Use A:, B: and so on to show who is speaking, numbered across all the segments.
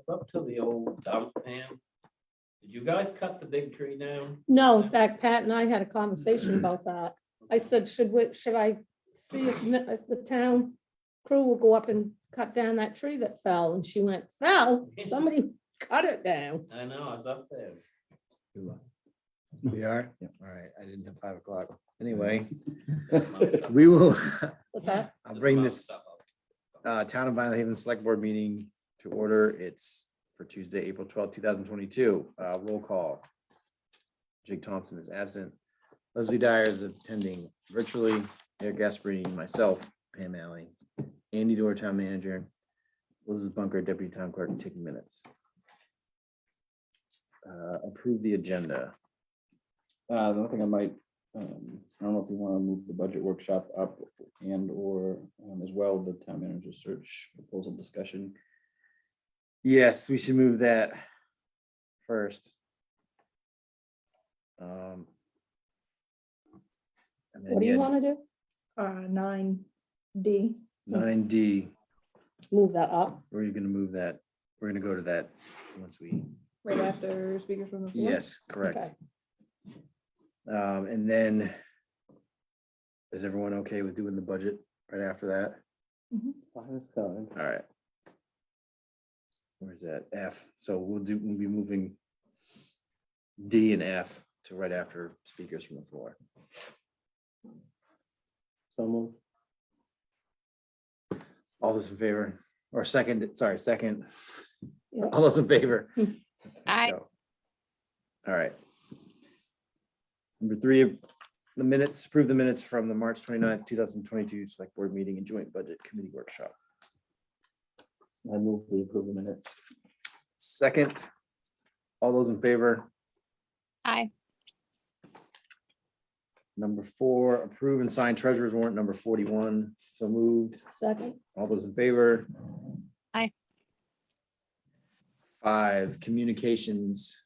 A: Up to the old dump, Pam. Did you guys cut the big tree down?
B: No, in fact, Pat and I had a conversation about that. I said, should I see if the town crew will go up and cut down that tree that fell? And she went, fell? Somebody cut it down.
A: I know, I was up there.
C: We are?
D: Yep.
C: All right, I didn't have 5 o'clock. Anyway,
A: We
C: we will,
B: What's that?
C: I'll bring this Town of Vinalhaven Select Board meeting to order. It's for Tuesday, April 12th, 2022. Roll call. Jake Thompson is absent. Leslie Dyer is attending virtually. Eric Gasparini, myself, Pam Alley, Andy Dorr, Town Manager, Elizabeth Bunker, Deputy Town Clerk, taking minutes. Approve the agenda.
D: The only thing I might, I don't know if you want to move the budget workshop up and or as well, the town manager search proposal discussion.
C: Yes, we should move that first. And then
B: What do you
C: yeah,
B: want to do?
E: 9D.
C: 9D,
B: Move that up?
C: where are you gonna move that? We're gonna go to that once we,
E: Right after speakers from the floor.
C: yes, correct.
B: Okay.
C: And then, is everyone okay with doing the budget right after that?
D: Fine.
C: All right. Where's that? F. So we'll be moving D and F to right after speakers from the floor.
D: So move.
C: All those in favor, or second, sorry, second.
B: Yeah.
C: All those in favor?
F: Aye.
C: Go. All right. Number 3, the minutes, approve the minutes from the March 29th, 2022 Select Board Meeting and Joint Budget Committee Workshop.
D: I move the approval minutes.
C: Second, all those in favor?
F: Aye.
C: Number 4, approve and sign treasurer's warrant number 41. So moved.
B: Second?
C: All those in favor?
F: Aye.
C: 5, communications.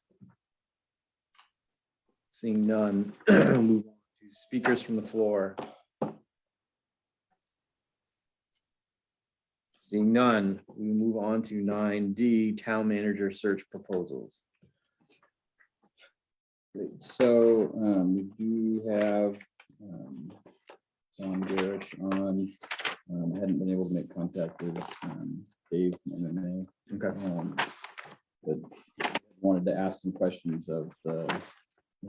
C: Seeing none, move on to speakers from the floor. Seeing none, we move on to 9D, town manager search proposals.
D: Great. So we do have John Garrett on. I hadn't been able to make contact with Dave from MMA.
C: Okay.
D: But wanted to ask some questions of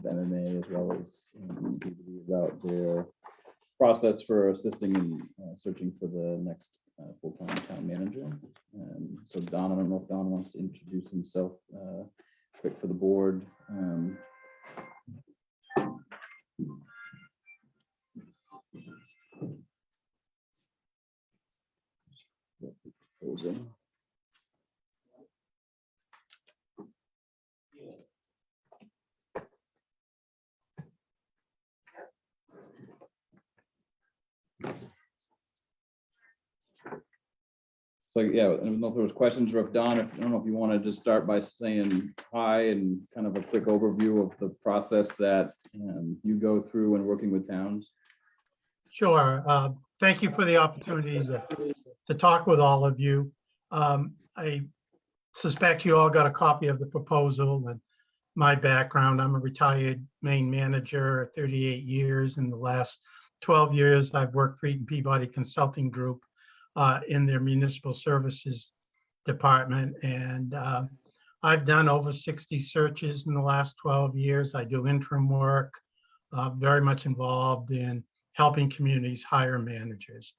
D: MMA as well as PBD about their process for assisting in searching for the next full-time town manager. So Don, I don't know if Don wants to introduce himself quick for the board. So yeah, I don't know if there was questions or if Don, I don't know if you want to just start by saying hi and kind of a quick overview of the process that you go through when working with towns.
G: Sure. Thank you for the opportunity to talk with all of you. I suspect you all got a copy of the proposal and my background. I'm a retired Maine manager, 38 years. In the last 12 years, I've worked for Eaton Peabody Consulting Group in their municipal services department. And I've done over 60 searches in the last 12 years. I do interim work, very much involved in helping communities hire managers.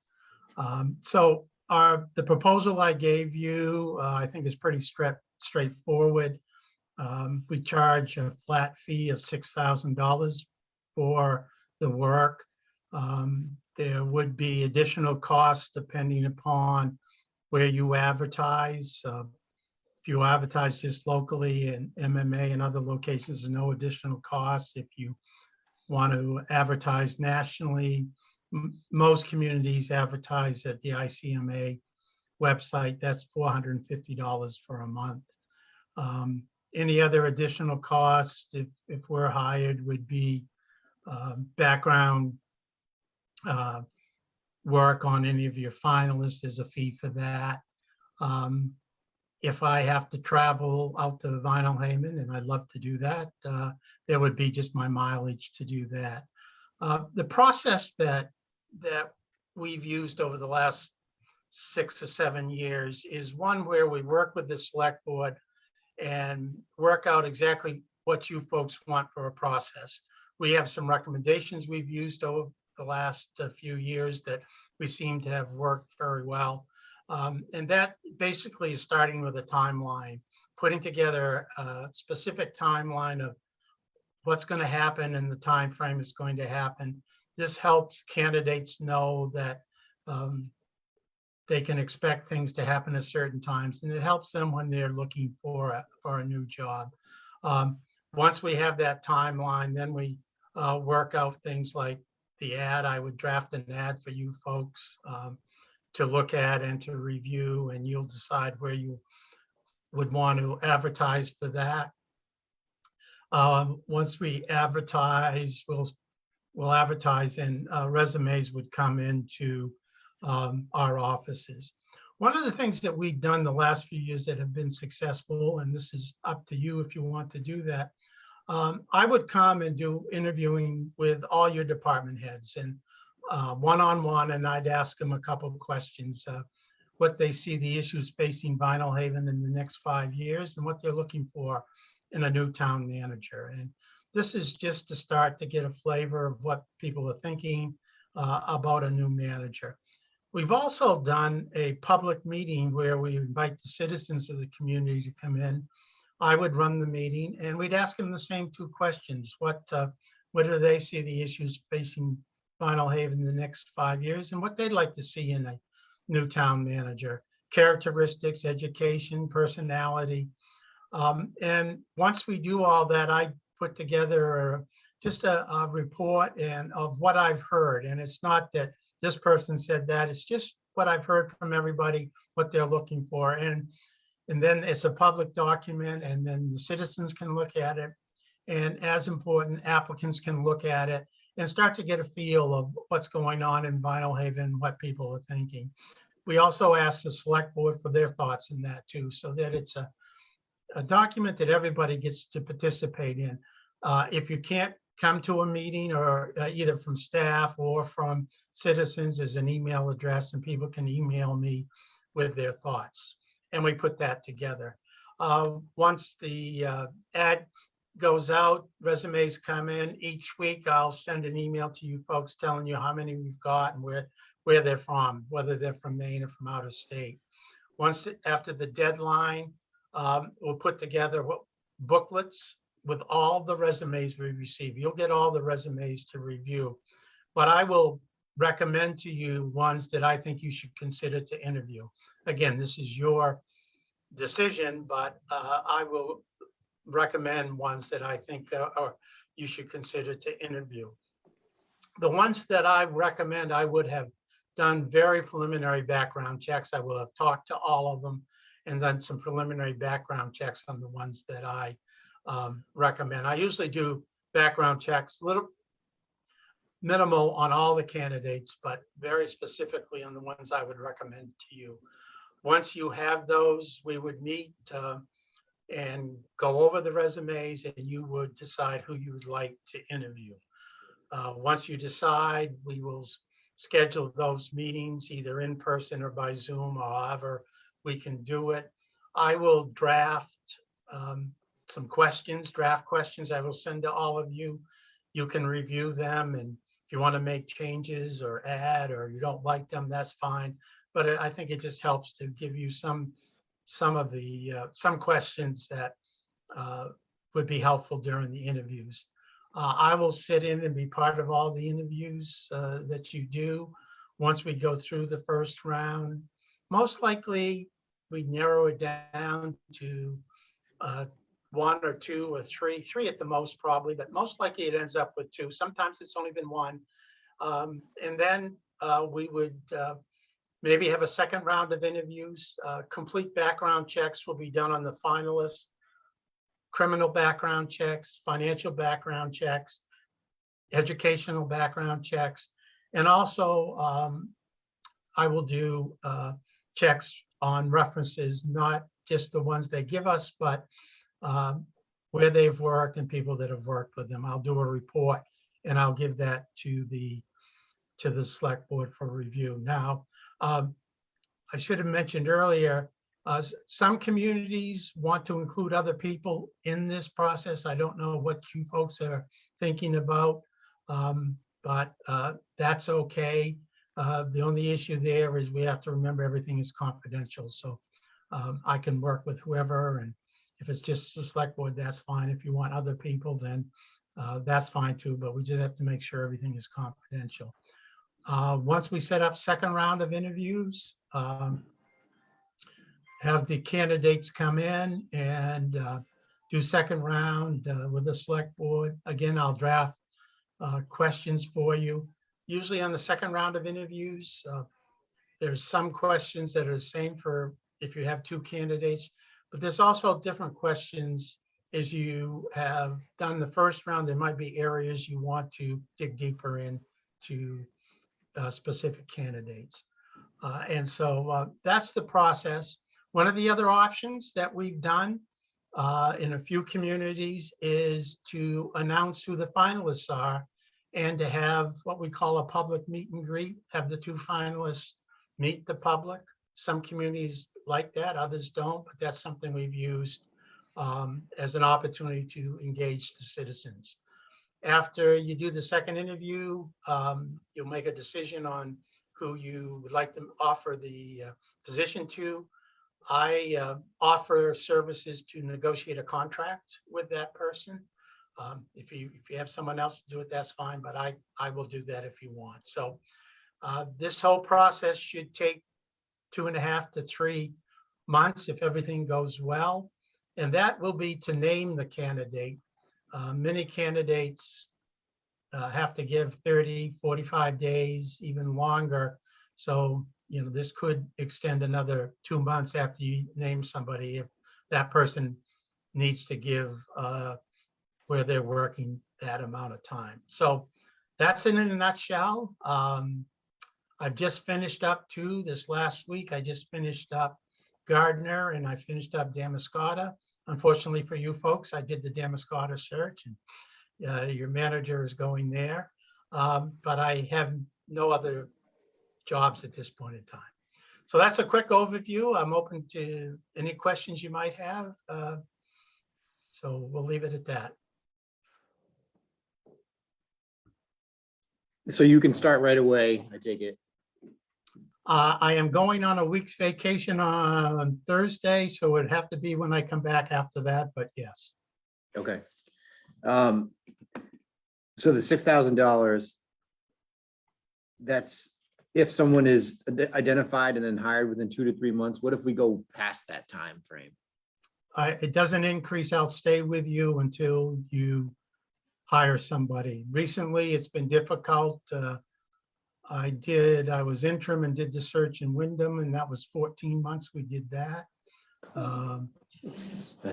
G: So the proposal I gave you, I think is pretty straightforward. We charge a flat fee of $6,000 for the work. There would be additional costs depending upon where you advertise. If you advertise just locally in MMA and other locations, there's no additional costs. If you want to advertise nationally, most communities advertise at the ICMA website. That's $450 for a month. Any other additional costs, if we're hired, would be background work on any of your finalists. There's a fee for that. If I have to travel out to Vinalhaven, and I'd love to do that, there would be just my mileage to do that. The process that we've used over the last 6 or 7 years is one where we work with the select board and work out exactly what you folks want for a process. We have some recommendations we've used over the last few years that we seem to have worked very well. And that basically is starting with a timeline, putting together a specific timeline of what's going to happen and the time frame is going to happen. This helps candidates know that they can expect things to happen at certain times, and it helps them when they're looking for a new job. Once we have that timeline, then we work out things like the ad. I would draft an ad for you folks to look at and to review, and you'll decide where you would want to advertise for that. Once we advertise, we'll advertise, and resumes would come into our offices. One of the things that we've done the last few years that have been successful, and this is up to you if you want to do that, I would come and do interviewing with all your department heads and one-on-one, and I'd ask them a couple of questions, what they see the issues facing Vinalhaven in the next 5 years and what they're looking for in a new town manager. And this is just to start to get a flavor of what people are thinking about a new manager. We've also done a public meeting where we invite the citizens of the community to come in. I would run the meeting and we'd ask them the same 2 questions. What do they see the issues facing Vinalhaven in the next 5 years and what they'd like to see in a new town manager? Characteristics, education, personality. And once we do all that, I put together just a report and of what I've heard. And it's not that this person said that, it's just what I've heard from everybody, what they're looking for. And then it's a public document, and then the citizens can look at it. And as important, applicants can look at it and start to get a feel of what's going on in Vinalhaven, what people are thinking. We also ask the select board for their thoughts in that too, so that it's a document that everybody gets to participate in. If you can't come to a meeting, or either from staff or from citizens, there's an email address and people can email me with their thoughts. And we put that together. Once the ad goes out, resumes come in each week. I'll send an email to you folks telling you how many we've got and where they're from, whether they're from Maine or from out of state. Once after the deadline, we'll put together booklets with all the resumes we receive. You'll get all the resumes to review, but I will recommend to you ones that I think you should consider to interview. Again, this is your decision, but I will recommend ones that I think you should consider to interview. The ones that I recommend, I would have done very preliminary background checks. I will have talked to all of them and done some preliminary background checks on the ones that I recommend. I usually do background checks, little minimal on all the candidates, but very specifically on the ones I would recommend to you. Once you have those, we would meet and go over the resumes, and you would decide who you would like to interview. Once you decide, we will schedule those meetings either in person or by Zoom, or however we can do it. I will draft some questions, draft questions I will send to all of you. You can review them, and if you want to make changes or add, or you don't like them, that's fine. But I think it just helps to give you some questions that would be helpful during the interviews. I will sit in and be part of all the interviews that you do. Once we go through the first round, most likely we narrow it down to 1 or 2 or 3 at the most probably, but most likely it ends up with 2. Sometimes it's only been 1. And then we would maybe have a second round of interviews. Complete background checks will be done on the finalists, criminal background checks, financial background checks, educational background checks. And also I will do checks on references, not just the ones they give us, but where they've worked and people that have worked with them. I'll do a report and I'll give that to the select board for review. Now, I should have mentioned earlier, some communities want to include other people in this process. I don't know what you folks are thinking about, but that's okay. The only issue there is we have to remember everything is confidential. So I can work with whoever, and if it's just the select board, that's fine. If you want other people, then that's fine too, but we just have to make sure everything is confidential. Once we set up second round of interviews, have the candidates come in and do second round with the select board. Again, I'll draft questions for you. Usually on the second round of interviews, there's some questions that are the same for if you have two candidates, but there's also different questions as you have done the first round. There might be areas you want to dig deeper into specific candidates. And so that's the process. One of the other options that we've done in a few communities is to announce who the finalists are and to have what we call a public meet and greet, have the two finalists meet the public. Some communities like that, others don't, but that's something we've used as an opportunity to engage the citizens. After you do the second interview, you'll make a decision on who you would like to offer the position to. I offer services to negotiate a contract with that person. If you have someone else to do it, that's fine, but I will do that if you want. So this whole process should take 2.5 to 3 months if everything goes well. And that will be to name the candidate. Many candidates have to give 30, 45 days, even longer. So, you know, this could extend another 2 months after you name somebody if that person needs to give where they're working that amount of time. So that's it in a nutshell. I've just finished up too, this last week, I just finished up Gardner and I finished up Damascotta. Unfortunately for you folks, I did the Damascotta search and your manager is going there. But I have no other jobs at this point in time. So that's a quick overview. I'm open to any questions you might have. So we'll leave it at that.
C: So you can start right away, I take it.
G: I am going on a week's vacation on Thursday, so it'd have to be when I come back after that, but yes.
C: Okay. So the $6,000, that's if someone is identified and then hired within 2 to 3 months. What if we go past that time frame?
G: It doesn't increase. I'll stay with you until you hire somebody. Recently, it's been difficult. I was interim and did the search in Wyndham, and that was 14 months. We did that.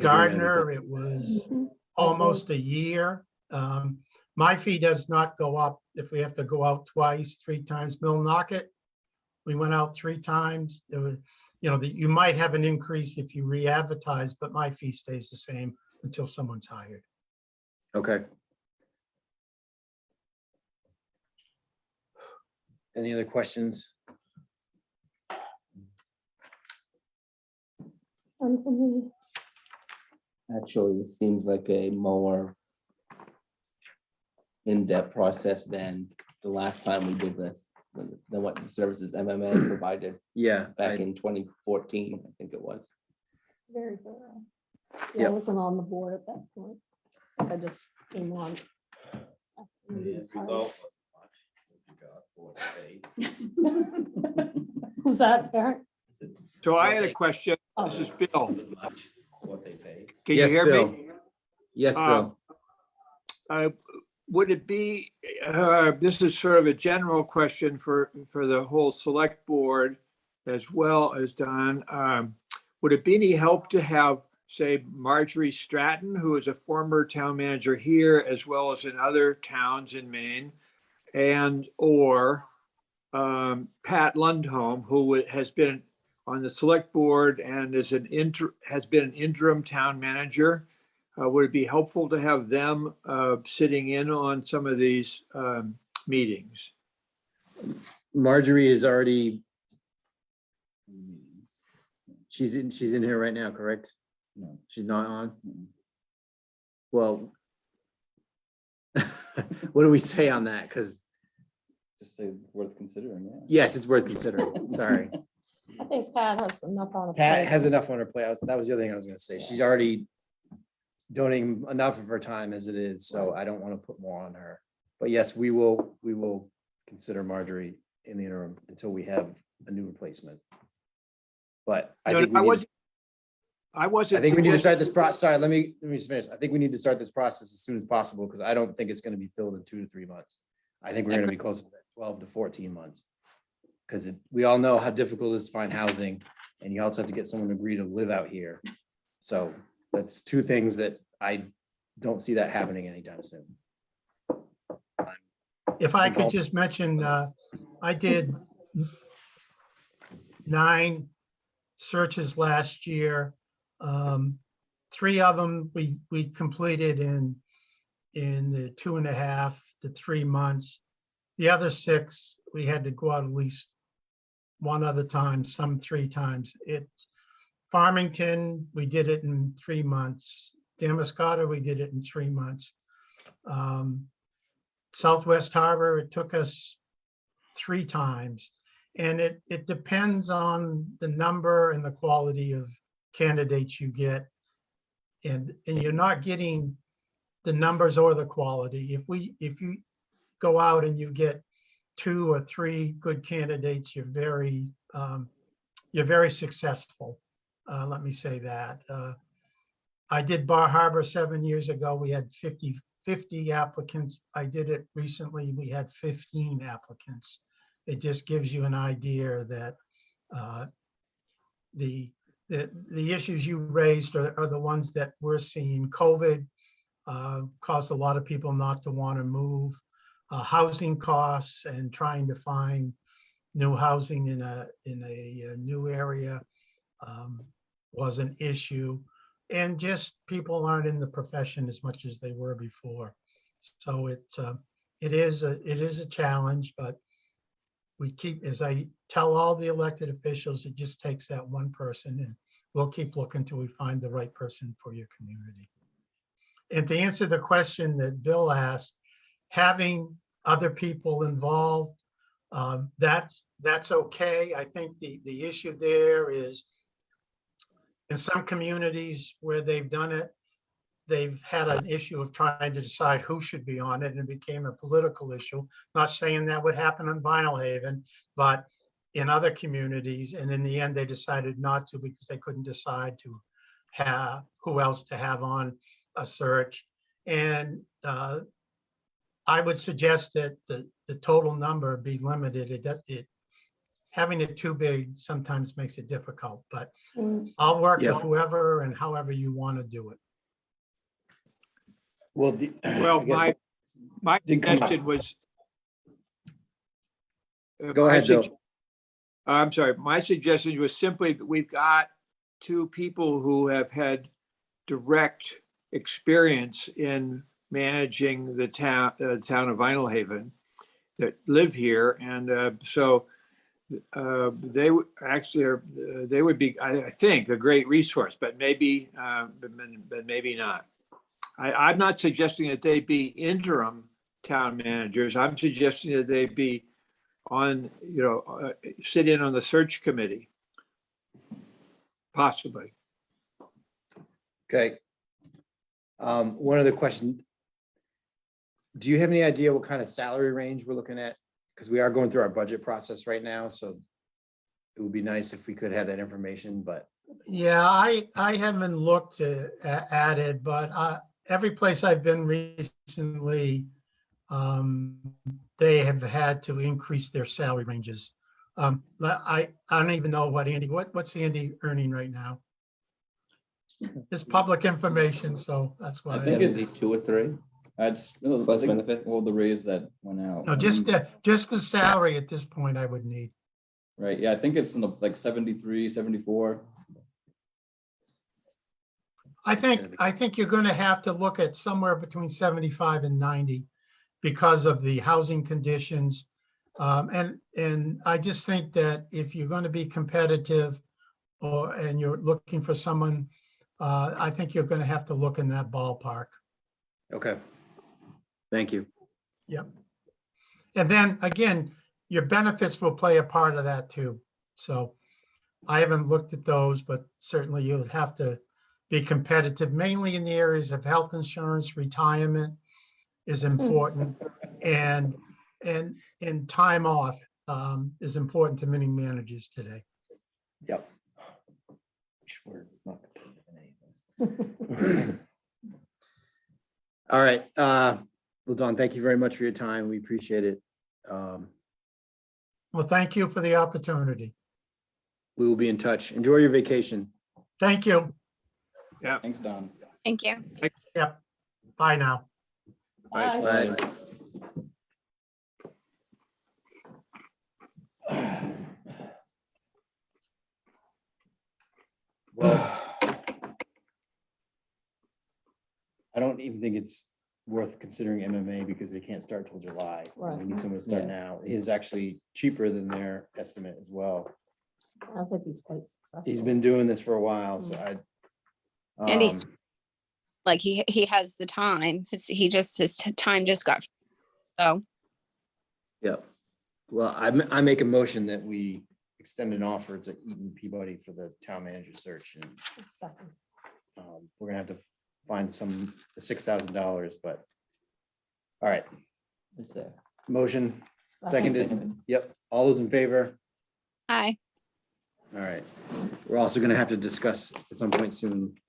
G: Gardner, it was almost a year. My fee does not go up if we have to go out twice, 3 times. Millnocket, we went out 3 times. There was, you know, you might have an increase if you re-advertise, but my fee stays the same until someone's hired.
C: Okay. Any other questions?
H: Actually, this seems like a more in-depth process than the last time we did this, than what the services MMA provided
C: Yeah.
H: back in 2014, I think it was.
B: Very thorough. Yeah, I
C: Yep.
B: wasn't on the board at that point. I just came on. Who's that, Eric?
I: So I had a question. This is Bill.
A: What they pay.
I: Can you
C: Yes,
I: hear
C: Bill.
I: me?
C: Yes, Bill.
I: Would it be, this is sort of a general question for the whole select board as well as Don. Would it be any help to have, say, Marjorie Stratton, who is a former town manager here as well as in other towns in Maine, and or Pat Lundholm, who has been on the select board and is has been an interim town manager. Would it be helpful to have them sitting in on some of these meetings?
C: Marjorie is already, she's in here right now, correct?
D: No.
C: She's not on?
D: Mm-mm.
C: Well, what do we say on that? Because,
D: Just say worth considering, yeah.
C: yes, it's worth considering. Sorry.
B: I think Pat has enough on a
C: Pat
B: plate.
C: has enough on her plate. That was the other thing I was gonna say. She's already donating enough of her time as it is, so I don't want to put more on her. But yes, we will consider Marjorie in the interim until we have a new replacement. But I
I: No,
C: think
I: I
C: we need,
I: wasn't. I wasn't.
C: I think we need to start this
I: suggesting-
C: process. Sorry, let me just finish. I think we need to start this process as soon as possible because I don't think it's going to be filled in 2 to 3 months. I think we're going to be closer to 12 to 14 months. Because we all know how difficult it is to find housing, and you also have to get someone to agree to live out here. So that's 2 things that I don't see that happening anytime soon.
G: If I could just mention, I did 9 searches last year. 3 of them we completed in the 2.5 to 3 months. The other 6, we had to go out at least 1 other time, some 3 times. Farmington, we did it in 3 months. Damascotta, we did it in 3 months. Southwest Harbor, it took us 3 times. And it depends on the number and the quality of candidates you get. And you're not getting the numbers or the quality. If you go out and you get 2 or 3 good candidates, you're very successful. Let me say that. I did Bar Harbor 7 years ago. We had 50 applicants. I did it recently. We had 15 applicants. It just gives you an idea that the issues you raised are the ones that we're seeing. COVID caused a lot of people not to want to move. Housing costs and trying to find new housing in a new area was an issue. And just people aren't in the profession as much as they were before. So it is a challenge, but we keep, as I tell all the elected officials, it just takes that one person, and we'll keep looking until we find the right person for your community. And to answer the question that Bill asked, having other people involved, that's okay. I think the issue there is in some communities where they've done it, they've had an issue of trying to decide who should be on it, and it became a political issue. Not saying that would happen in Vinalhaven, but in other communities, and in the end, they decided not to because they couldn't decide to have who else to have on a search. And I would suggest that the total number be limited. Having it too big sometimes makes it difficult, but I'll work with whoever and however you want to do it.
C: Well,
I: Well, my
C: Did come-
I: suggestion was.
C: Go
I: my
C: ahead, Bill.
I: I'm sorry, my suggestion was simply that we've got 2 people who have had direct experience in managing the town of Vinalhaven that live here, and so they would be, I think, a great resource, but maybe not. I'm not suggesting that they be interim town managers. I'm suggesting that they be on, sit in on the search committee, possibly.
C: Okay. One other question. Do you have any idea what kind of salary range we're looking at? Because we are going through our budget process right now, so it would be nice if we could have that information, but.
G: Yeah, I haven't looked at it, but every place I've been recently, they have had to increase their salary ranges. I don't even know what's Andy earning right now? It's public information, so that's why.
D: I think it's
H: 72 or 3. Plus benefits?
D: Well, the raise that went out.
G: No, just the salary at this point I would need.
D: right? Yeah, I think it's in the like 73, 74.
G: I think you're gonna have to look at somewhere between 75 and 90 because of the housing conditions. And I just think that if you're gonna be competitive and you're looking for someone, I think you're gonna have to look in that ballpark.
C: Okay. Thank you.
G: Yep. And then again, your benefits will play a part of that too. So I haven't looked at those, but certainly you'll have to be competitive, mainly in the areas of health insurance, retirement is important, and time off is important to many managers today.
C: Yep. We're not competitive in any of this. All right. Well, Don, thank you very much for your time. We appreciate it.
G: Well, thank you for the opportunity.
C: We will be in touch. Enjoy your vacation.
G: Thank you.
D: Thanks, Don.
F: Thank you.
G: Yep. Bye now.
C: Bye. Well, I don't even think it's worth considering MMA because they can't start till July.
B: Right.
C: We need someone to start
D: Yeah.
C: now. His actually cheaper than their estimate as well.
B: Sounds like he's quite successful.
C: He's been doing this for a while, so
F: And he's-
C: um,
F: Like he has the time. His time just got, so.
C: yeah. Well, I make a motion that we extend an offer to Eaton Peabody for the town manager search, and
B: Second.
C: we're gonna have to find some $6,000, but all right,
H: It's there.
C: motion seconded. Yep. All those in favor?
F: Hi.
C: All right. We're also gonna have to discuss at some point soon.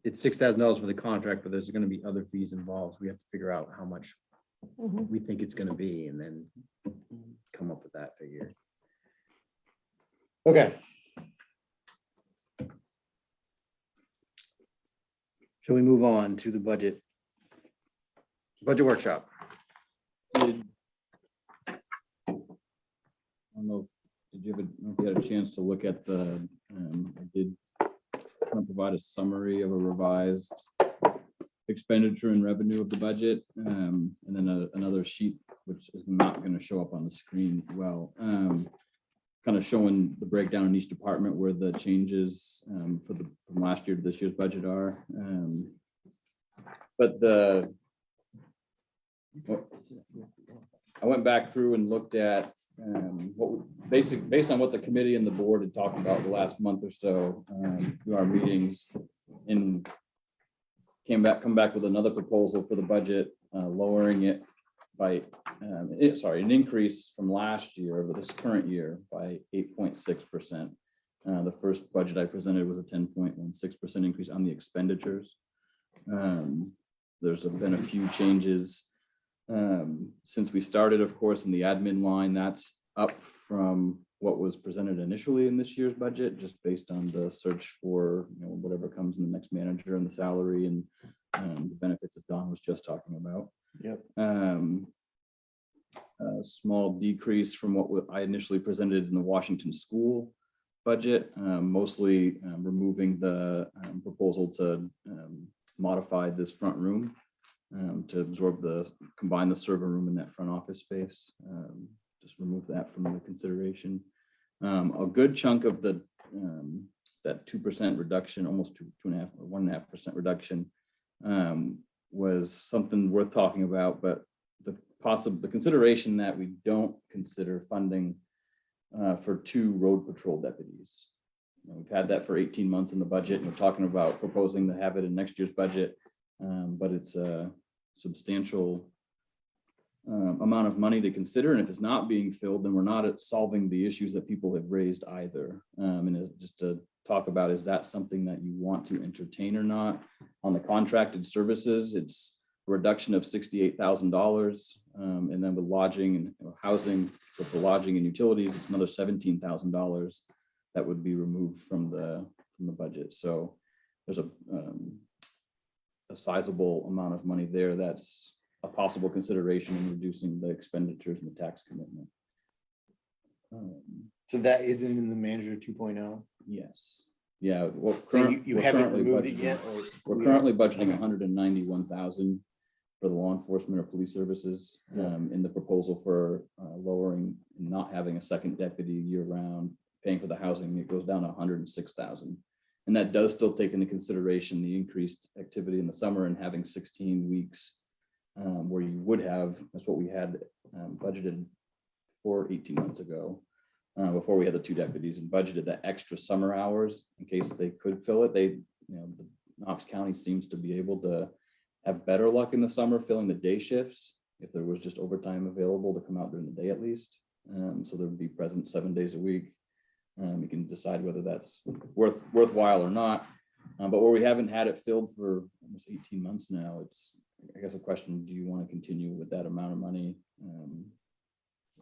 C: It's $6,000 for the contract, but there's gonna be other fees involved. We have to figure out how much
B: Mhm.
C: we think it's gonna be and then come up with that figure. Okay. Shall we move on to the budget? Budget workshop.
D: Did I don't know, did you had a chance to look at the, I did kind of provide a summary of a revised expenditure and revenue of the budget, and then another sheet, which is not going to show up on the screen well, kind of showing the breakdown in each department where the changes from last year to this year's budget are. But I went back through and looked at based on what the committee and the board had talked about the last month or so through our meetings, and come back with another proposal for the budget, lowering it by an increase from last year over this current year by 8.6%. The first budget I presented was a 10.16% increase on the expenditures. There's been a few changes since we started, of course, in the admin line. That's up from what was presented initially in this year's budget, just based on the search for whatever comes in the next manager and the salary and the benefits, as Don was just talking about.
C: Yep.
D: A small decrease from what I initially presented in the Washington school budget, mostly removing the proposal to modify this front room to combine the server room in that front office space. Just remove that from the consideration. A good chunk of the that 2% reduction, almost 2.5 or 1.5% reduction, was something worth talking about, but the consideration that we don't consider funding for 2 road patrol deputies. We've had that for 18 months in the budget, and we're talking about proposing to have it in next year's budget, but it's a substantial amount of money to consider, and if it's not being filled, then we're not solving the issues that people have raised either. And just to talk about, is that something that you want to entertain or not? On the contracted services, it's a reduction of $68,000, and then with lodging and housing, so for lodging and utilities, it's another $17,000 that would be removed from the budget. So there's a sizable amount of money there that's a possible consideration in reducing the expenditures and the tax commitment.
C: So that isn't in the manager 2.0?
D: Yes, yeah. Well,
C: So you
D: we're
C: haven't
D: currently
C: removed it
D: budgeting-
C: yet? or
D: We're
C: we
D: currently
C: are?
D: budgeting
C: Okay.
D: 191,000 for the law enforcement or police services. In the proposal for lowering, and not having a second deputy year round, paying for the housing, it goes down to 106,000. And that does still take into consideration the increased activity in the summer and having 16 weeks where you would have, that's what we had budgeted for 18 months ago. Before we had the 2 deputies, and budgeted that extra summer hours in case they could fill it. The Knox County seems to be able to have better luck in the summer filling the day shifts if there was just overtime available to come out during the day at least. So there would be present 7 days a week. You can decide whether that's worthwhile or not. But where we haven't had it filled for almost 18 months now, it's, I guess, a question: do you want to continue with that amount of money?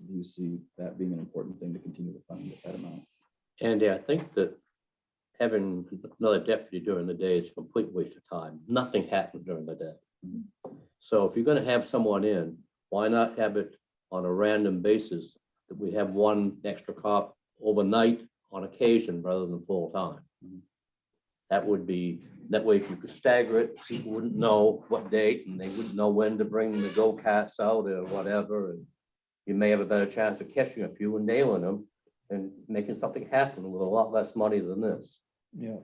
D: Do you see that being an important thing to continue to fund at that amount?
A: And I think that having another deputy during the day is a complete waste of time. Nothing happens during the day. So if you're gonna have someone in, why not have it on a random basis that we have one extra cop overnight on occasion rather than full time? That would be, that way if you could stagger it, people wouldn't know what date and they wouldn't know when to bring the go-cats out or whatever. And you may have a better chance of catching a few and nailing them and making something happen with a lot less money than this.
C: Yeah.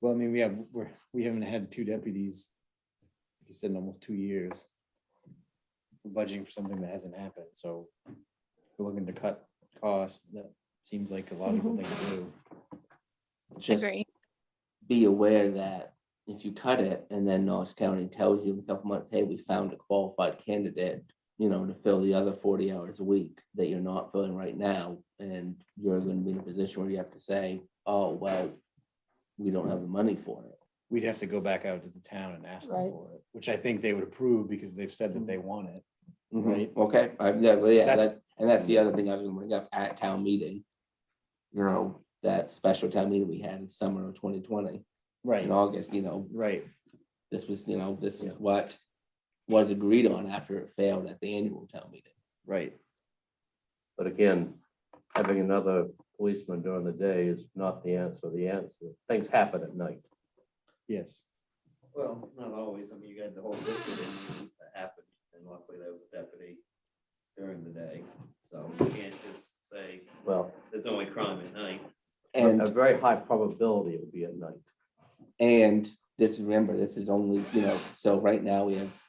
C: Well, I mean, we haven't had 2 deputies, like you said, in almost 2 years. We're budgeting for something that hasn't happened, so we're looking to cut costs. That seems like a logical thing to do.
H: Just
F: Agree.
H: be aware that if you cut it and then Knox County tells you in a couple months, hey, we found a qualified candidate, to fill the other 40 hours a week that you're not filling right now, and you're going to be in a position where you have to say, oh, well, we don't have the money for it.
C: We'd have to go back out to the town and ask them
B: Right.
C: for it, which I think they would approve because they've said that they want it.
H: Mhm.
C: Right.
H: Okay, yeah,
C: That's-
H: that's the other thing I was gonna bring up at town meeting. That special town meeting we had in summer of 2020,
C: Right,
H: in August,
C: right.
H: this was, this is what was agreed on after it failed at the annual town meeting.
C: Right.
A: But again, having another policeman during the day is not the answer. The answer, things happen at night.
C: Yes.
A: Well, not always. I mean, you got the whole incident that happened, and luckily there was a deputy during the day. So you can't just say, well, there's only crime at night.
H: And
A: A very high probability it would be at night.
H: And remember, this is only, so right now we have,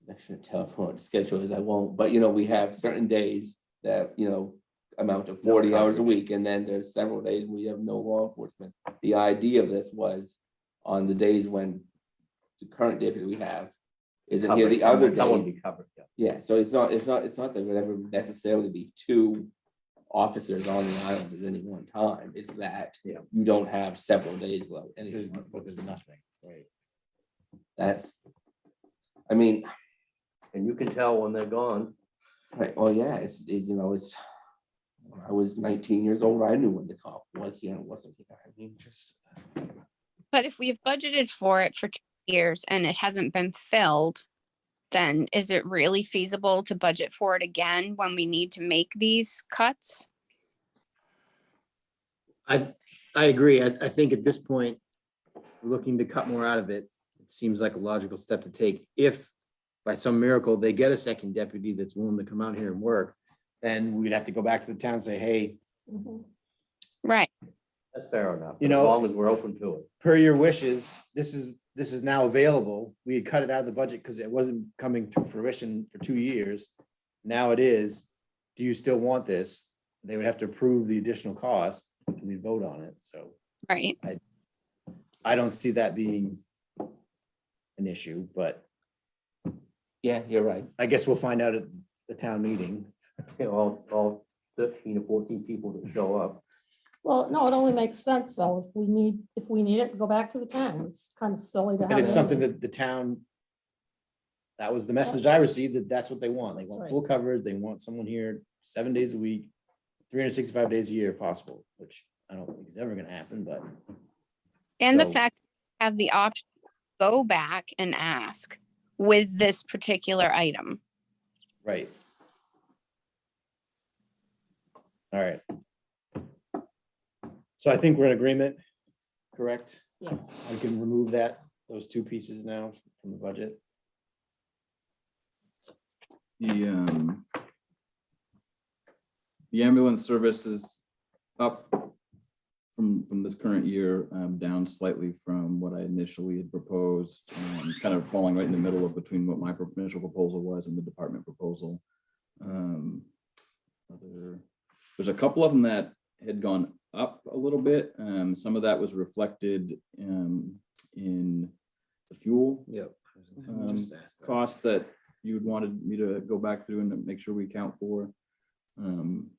H: I shouldn't tell everyone what the schedule is, I won't, but we have certain days that, amount to 40 hours a week, and then there's several days we have no law enforcement. The idea of this was on the days when the current deputy we have isn't here the other
A: Someone
H: day.
A: be covered, yeah.
H: Yeah, so it's not that there would ever necessarily be 2 officers on the island at any one time. It's that
A: Yeah.
H: you don't have several days without any.
C: There's nothing, right.
H: That's, I mean,
A: And you can tell when they're gone.
H: right, oh yeah, it's, when I was 19 years old, I knew when the cop was here and wasn't here. I mean, just.
F: But if we've budgeted for it for 2 years and it hasn't been filled, then is it really feasible to budget for it again when we need to make these cuts?
C: I agree. I think at this point, we're looking to cut more out of it. It seems like a logical step to take. If by some miracle they get a second deputy that's willing to come out here and work, then we'd have to go back to the town and say, hey,
F: Right.
A: That's fair enough.
C: You
A: As
C: know-
A: long as we're open to it.
C: per your wishes, this is now available. We had cut it out of the budget because it wasn't coming to fruition for 2 years. Now it is. Do you still want this? They would have to approve the additional cost and we vote on it. So
F: Right.
C: I don't see that being an issue, but
H: Yeah, you're right.
C: I guess we'll find out at the town meeting.
A: All 13 or 14 people that show up.
B: Well, no, it only makes sense, so if we need it, go back to the town. It's kind of silly to have.
C: And it's
B: it.
C: something that the town, that was the message I received, that that's what they want. They
B: That's
C: want
B: right.
C: full coverage. They want someone here 7 days a week, 365 days a year if possible, which I don't think is ever gonna happen, but
F: And the
C: So-
F: fact we have the option to go back and ask with this particular item.
C: right. All right. So I think we're in agreement, correct?
B: Yes.
C: We can remove those two pieces now from the budget.
D: The ambulance service is up from this current year, down slightly from what I initially had proposed, kind of falling right in the middle of between what my initial proposal was and the department proposal. There's a couple of them that had gone up a little bit. Some of that was reflected in the fuel
C: Yep.
D: costs that you wanted me to go back through and make sure we account for. And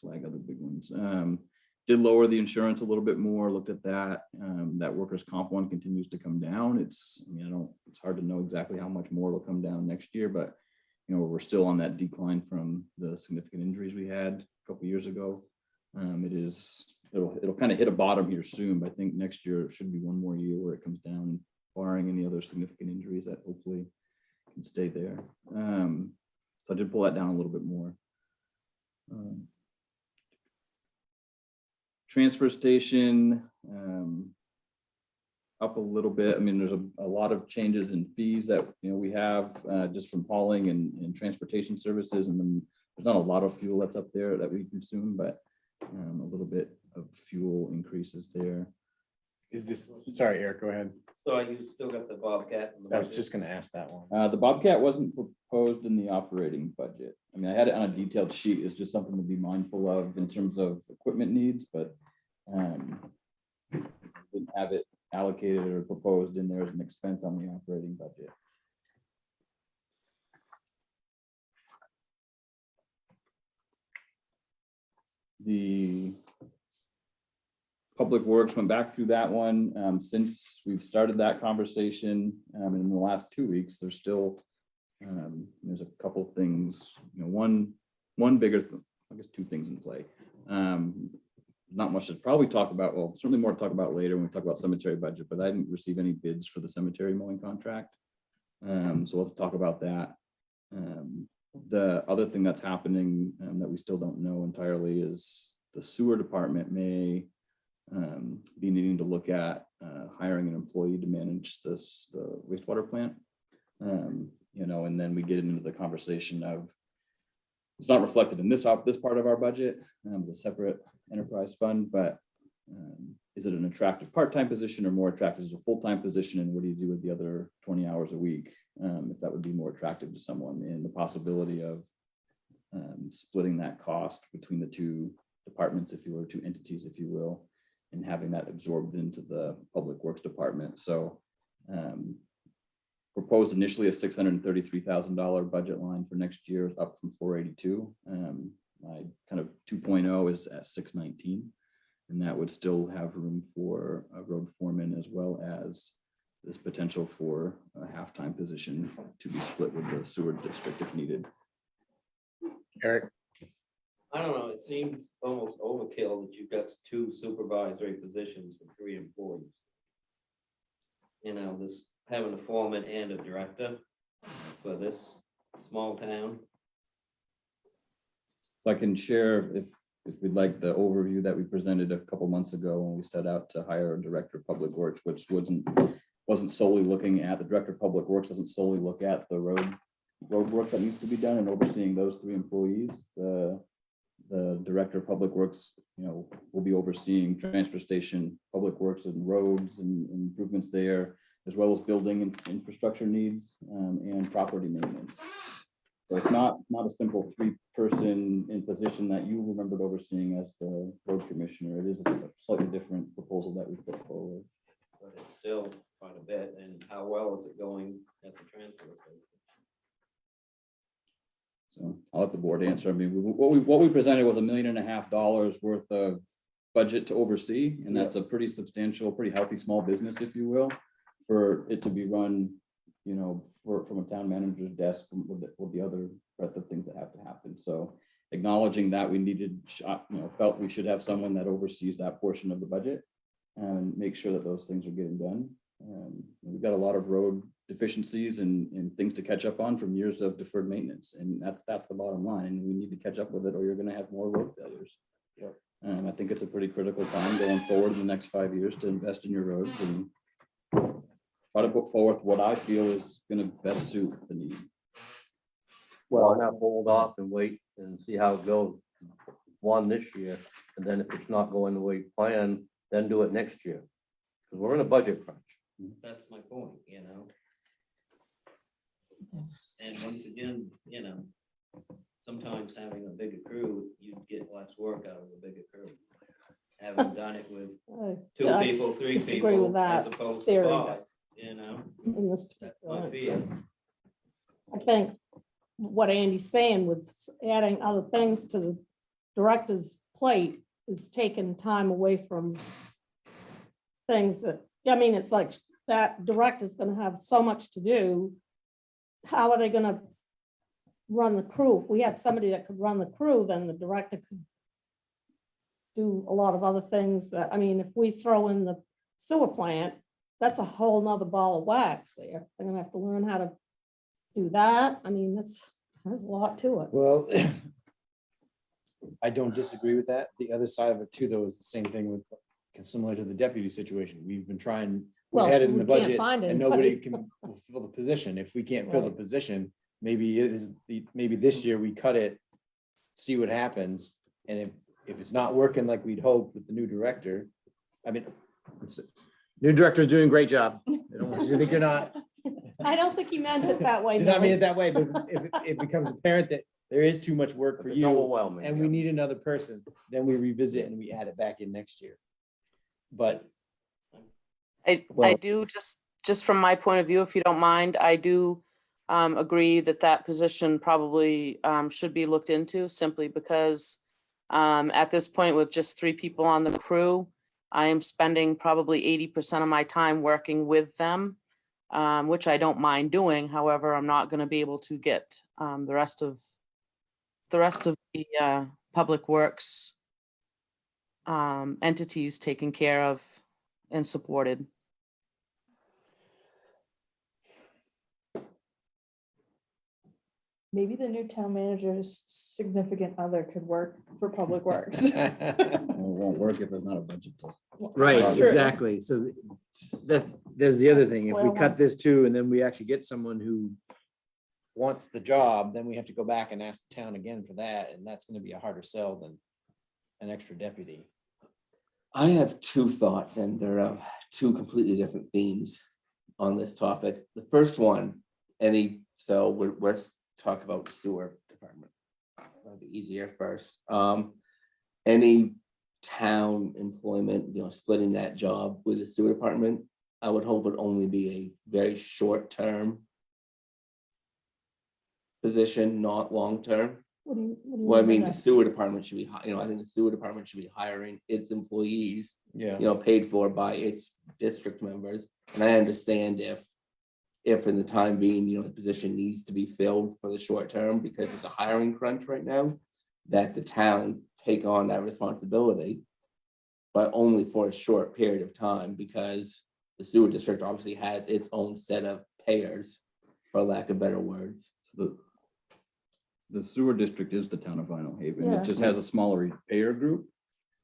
D: flag other big ones. Did lower the insurance a little bit more, looked at that. That workers' comp one continues to come down. It's hard to know exactly how much more will come down next year, but we're still on that decline from the significant injuries we had a couple years ago. It'll kind of hit a bottom here soon, but I think next year should be one more year where it comes down, barring any other significant injuries that hopefully can stay there. So I did pull that down a little bit more. Transfer station up a little bit. I mean, there's a lot of changes in fees that we have just from hauling and transportation services, and then there's not a lot of fuel that's up there that we consume, but a little bit of fuel increases there.
C: Sorry, Eric, go ahead.
A: So you still got the Bobcat in the
C: I was
A: budget?
C: just gonna ask that one.
D: The Bobcat wasn't proposed in the operating budget. I mean, I had it on a detailed sheet. It's just something to be mindful of in terms of equipment needs, but didn't have it allocated or proposed in there as an expense on the operating budget. The Public Works went back through that one. Since we've started that conversation, in the last 2 weeks, there's still, there's a couple of things, one bigger, I guess two things in play. Not much to probably talk about, well, certainly more to talk about later when we talk about cemetery budget, but I didn't receive any bids for the cemetery mowing contract. So we'll have to talk about that. The other thing that's happening that we still don't know entirely is the sewer department may be needing to look at hiring an employee to manage the wastewater plant. And then we get into the conversation of, it's not reflected in this part of our budget, the separate enterprise fund, but is it an attractive part-time position or more attractive as a full-time position? And what do you do with the other 20 hours a week? If that would be more attractive to someone, and the possibility of splitting that cost between the two departments, if you will, two entities, if you will, and having that absorbed into the Public Works Department. So proposed initially a $633,000 budget line for next year, up from 482. My kind of 2.0 is at 619, and that would still have room for a road foreman, as well as this potential for a half-time position to be split with the sewer district if needed.
C: Eric?
A: I don't know, it seems almost overkill that you've got 2 supervisory positions for 3 employees. This having a foreman and a director for this small town.
D: So I can share, if we'd like, the overview that we presented a couple months ago when we set out to hire a director of public works, which wasn't solely looking at, the director of public works doesn't solely look at the road work that needs to be done and overseeing those 3 employees. The director of public works, will be overseeing transfer station, public works and roads and improvements there, as well as building and infrastructure needs and property maintenance. So it's not a simple 3-person in position that you remembered overseeing as the road commissioner. It is a slightly different proposal that we put forward.
A: But it's still quite a bit, and how well is it going at the transfer station?
D: So I'll let the board answer. I mean, what we presented was $1.5 million worth of budget to oversee, and that's a pretty substantial, pretty healthy small business, if you will, for it to be run, from a town manager's desk with the other breadth of things that have to happen. So acknowledging that we needed, felt we should have someone that oversees that portion of the budget and make sure that those things are getting done. We've got a lot of road deficiencies and things to catch up on from years of deferred maintenance. And that's the bottom line. And we need to catch up with it or you're gonna have more road failures.
H: Yep.
D: I think it's a pretty critical time going forward in the next 5 years to invest in your roads and try to put forth what I feel is gonna best suit the need.
A: Why not hold off and wait and see how it goes? One this year, and then if it's not going the way you plan, then do it next year. Because we're in a budget crunch.
J: That's my point, you know? And once again, you know, sometimes having a bigger crew, you get less work out of a bigger crew. Having done it with two
B: I
J: people, three
B: disagree with
J: people, as
B: that
J: opposed to
B: theory.
J: five, you know?
B: In this
J: That's
B: particular
J: my feeling.
B: instance. I think what Andy's saying with adding other things to the director's plate is taking time away from things that, I mean, it's like that director's gonna have so much to do. How are they gonna run the crew? If we had somebody that could run the crew, then the director could do a lot of other things. That, I mean, if we throw in the sewer plant, that's a whole nother ball of wax there. They're gonna have to learn how to do that. I mean, there's a lot to it.
C: Well, I don't disagree with that. The other side of it too, though, is the same thing with, similar to the deputy situation. We've been trying, we
B: Well,
C: had it in
B: we
C: the
B: can't
C: budget
B: find
C: and nobody
B: anybody.
C: can fill the position. If we can't fill the
B: Right.
C: position, maybe it is, maybe this year we cut it, see what happens. And if it's not working like we'd hoped with the new director, I mean, new director's doing a great job. I don't want you to think you're not.
B: I don't think he meant it that way.
C: Did not mean it
B: Millie.
C: that way, but if it becomes apparent that there is too much work for
A: If it's
C: you
A: overwhelming,
C: and
A: yeah.
C: we need another person, then we revisit and we add it back in next year. But
K: I
C: Well-
K: do, just from my point of view, if you don't mind, I do agree that that position probably should be looked into simply because at this point with just 3 people on the crew, I am spending probably 80% of my time working with them, which I don't mind doing. However, I'm not going to be able to get the rest of the public works entities taken care of and supported.
E: Maybe the new town manager's significant other could work for Public Works.
D: Well, it won't work if there's not a budget.
C: Right,
D: True.
C: exactly. So there's the other thing. If we
B: Spoil
C: cut
B: them.
C: this too, and then we actually get someone who wants the job, then we have to go back and ask the town again for that, and that's gonna be a harder sell than an extra deputy.
H: I have two thoughts and they're of two completely different themes on this topic. The first one, let's talk about sewer department. That'll be easier first. Any town employment, splitting that job with the sewer department, I would hope would only be a very short-term position, not long-term.
B: What do you
H: Well, I mean,
B: by
H: the
B: that?
H: sewer department should be, I think the sewer department should be hiring its employees,
C: Yeah.
H: paid for by its district members. And I understand if in the time being, the position needs to be filled for the short term because it's a hiring crunch right now, that the town take on that responsibility, but only for a short period of time because the sewer district obviously has its own set of payers, for lack of better words.
D: The sewer district is the town of Vinalhaven.
B: Yeah.
D: It just has a smaller payer group.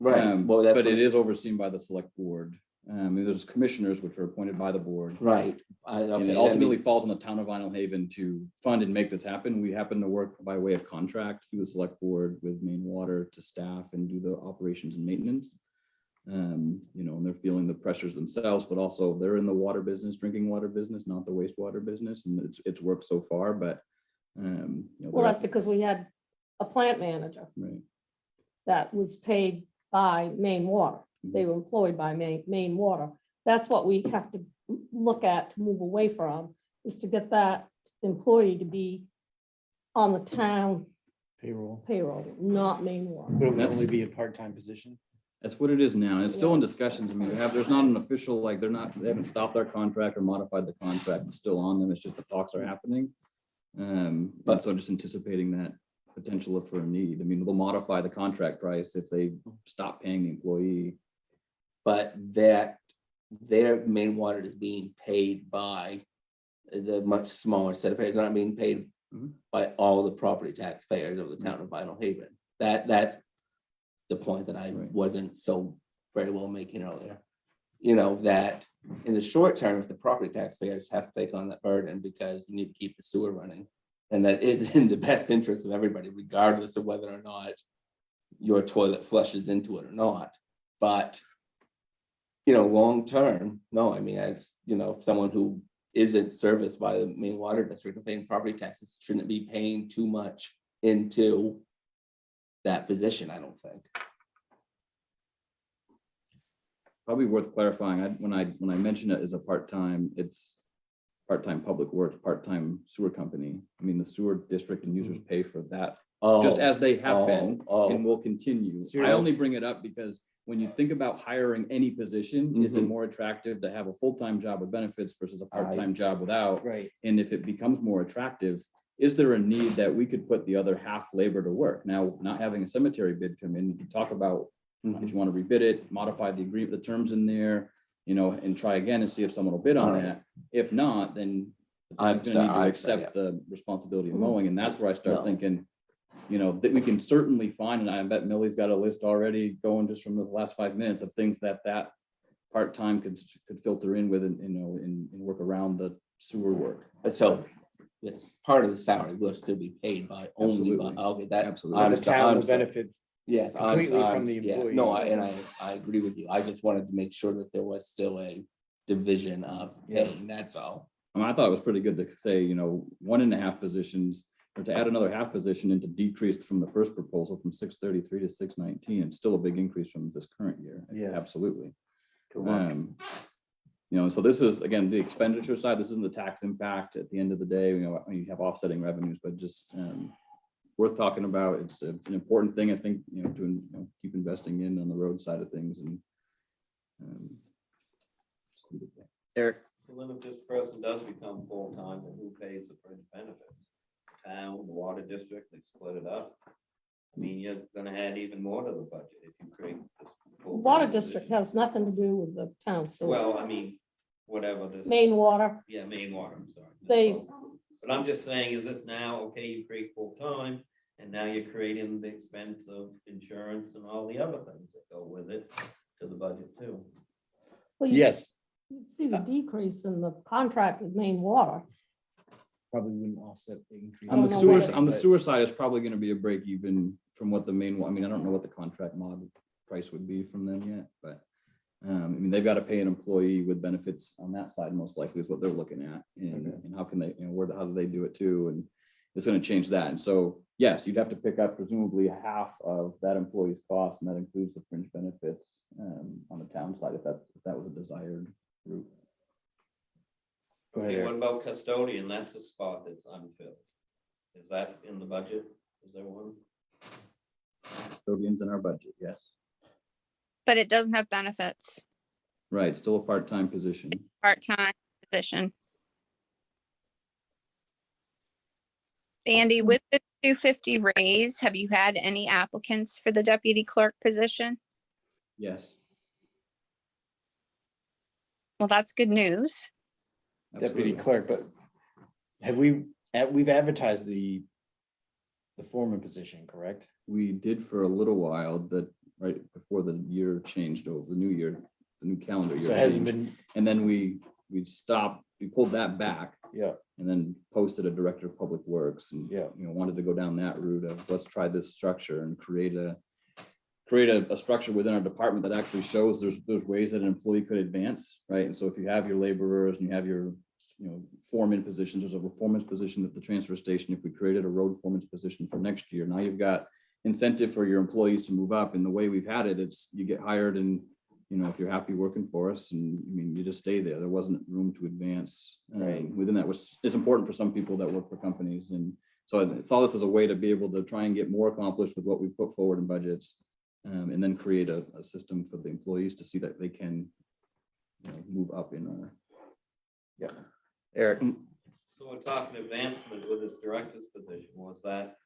H: Right, well, that's
D: But
H: what
D: it is overseen by the select board. There's commissioners which are appointed by the board.
H: right.
D: And it ultimately falls on the town of Vinalhaven to fund and make this happen. We happen to work by way of contract through the select board with Maine Water to staff and do the operations and maintenance. And they're feeling the pressures themselves, but also they're in the water business, drinking water business, not the wastewater business. And it's worked so far, but
B: Well, that's because we had a plant manager
D: right.
B: that was paid by Maine Water. They were employed by Maine Water. That's what we have to look at to move away from, is to get that employee to be on the town
C: Payroll.
B: payroll, not Maine Water.
C: But it would
D: That's-
C: only be a part-time position.
D: That's what it is now. And it's still in discussions. I mean, there's not an official, like, they haven't stopped their contract or modified the contract. It's still on them. It's just the talks are happening. But so just anticipating that potential for a need. I mean, they'll modify the contract price if they stop paying the employee.
H: But that their main water is being paid by the much smaller set of payers not being paid
D: Mhm.
H: by all the property taxpayers of the town of Vinyl Haven. That's the point that I
D: Right.
H: wasn't so very well making earlier. You know, that in the short term, if the property taxpayers have to take on that burden because you need to keep the sewer running, and that is in the best interest of everybody, regardless of whether or not your toilet flushes into it or not. But, you know, long term, no, I mean, as, you know, someone who isn't serviced by the main water district and paying property taxes shouldn't be paying too much into that position, I don't think.
D: Probably worth clarifying. When I mention it as a part-time, it's part-time public works, part-time sewer company. I mean, the sewer district and users pay for that, just as they have been and will continue. I only bring it up because when you think about hiring any position, is it more attractive to have a full-time job with benefits versus a part-time job without?
C: Right.
D: And if it becomes more attractive, is there a need that we could put the other half labor to work? Now, not having a cemetery bid come in, you can talk about if you want to rebid it, modify the agreement, the terms in there, you know, and try again and see if someone will bid on that. If not, then I'm going to need to accept the responsibility of mowing. And that's where I start thinking, you know, that we can certainly find, and I bet Millie's got a list already going just from the last 5 minutes of things that part-time could filter in with, and, you know, and work around the sewer work.
H: So it's part of the salary will still be paid by only by,
D: Absolutely.
H: okay, that.
D: Absolutely.
H: I'm
C: The
H: so-
C: town
H: I'm
C: will
H: so-
C: benefit.
H: Yes,
C: completely from the
H: yeah,
C: employee.
H: no, I agree with you. I just wanted to make sure that there was still a division of paying, that's all.
D: I mean, I thought it was pretty good to say, you know, 1.5 positions, or to add another half position and to decrease from the first proposal from 633 to 619. It's still a big increase from this current year.
C: Yes.
D: Absolutely.
C: Correct.
D: You know, so this is, again, the expenditure side. This isn't the tax impact at the end of the day. You know, you have offsetting revenues, but just worth talking about. It's an important thing, I think, you know, to, you know, keep investing in on the road side of things. And
C: Eric,
J: So then if this person does become full-time, then who pays the fringe benefits? Town, the water district, they split it up. I mean, you're gonna add even more to the budget if you create this. full-time
B: Water district
J: position.
B: has nothing to do with the town, so
J: Well, I mean, whatever this.
B: main water,
J: Yeah, main water, I'm sorry.
B: They-
J: misspoke. But I'm just saying, is this now, okay, you create full-time, and now you're creating the expense of insurance and all the other things that go with it to the budget too.
B: well, you
C: yes,
B: you'd see the decrease in the contract with main water.
C: probably wouldn't offset the increase.
B: I
D: on the
B: don't know
D: sewer,
B: whether-
D: on the sewer side, it's probably going to be a break even from what the main, I mean, I don't know what the contract mod price would be from them yet, but I mean, they've got to pay an employee with benefits on that side, most likely is what they're looking at. And how can they, you know, how do they do it too? And it's going to change that. And so, yes, you'd have to pick up presumably half of that employee's cost, and that includes the fringe benefits on the town side, if that was a desired route.
C: Go ahead,
J: Okay,
C: Eric.
J: what about custodian? That's a spot that's unfilled. Is that in the budget? Is there one?
D: Custodians in our budget, yes.
F: But it doesn't have benefits,
D: Right, still a part-time position.
F: part-time position. Andy, with the 250 raise, have you had any applicants for the deputy clerk position?
D: Yes.
F: Well, that's good news.
C: Deputy
D: absolutely.
C: clerk, but we've advertised the foreman position, correct?
D: We did for a little while, that right before the year changed over, the new calendar year
C: So it hasn't
D: changed.
C: been,
D: And then we stopped, we pulled that back
C: yeah,
D: and then posted a director of public works and,
C: yeah,
D: you know, wanted to go down that route of let's try this structure and create a structure within our department that actually shows there's ways that an employee could advance, right? And so if you have your laborers and you have your, you know, foreman positions, there's a foreman's position at the transfer station. If we created a road foreman's position for next year, now you've got incentive for your employees to move up. And the way we've had it, it's you get hired and, you know, if you're happy working for us, and I mean, you just stay there. There wasn't room to advance within that, which is important for some people that work for companies. And so I saw this as a way to be able to try and get more accomplished with what we've put forward in budgets, and then create a system for the employees to see that they can, you know, move up in our.
C: yeah. Eric,
J: So we're talking advancement with this director's position. Was that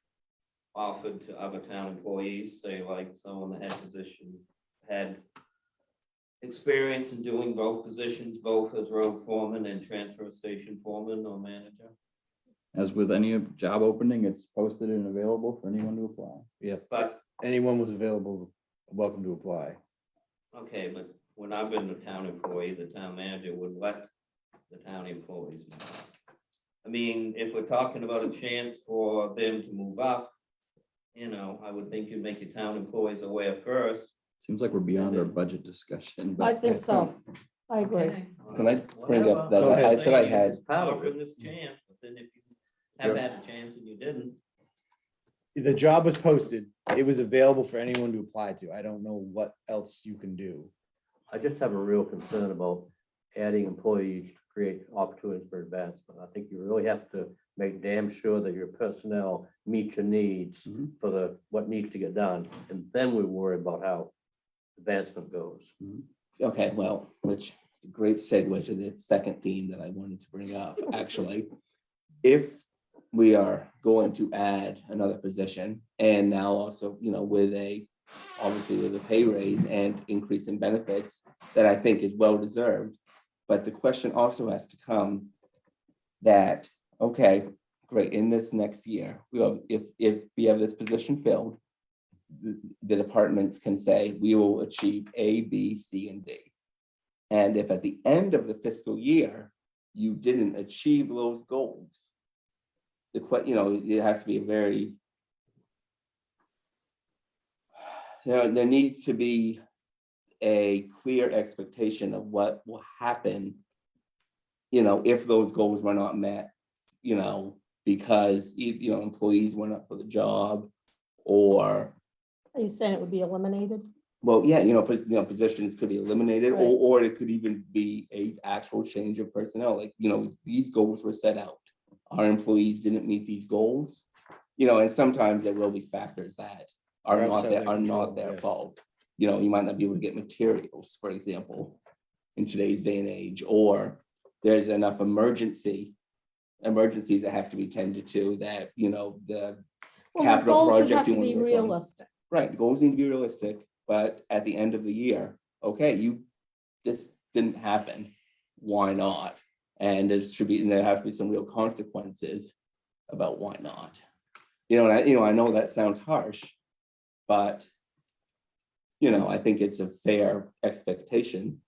J: offered to other town employees, say like someone that had experience in doing both positions, both as road foreman and transfer station foreman or manager?
D: As with any job opening, it's posted and available for anyone to apply.
C: Yep,
J: But,
C: anyone was available, welcome to apply.
J: okay, but when I've been a town employee, the town manager would let the town employees know. I mean, if we're talking about a chance for them to move up, you know, I would think you'd make your town employees aware first.
D: Seems like we're beyond our budget discussion,
B: I
D: but
B: think so. I agree.
H: Can I bring up that,
C: Go ahead.
H: I said I had,
J: It's power from this chance, but then if you have had a chance and you didn't,
C: The job was posted. It was available for anyone to apply to. I don't know what else you can do.
A: I just have a real concern about adding employees to create opportunities for advancement. I think you really have to make damn sure that your personnel meet your needs
D: Mhm.
A: for what needs to get done. And then we worry about how advancement goes.
H: okay, well, which is a great segue to the second theme that I wanted to bring up, actually. If we are going to add another position and now also, you know, with obviously with a pay raise and increase in benefits that I think is well deserved. But the question also has to come that, okay, great, in this next year, if we have this position filled, the departments can say, we will achieve A, B, C, and D. And if at the end of the fiscal year, you didn't achieve those goals, it has to be a very, there needs to be a clear expectation of what will happen, if those goals were not met, because, employees weren't up for the job or,
B: Are you saying it would be eliminated?
H: well, yeah, positions could be eliminated
B: Right.
H: or it could even be a actual change of personnel. Like, these goals were set out. Our employees didn't meet these goals, and sometimes there will be factors that are
C: Are
H: not
C: outside
H: their,
C: their
H: are
C: control,
H: not their
C: yes.
H: fault. You might not be able to get materials, for example, in today's day and age, or there's enough emergencies that have to be tended to that, the
B: Well, the
H: capital
B: goals would
H: project
B: have
H: you
B: to
H: want
B: be
H: to work on.
B: realistic.
H: Right, the goals need to be realistic, but at the end of the year, okay, this didn't happen. Why not? And there has to be some real consequences about why not. I know that sounds harsh, but I think it's a fair expectation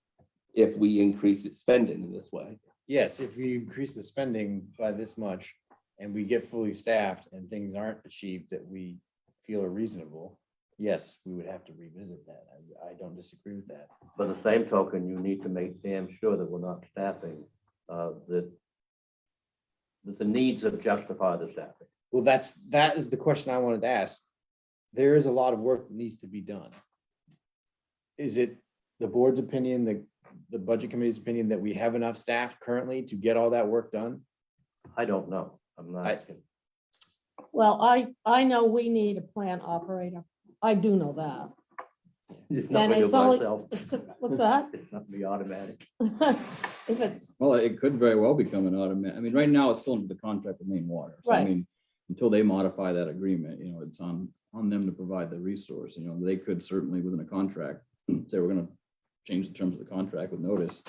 H: if we increase its spending in this way.
C: Yes, if we increase the spending by this much and we get fully staffed and things aren't achieved that we feel are reasonable, yes, we would have to revisit that. I don't disagree with that.
A: By the same token, you need to make damn sure that we're not staffing, that the needs that justify the staffing.
C: Well, that is the question I wanted to ask. There is a lot of work that needs to be done. Is it the board's opinion, the budget committee's opinion that we have enough staff currently to get all that work done?
A: I don't know. I'm not asking.
B: Well, I know we need a plant operator. I do know that.
A: It's not
B: And
A: gonna do
B: it's only,
A: myself.
B: what's that?
A: It's not gonna be automatic.
B: If it's,
D: well, it could very well become an automatic. I mean, right now it's still under the contract with Maine Water. So, I
B: Right.
D: mean, until they modify that agreement, it's on them to provide the resource. They could certainly within a contract say we're going to change the terms of the contract with notice.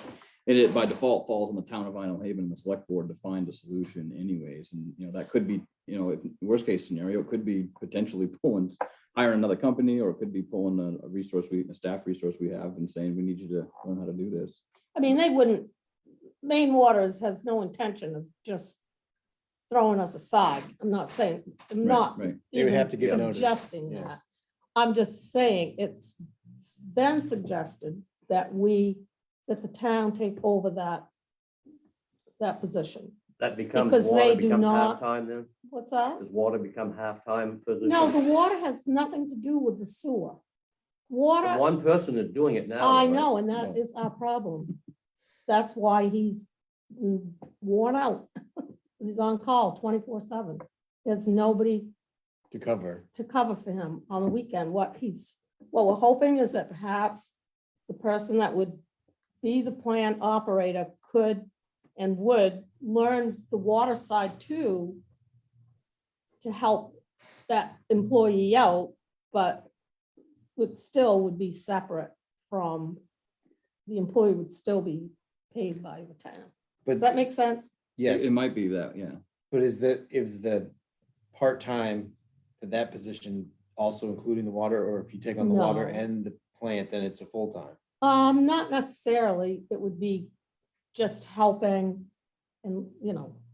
D: And it by default falls on the town of Vinalhaven and the select board to find a solution anyways. And, that could be, if worst case scenario, it could be potentially hiring another company, or it could be pulling a staff resource we have and saying, we need you to learn how to do this.
B: I mean, they wouldn't, Maine Waters has no intention of just throwing us aside. I'm not saying, I'm not
D: Right.
C: They would
B: even
C: have to give notice,
B: suggesting that.
C: yes.
B: I'm just saying, it's been suggested that the town take over that position.
A: That becomes,
B: Because
A: water
B: they do
A: becomes
B: not-
A: halftime then?
B: What's that?
A: Does water become halftime position?
B: No, the water has nothing to do with the sewer.
A: The
B: Water,
A: one person is doing it now.
B: I
A: right?
B: know, and that is our problem. That's why he's worn out. He's on call 24/7. There's nobody
C: To cover.
B: to cover for him on the weekend. What we're hoping is that perhaps the person that would be the plant operator could and would learn the water side too, to help that employee out, but would be separate from the employee would still be paid by the town. Does
C: But
B: that make sense?
C: yes,
D: It might be that, yeah.
C: but is the part-time for that position also including the water, or if you take on the water
B: No.
C: and the plant, then it's a full-time?
B: Not necessarily. It would be just helping and,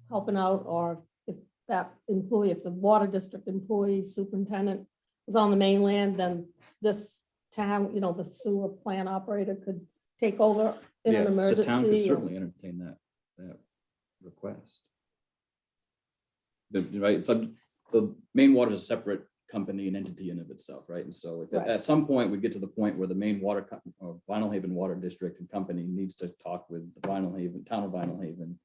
B: helping out, or if that employee, if the water district employee superintendent was on the mainland, then this town, the sewer plant operator could take over in
C: Yeah,
B: an
C: the
B: emergency.
D: The town could
B: or-
D: certainly entertain that request. Right, so the main water is a separate company and entity in of itself, right? And so
B: Right.
D: at some point, we get to the point where the main or Vinalhaven Water District and company needs to talk with the town of Vinalhaven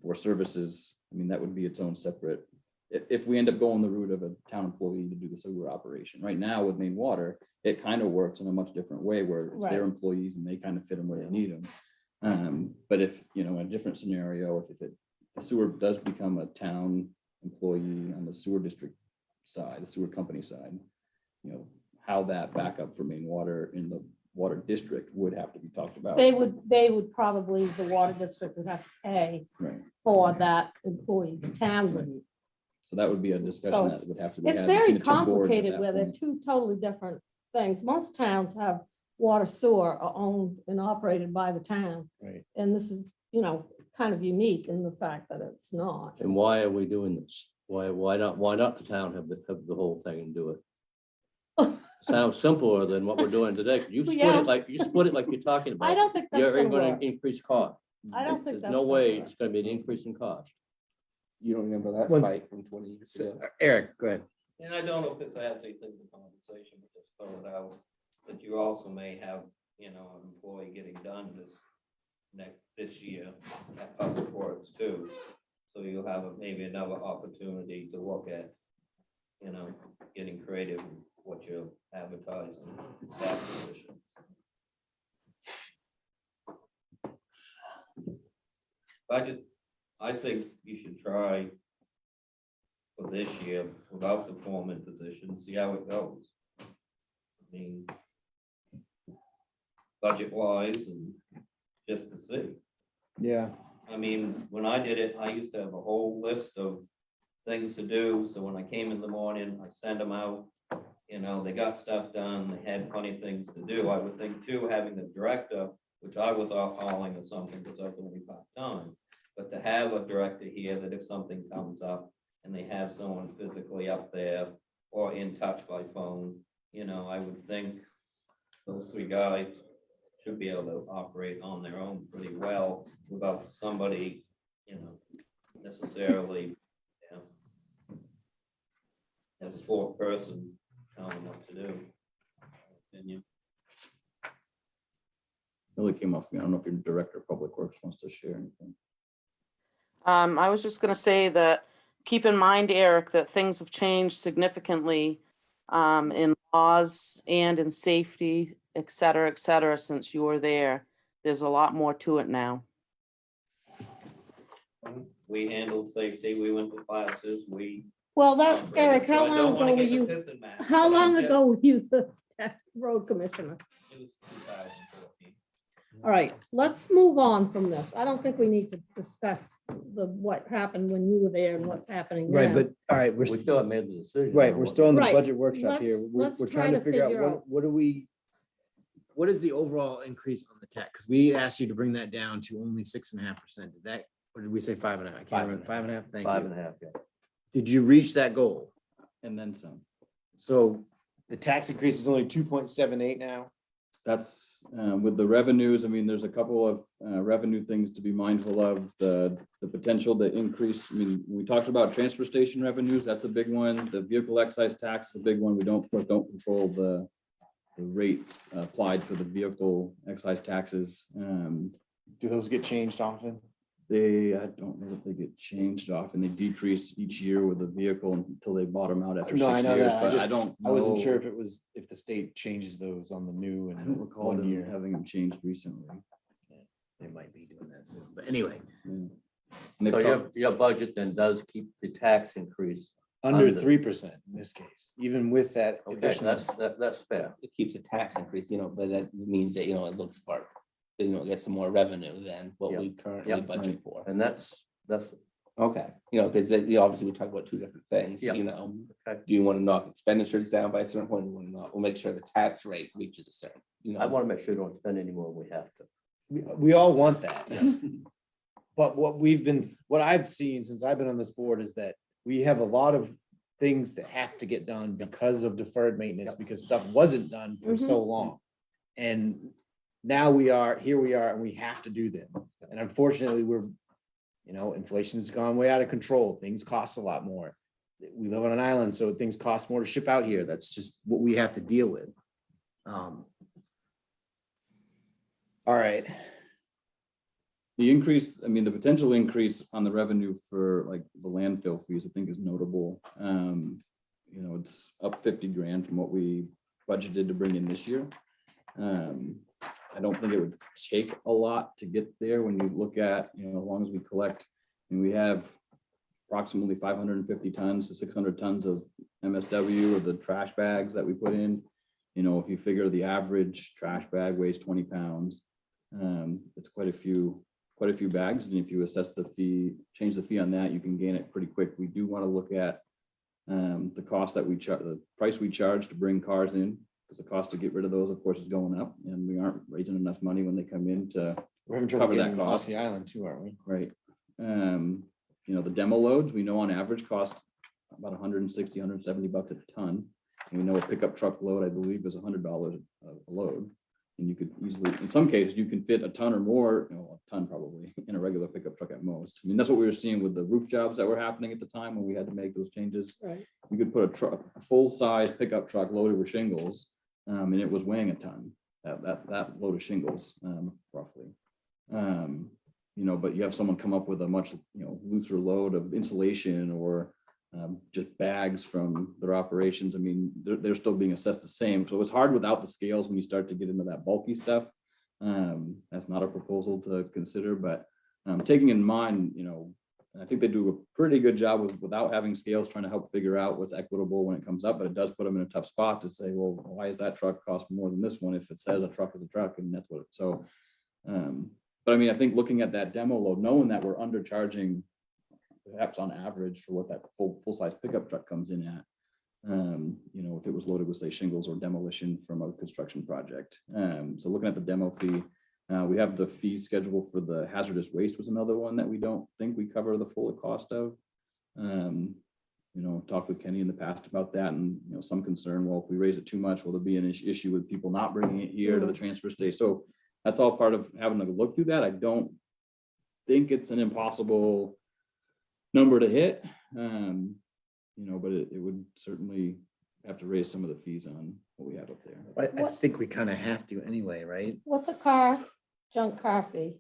D: for services. I mean, that would be its own separate, if we end up going the route of a town employee to do the sewer operation. Right now with main water, it kind of works in a much different way where it's their
B: Right.
D: employees and they kind of fit them where they need them. But if, a different scenario, if the sewer does become a town employee on the sewer district side, the sewer company side, how that backup for main water in the water district would have to be talked about.
B: They would probably, the water district would have to pay
D: Right.
B: for that employee. The town wouldn't.
D: So that would be a discussion
B: So
D: that would have to be
B: It's
D: had
B: very
D: between the two boards at
B: complicated
D: that
B: where they're
D: point.
B: two totally different things. Most towns have water sewer are owned and operated by the town.
C: Right.
B: And this is, kind of unique in the fact that it's not.
A: And why are we doing this? Why not the town have the whole thing and do it? Sounds simpler than what we're doing today. You split
B: Yeah.
A: it like you're talking about.
B: I don't think that's
A: You're
B: gonna
A: going
B: work.
A: to increase cost.
B: I don't think
A: There's
B: that's
A: no
B: gonna
A: way
B: work.
A: it's going to be an increase in cost.
H: You don't remember that
C: Well,
H: fight from 20 years ago?
C: Eric, go ahead.
J: And I don't know if it's actually thing the compensation, but just throw it out, that you also may have, an employee getting done this year at Public Works too. So you'll have maybe another opportunity to look at, getting creative with what you're advertising. That position. I think you should try for this year without the foreman position, see how it goes. I mean, budget wise and just to see.
C: Yeah.
J: I mean, when I did it, I used to have a whole list of things to do. So when I came in the morning, I sent them out. They got stuff done. They had plenty of things to do. I would think too, having a director, which I was off hauling or something because I was only part-time. But to have a director here that if something comes up and they have someone physically up there or in touch by phone, I would think those three guys should be able to operate on their own pretty well without somebody, necessarily, as a fourth person telling them what to do. Opinion.
D: Really came off me. I don't know if your director of public works wants to share anything.
K: I was just gonna say that, keep in mind, Eric, that things have changed significantly in laws and in safety, et cetera, since you were there. There's a lot more to it now.
J: We handled safety, we went to classes,
B: Well, that,
J: operated.
B: Eric,
J: So
B: how
J: I don't
B: long
J: wanna
B: ago were
J: get the
B: you,
J: pissing match,
B: how
J: but
B: long
J: just-
B: ago were you the road commissioner?
J: It was 2014.
B: All right, let's move on from this. I don't think we need to discuss what happened when you were there and what's happening
C: Right,
B: now.
C: but, all right,
A: We still haven't made the decision.
C: right,
A: on
C: we're
A: what-
C: still in the
B: Right.
C: budget workshop here.
B: Let's
C: We're
B: try
C: trying to
B: to
C: figure
B: figure
C: out
B: out-
C: what is the overall increase on the tech? Because we asked you to bring that down to only 6.5%. Did that, or did we say 5.5? I can't remember. 5.5, thank you.
A: 5.5, yeah.
C: Did you reach that goal?
D: And then some.
C: So the tax increase is only 2.78 now.
D: That's with the revenues. I mean, there's a couple of revenue things to be mindful of. The potential to increase. I mean, we talked about transfer station revenues. That's a big one. The vehicle excise tax is a big one. We don't control the rates applied for the vehicle excise taxes.
C: Do those get changed often?
D: I don't know if they get changed off and they decrease each year with the vehicle until they bottom out after 6
C: No, I know
D: years,
C: that.
D: but I don't
C: I wasn't
D: know.
C: sure if the state changes those on the new
D: I don't
C: and
D: recall
C: 1
D: them
C: year.
D: having them changed recently.
C: They might be doing that soon, but anyway,
D: Yeah. And they've
A: So
D: talked-
A: your budget then does keep the tax increase.
C: under
A: Under.
C: 3% in this case, even with that
A: Okay,
C: additional.
A: that's fair.
H: It keeps the tax increase, but that means that, it looks for get some more revenue than what
A: Yep.
H: we currently
A: Yep.
H: budget for.
A: And that's,
H: Okay, because obviously we talk about two different things,
A: Yeah. Okay.
H: Do you want to knock expenditures down by a certain point? We'll make sure the tax rate reaches a certain,
A: I want to make sure we don't spend any more than we have to.
C: We all want that. But what I've seen since I've been on this board is that we have a lot of things that have to get done because of deferred maintenance, because stuff wasn't done for so long. And now here we are, and we have to do them. And unfortunately, inflation's gone way out of control. Things cost a lot more. We live on an island, so things cost more to ship out here. That's just what we have to deal with. All right.
D: The increase, the potential increase on the revenue for like the landfill fees, I think is notable. It's up 50 grand from what we budgeted to bring in this year. I don't think it would take a lot to get there when you look at, as long as we collect, and we have approximately 550 tons to 600 tons of MSW or the trash bags that we put in. If you figure the average trash bag weighs 20 pounds, it's quite a few bags. And if you assess the fee, change the fee on that, you can gain it pretty quick. We do want to look at the cost that we charge, the price we charge to bring cars in, because the cost to get rid of those, of course, is going up, and we aren't raising enough money when they come in to cover that cost.
C: The island too, aren't we?
D: Right. The demo loads, we know on average cost about 160, 170 bucks a ton. And we know a pickup truck load, I believe, is $100 a load. And you could easily, in some cases, you can fit a ton or more, a ton probably, in a regular pickup truck at most. That's what we were seeing with the roof jobs that were happening at the time when we had to make those changes.
B: Right.
D: You could put a full-size pickup truck loaded with shingles, and it was weighing a ton, that load of shingles, roughly. But you have someone come up with a much, looser load of insulation or just bags from their operations. They're still being assessed the same. So it's hard without the scales when you start to get into that bulky stuff. That's not a proposal to consider, but taking in mind, I think they do a pretty good job without having scales, trying to help figure out what's equitable when it comes up, but it does put them in a tough spot to say, well, why is that truck cost more than this one if it says a truck is a truck, and that's what so. But I think looking at that demo load, knowing that we're undercharging perhaps on average for what that full-size pickup truck comes in at, if it was loaded with, say, shingles or demolition from a construction project. So looking at the demo fee, we have the fee schedule for the hazardous waste was another one that we don't think we cover the full cost of. Talked with Kenny in the past about that, and some concern, well, if we raise it too much, will there be an issue with people not bringing it here to the transfer station? So that's all part of having to look through that. I don't think it's an impossible number to hit, but it would certainly have to raise some of the fees on what we have up there.
C: I think we kind of have to anyway, right?
B: What's a junk car fee?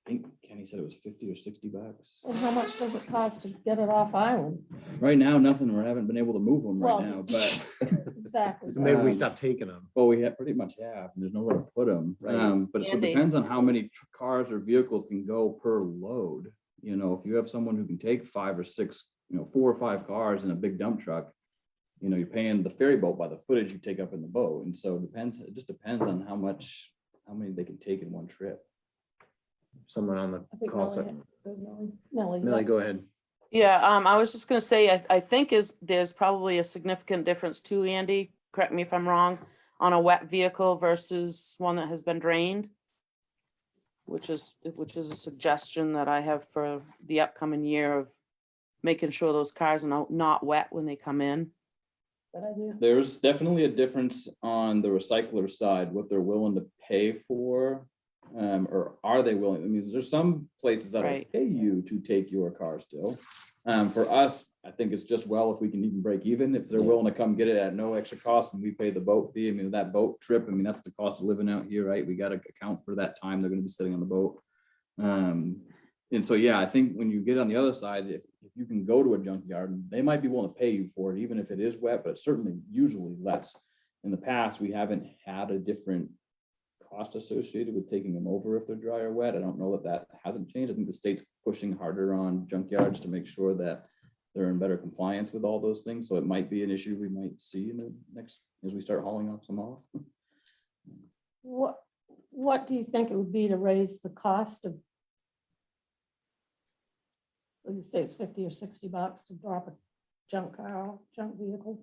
D: I think Kenny said it was 50 or 60 bucks.
B: And how much does it cost to get it off island?
D: Right now, nothing. We haven't been able to move them right
B: Well,
D: now, but
B: Exactly.
C: So maybe we stop taking them.
D: well, we pretty much have, and there's nowhere to put them.
C: Right.
D: But it
K: Andy.
D: depends on how many cars or vehicles can go per load. If you have someone who can take 5 or 6, 4 or 5 cars in a big dump truck, you're paying the ferry boat by the footage you take up in the boat. And so it just depends on how many they can take in one trip.
C: Someone on
B: I
C: the
B: think
C: call.
B: Melly
C: So-
B: had- there's Melly.
C: Millie, go ahead.
K: Yeah, I was just gonna say, I think there's probably a significant difference too, Andy, correct me if I'm wrong, on a wet vehicle versus one that has been drained. Which is a suggestion that I have for the upcoming year of making sure those cars are not wet when they come in.
B: Good idea.
D: There's definitely a difference on the recycler side, what they're willing to pay for, or are they willing? There's some places that will
K: Right.
D: pay you to take your car still. For us, I think it's just, well, if we can even break even, if they're willing to come get it at no extra cost and we pay the boat fee. That boat trip, that's the cost of living out here, right? We got to account for that time they're going to be sitting on the boat. And so, yeah, I think when you get on the other side, if you can go to a junkyard, they might be willing to pay you for it, even if it is wet, but it's certainly usually less. In the past, we haven't had a different cost associated with taking them over if they're dry or wet. I don't know that hasn't changed. I think the state's pushing harder on junkyards to make sure that they're in better compliance with all those things. So it might be an issue we might see in the next, as we start hauling off some off.
B: what do you think it would be to raise the cost of? What do you say, it's 50 or 60 bucks to drop a junk car, off, junk vehicle?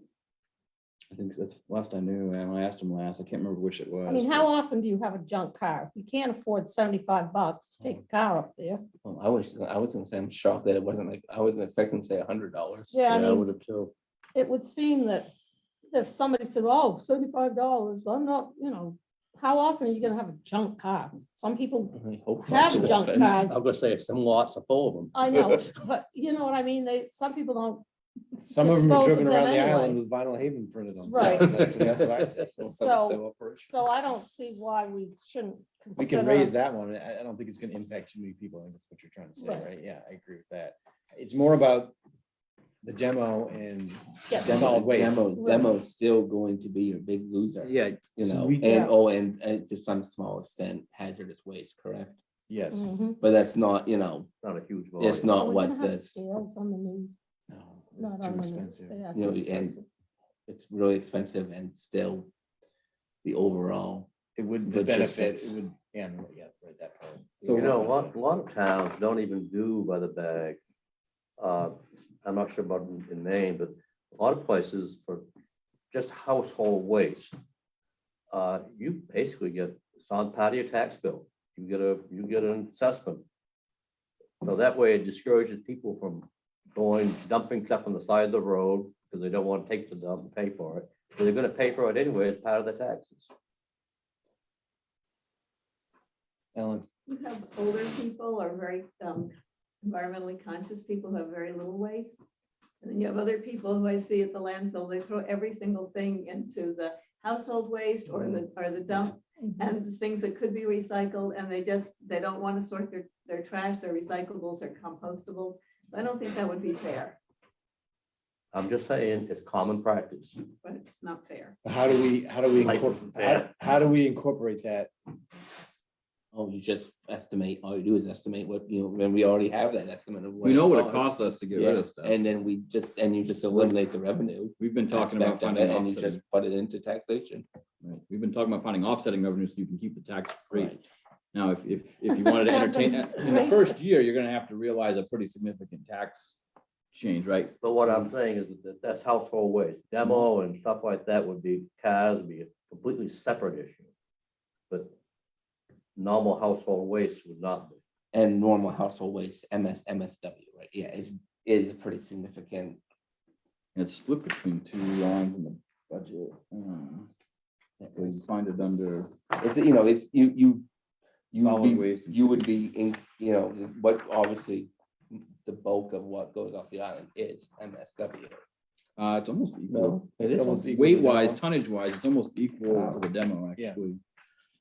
D: I think that's last I knew, and when I asked him last, I can't remember which it was.
B: I mean,
D: but-
B: how often do you have a junk car? If you can't afford 75 bucks to take a car up there.
H: Well, I was gonna say, I'm shocked that it wasn't like, I wasn't expecting to say $100.
B: Yeah, I
A: Yeah, I would
B: mean,
A: have too.
B: it would seem that if somebody said, oh, $75, I'm not, how often are you gonna have a junk car? Some people
H: I hope not
B: have
H: so
B: junk
H: often.
B: cars.
A: I'm gonna say some lots are full of them.
B: I know, but you know what I mean? Some people don't.
C: Some of them are
B: dispose
C: joking
B: them
C: around the
B: anyway.
C: island with Vinalhaven printed on.
B: Right.
C: That's what I said.
B: So I don't see why we shouldn't
C: We can
B: consider.
C: raise that one. I don't think it's gonna impact too many people. I think that's what you're trying to say,
B: Right.
C: right? Yeah, I agree with that. It's more about the demo and
B: Yeah.
C: solid waste.
H: Demo's still going to be your big loser.
C: Yeah.
H: You
C: so
H: know,
C: we-
H: and, oh, and to some small extent hazardous waste, correct?
C: Yes.
B: Mhm.
H: But that's not,
A: Not a huge
H: it's
A: volume.
B: Are
H: not
B: we
H: what
B: gonna have
H: this,
B: scales on the new?
C: No,
B: Not
C: it's too
B: on the new-
C: expensive.
B: yeah,
H: You know,
B: too
H: and-
B: expensive.
H: it's really expensive and still the overall.
C: It would the benefit,
H: Logistics.
C: it would, and, yeah, right, that part.
A: So, a lot of towns don't even do by the bag. I'm not sure about in Maine, but a lot of places for just household waste. You basically get, it's on part of your tax bill. You get an assessment. So that way it discourages people from dumping stuff on the side of the road because they don't want to take the dump and pay for it. So they're gonna pay for it anyway as part of the taxes.
C: Ellen,
L: You have older people or very environmentally conscious people who have very little waste. And then you have other people who I see at the landfill, they throw every single thing into the household waste or the dump. And it's things that could be recycled and they don't want to sort their trash, their recyclables, their compostables. So I don't think that would be fair,
A: I'm just saying, it's common practice.
L: but it's not fair.
C: how do we
A: Like
C: incorporate,
A: that.
C: how do we incorporate that?
H: Oh, you just estimate, all you do is estimate what, when we already have that estimate of.
D: We know what it costs us to get rid
H: Yeah,
D: of stuff.
H: and then you just eliminate the revenue.
D: We've been talking about
H: aspect of
D: finding
H: it, and you
D: offsetting.
H: just put it into taxation.
D: Right. We've been talking about finding offsetting revenue so you can keep the tax free.
H: Right.
D: Now, if you wanted to entertain, in the first year, you're gonna have to realize a pretty significant tax change, right?
A: But what I'm saying is that that's household waste. Demo and stuff like that would be, cars would be a completely separate issue. But normal household waste would not be.
H: And normal household waste, MSW, right? Yeah, is pretty significant.
D: It's split between two lines in the budget. We find it under
H: It's, it's, you would
D: solid
H: be,
D: waste. and
H: you would be in, what obviously the bulk of what goes off the island is MSW.
D: It's almost equal.
H: It
C: It's
H: is.
C: almost equal to
D: Weight wise,
C: demo.
D: tonnage wise, it's almost equal to the demo,
C: Yeah.
D: actually.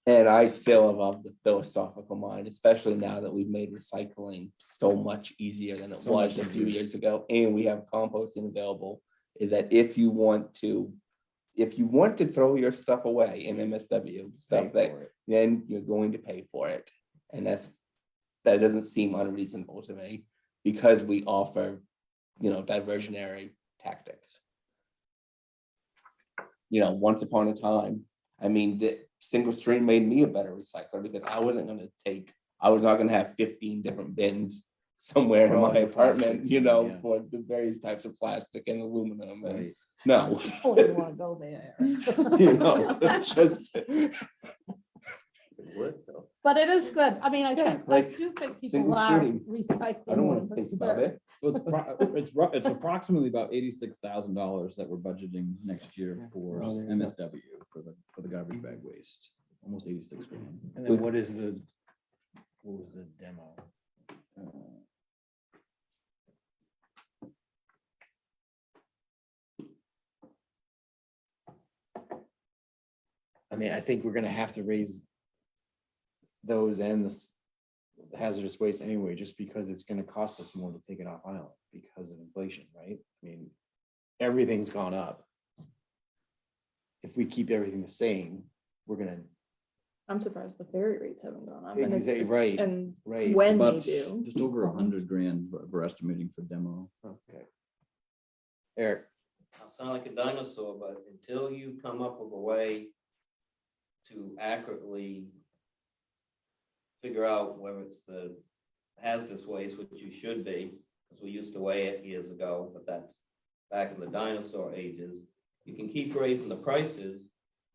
H: And I still am of the philosophical mind, especially now that we've made recycling so much easier than it
C: So
H: was
C: much
H: a few
C: easier.
H: years ago, and we have composting available. Is that if you want to throw your stuff away in MSW, stuff
C: Pay
H: that,
C: for it.
H: then you're going to pay for it. And that doesn't seem unreasonable to me, because we offer, diversionary tactics. Once upon a time, the single stream made me a better recycler because I was not gonna have 15 different bins somewhere in
C: For all
H: my
C: your
H: apartment,
C: plastics, yeah.
H: for the various types of plastic and aluminum and,
C: Right.
H: no.
B: I wouldn't want to go there.
H: It's just,
A: It would, though.
B: But it is good. I mean, I
H: Yeah,
B: think, I
H: like
B: do think people
H: single
B: are
H: shooting.
B: recycling.
H: I don't
B: more,
H: want to
B: but
H: think
B: it's
H: about
B: fair.
H: it.
D: So it's approximately about $86,000 that we're budgeting next year for
H: Oh, there you go.
D: MSW for the garbage bag waste, almost 86 grand.
C: And then what was the demo? I think we're gonna have to raise those and the hazardous waste anyway, just because it's gonna cost us more to take it off island because of inflation, right? Everything's gone up. If we keep everything the same, we're gonna,
E: I'm surprised the ferry rates haven't gone up. And if-
C: right,
E: And
C: right.
E: when they
D: About
E: do.
D: just over 100 grand we're estimating for demo.
C: Okay. Eric,
J: I sound like a dinosaur, but until you come up with a way to accurately figure out whether it's the hazardous waste, which you should be, because we used to weigh it years ago, but that's back in the dinosaur ages. You can keep raising the prices,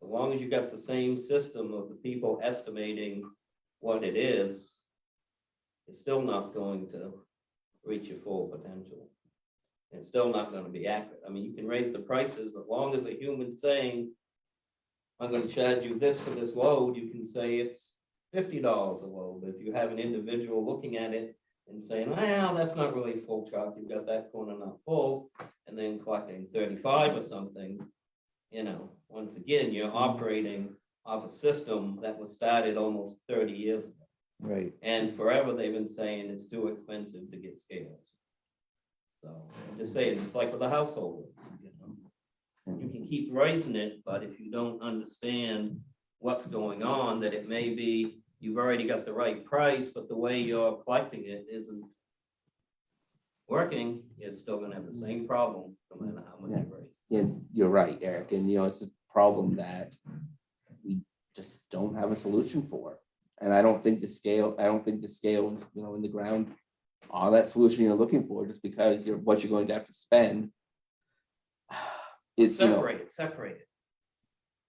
J: as long as you got the same system of the people estimating what it is, it's still not going to reach your full potential. It's still not gonna be accurate. I mean, you can raise the prices, but long as a human's saying, I'm gonna charge you this for this load, you can say it's $50 a load. If you have an individual looking at it and saying, well, that's not really a full truck, you've got that corner not full, and then collecting 35 or something, you know, once again, you're operating off a system that was started almost 30 years ago.
C: Right.
J: And forever they've been saying it's too expensive to get scales. So I'm just saying, it's like with the household, you know. You can keep raising it, but if you don't understand what's going on, that it may be, you've already got the right price, but the way you're collecting it isn't working, you're still gonna have the same problem, no matter how much you raise.
H: And you're right, Eric, and you know, it's a problem that we just don't have a solution for. And I don't think the scales, you know, in the ground are that solution you're looking for, just because what you're going to have to spend. It's, you know,
J: Separate it.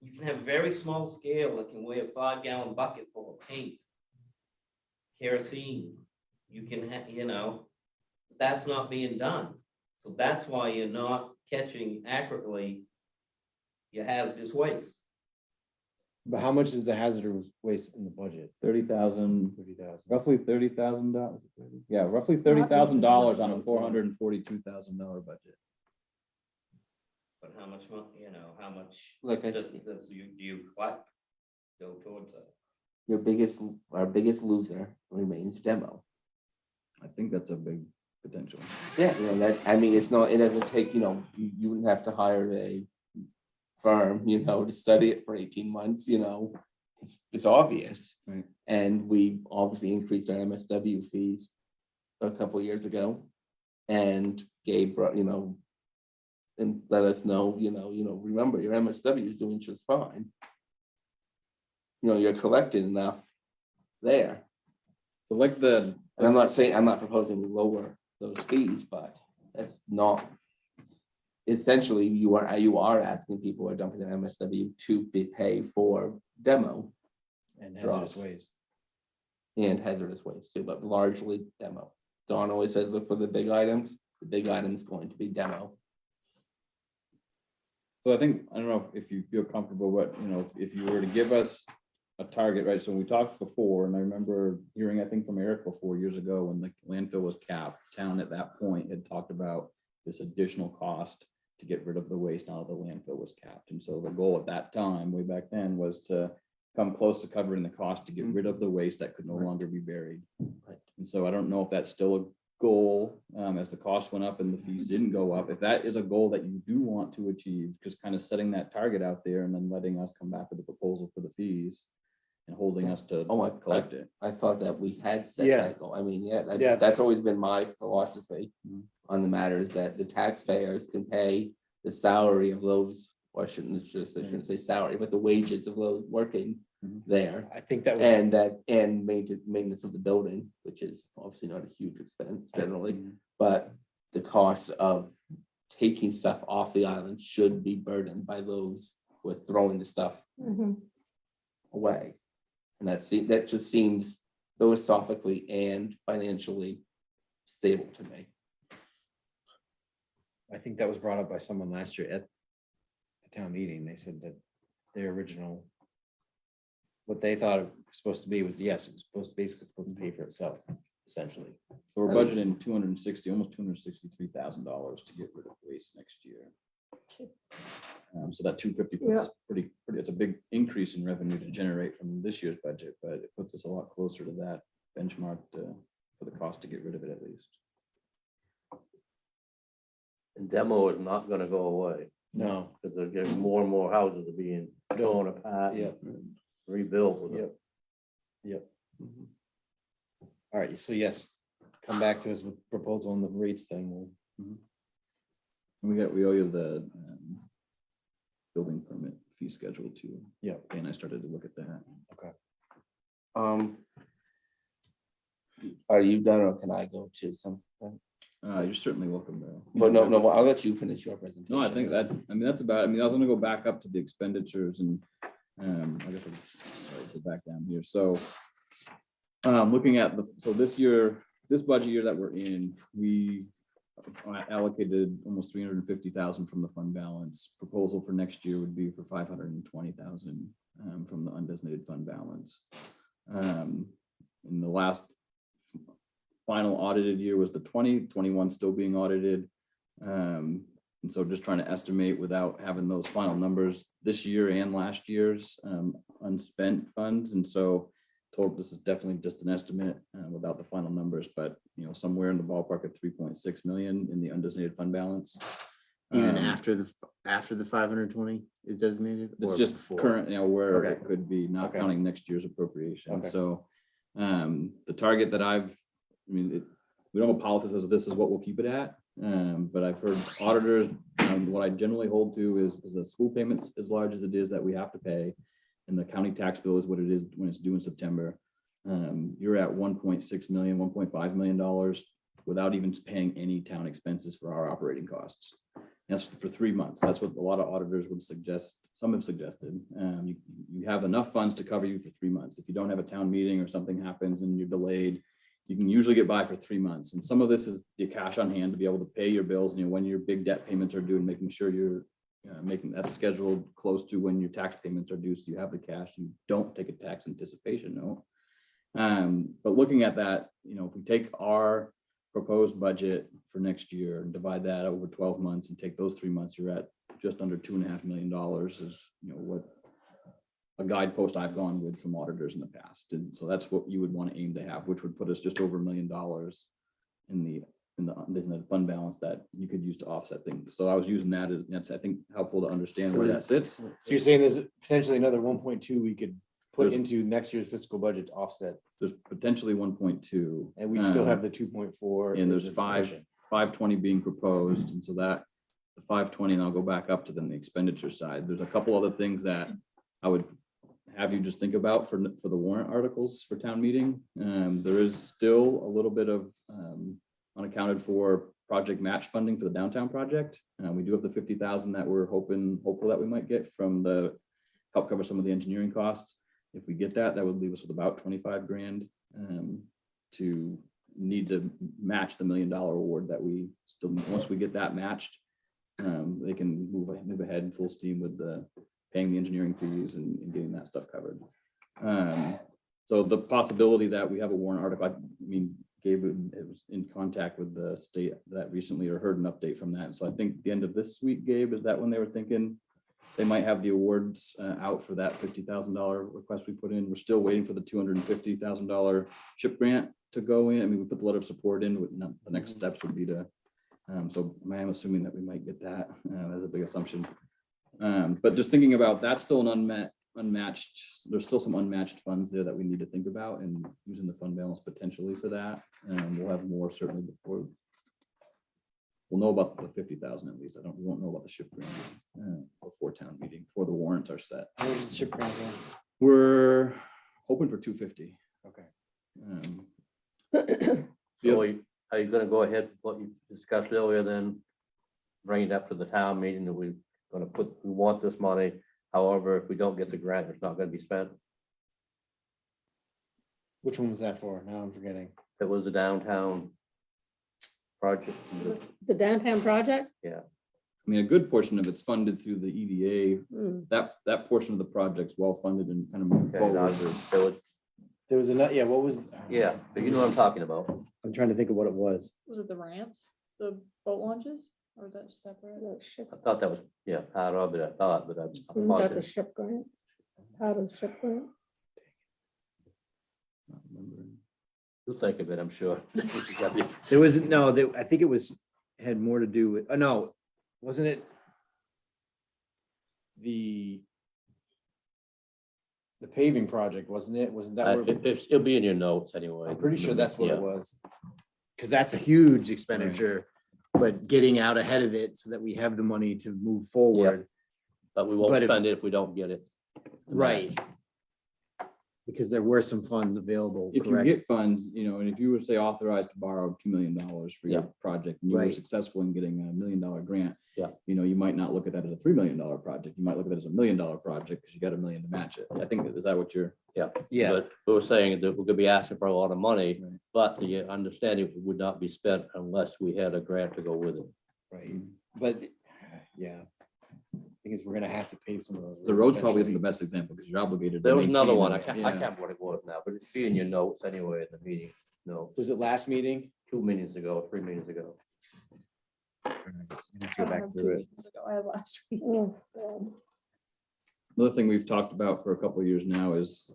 J: You can have a very small scale that can weigh a 5-gallon bucket full of paint, kerosene. You can have, you know, that's not being done. So that's why you're not catching accurately your hazardous waste.
C: But how much is the hazardous waste in the budget?
D: 30,000,
C: 30,000.
D: roughly $30,000. Yeah, roughly $30,000 on a $442,000 budget.
J: But how much money, you know, how much
H: like I
J: does
H: said,
J: you collect go towards that?
H: our biggest loser remains demo.
D: I think that's a big potential.
H: Yeah, you know, that, I mean, it doesn't take, you know, you wouldn't have to hire a firm, you know, to study it for 18 months, you know, it's obvious.
D: Right.
H: And we obviously increased our MSW fees a couple of years ago. And Gabe brought, you know, and let us know, remember your MSW is doing just fine. You know, you're collecting enough there.
D: So like
H: And I'm not proposing to lower those fees, but that's not. Essentially, you are asking people who are dumping their MSW to pay for demo
C: And hazardous
H: Drops.
C: waste.
H: and hazardous waste too, but largely demo. Dawn always says, look for the big items. The big item's going to be demo.
D: So I think, I don't know if you feel comfortable, but, you know, if you were to give us a target, right? So we talked before, and I remember hearing, I think from Eric before years ago, when the landfill was capped, town at that point had talked about this additional cost to get rid of the waste now that the landfill was capped. And so the goal at that time, way back then, was to come close to covering the cost to get rid of the waste that could no longer be buried. And so I don't know if that's still a goal, as the cost went up and the fees didn't go up. If that is a goal that you do want to achieve, just kind of setting that target out there and then letting us come back with a proposal for the fees and holding us to collect it.
H: I thought that we had set
C: Yeah.
H: that goal. I mean, yeah,
C: Yeah.
H: that's always been my philosophy
D: Mhm.
H: on the matter, is that the taxpayers can pay the salary of those, or I shouldn't say salary, but the wages of those working
D: Mhm.
H: there.
C: I think that was,
H: And maintenance of the building, which is obviously not a huge expense generally,
D: Mhm.
H: but the cost of taking stuff off the island should be burdened by those who are throwing the stuff
B: Mhm.
H: away. And that just seems philosophically and financially stable to me.
C: I think that was brought up by someone last year at the town meeting. They said that their original, what they thought it was supposed to be was, yes, it was basically supposed to pay for itself, essentially.
D: So we're budgeting almost $263,000 to get rid of waste next year. So that 250 puts us pretty, it's a big increase in revenue to generate from this year's budget, but it puts us a lot closer to that benchmark for the cost to get rid of it at least.
A: And demo is not gonna go away,
C: No.
A: because they're getting more and more houses are being torn apart
C: Yeah.
A: and rebuilt with it.
C: Yep. All right, so yes, come back to us with proposal on the rates thing.
D: We owe you the building permit fee schedule too.
C: Yeah.
D: And I started to look at that.
H: Um, Are you done or can I go to something?
D: You're certainly welcome to.
H: But no, I'll let you finish your presentation.
D: No, I think that, I mean, that's about, I mean, I was gonna go back up to the expenditures and, I guess I'll go back down here. So, looking at so this year, this budget year that we're in, we allocated almost 350,000 from the fund balance. Proposal for next year would be for 520,000 from the undesignated fund balance. In the last final audited year was the 21 still being audited. And so just trying to estimate without having those final numbers this year and last year's unspent funds. And so total, this is definitely just an estimate without the final numbers, but you know, somewhere in the ballpark of 3.6 million in the undesignated fund balance.
C: Even after the 520 is designated?
D: It's
C: or
D: just
C: before?
D: current, you know, where
C: Okay.
D: it could be, not
C: Okay.
D: counting next year's appropriation.
C: Okay.
D: So the target that we don't have a policy that says this is what we'll keep it at. But I've heard auditors, what I generally hold to is the school payments as large as it is that we have to pay. And the county tax bill is what it is when it's due in September. You're at 1.6 million, $1.5 million without even paying any town expenses for our operating costs. That's for 3 months. That's what a lot of auditors would suggest. Some have suggested. You have enough funds to cover you for 3 months. If you don't have a town meeting or something happens and you're delayed, you can usually get by for 3 months. And some of this is the cash on hand to be able to pay your bills, you know, when your big debt payments are due, and making sure you're making that scheduled close to when your tax payments are due. So you have the cash, you don't take a tax anticipation note. But looking at that, you know, if we take our proposed budget for next year and divide that over 12 months and take those 3 months, you're at just under $2.5 million is, you know, what a guidepost I've gone with from auditors in the past. And so that's what you would want to aim to have, which would put us just over $1 million in the undesignated fund balance that you could use to offset things. So I was using that as, that's, I think, helpful to understand where that sits.
C: So you're saying there's potentially another 1.2 we could put
D: There's-
C: into next year's fiscal budget to offset,
D: There's potentially 1.2.
C: and we still have the 2.4.
D: And
C: as
D: there's
C: a
D: 520 being proposed. And so that the 520, and I'll go back up to then the expenditure side. There's a couple other things that I would have you just think about for the warrant articles for town meeting. There is still a little bit of unaccounted for project match funding for the downtown project. We do have the 50,000 that we're hopeful that we might get from the help cover some of the engineering costs. If we get that, that would leave us with about 25 grand to need to match the $1 million award that we still, once we get that matched, they can move ahead full steam with the paying the engineering fees and getting that stuff covered. So the possibility that we have a warrant article, I mean, Gabe was in contact with the state that recently or heard an update from that. So I think the end of this week, Gabe, is that when they were thinking they might have the awards out for that $50,000 request we put in. We're still waiting for the $250,000 chip grant to go in. I mean, we put the letter of support in. The next steps would be to, so I am assuming that we might get that as a big assumption. But just thinking about that's still an unmatched, there's still some unmatched funds there that we need to think about, and using the fund balance potentially for that. We'll have more certainly before. We'll know about the 50,000 at least. We won't know about the ship grant before town meeting, before the warrants are set.
C: How much is the ship grant again?
D: We're hoping for 250.
C: Okay.
A: So are you gonna go ahead, what you discussed earlier, then bring it up to the town meeting that we want this money. However, if we don't get the grant, it's not gonna be spent.
C: Which one was that for? Now I'm forgetting.
A: It was a downtown project.
B: The downtown project?
D: I mean, a good portion of it's funded through the EDA.
B: Hmm.
D: That portion of the project's well funded and kind of moving
A: Okay, now,
D: forward.
C: There was another, yeah, what was?
A: Yeah, but you know what I'm talking about.
C: I'm trying to think of what it was.
E: Was it the ramps, the boat launches, or was that separate?
B: The ship-
A: I thought that was, part of it, I thought, but I'm
B: Isn't that the
A: positive.
B: ship grant? How does ship grant?
D: Not remembering.
A: You'll think of it, I'm sure.
C: There was, no, I think it was, had more to do with, no, wasn't it? The paving project, wasn't it? Wasn't that where?
A: It'll be in your notes anyway.
C: I'm pretty sure that's what
A: Yeah.
C: it was. Because that's a huge expenditure, but getting out ahead of it so that we have the money to move forward.
A: But we won't
C: But if-
A: spend it if we don't get it.
C: Right. Because there were some funds available,
D: If you
C: correct?
D: get funds, and if you were, say, authorized to borrow $2 million for your
A: Yeah.
D: project, and you were
C: Right.
D: successful in getting $1 million grant.
A: Yeah.
D: You might not look at that as a $3 million project. You might look at it as $1 million project because you got $1 million to match it. I think, is that what you're?
C: Yeah,
A: But we were saying that we're gonna be asking for a lot of money,
D: Right.
A: but the understanding would not be spent unless we had a grant to go with it.
C: right. But, yeah. Thing is, we're gonna have to pay some of those.
D: The roads probably isn't
C: eventually.
D: the best example because you're obligated. to
A: There was another
D: maintain
A: one,
D: them.
A: I can't
D: Yeah.
A: remember what it was now, but it's in your notes anyway in the meeting. No,
C: Was it last meeting?
A: 2 meetings ago, 3 meetings ago.
C: Go back through it.
E: I have last week.
B: Oh, God.
D: Another thing we've talked about for a couple of years now is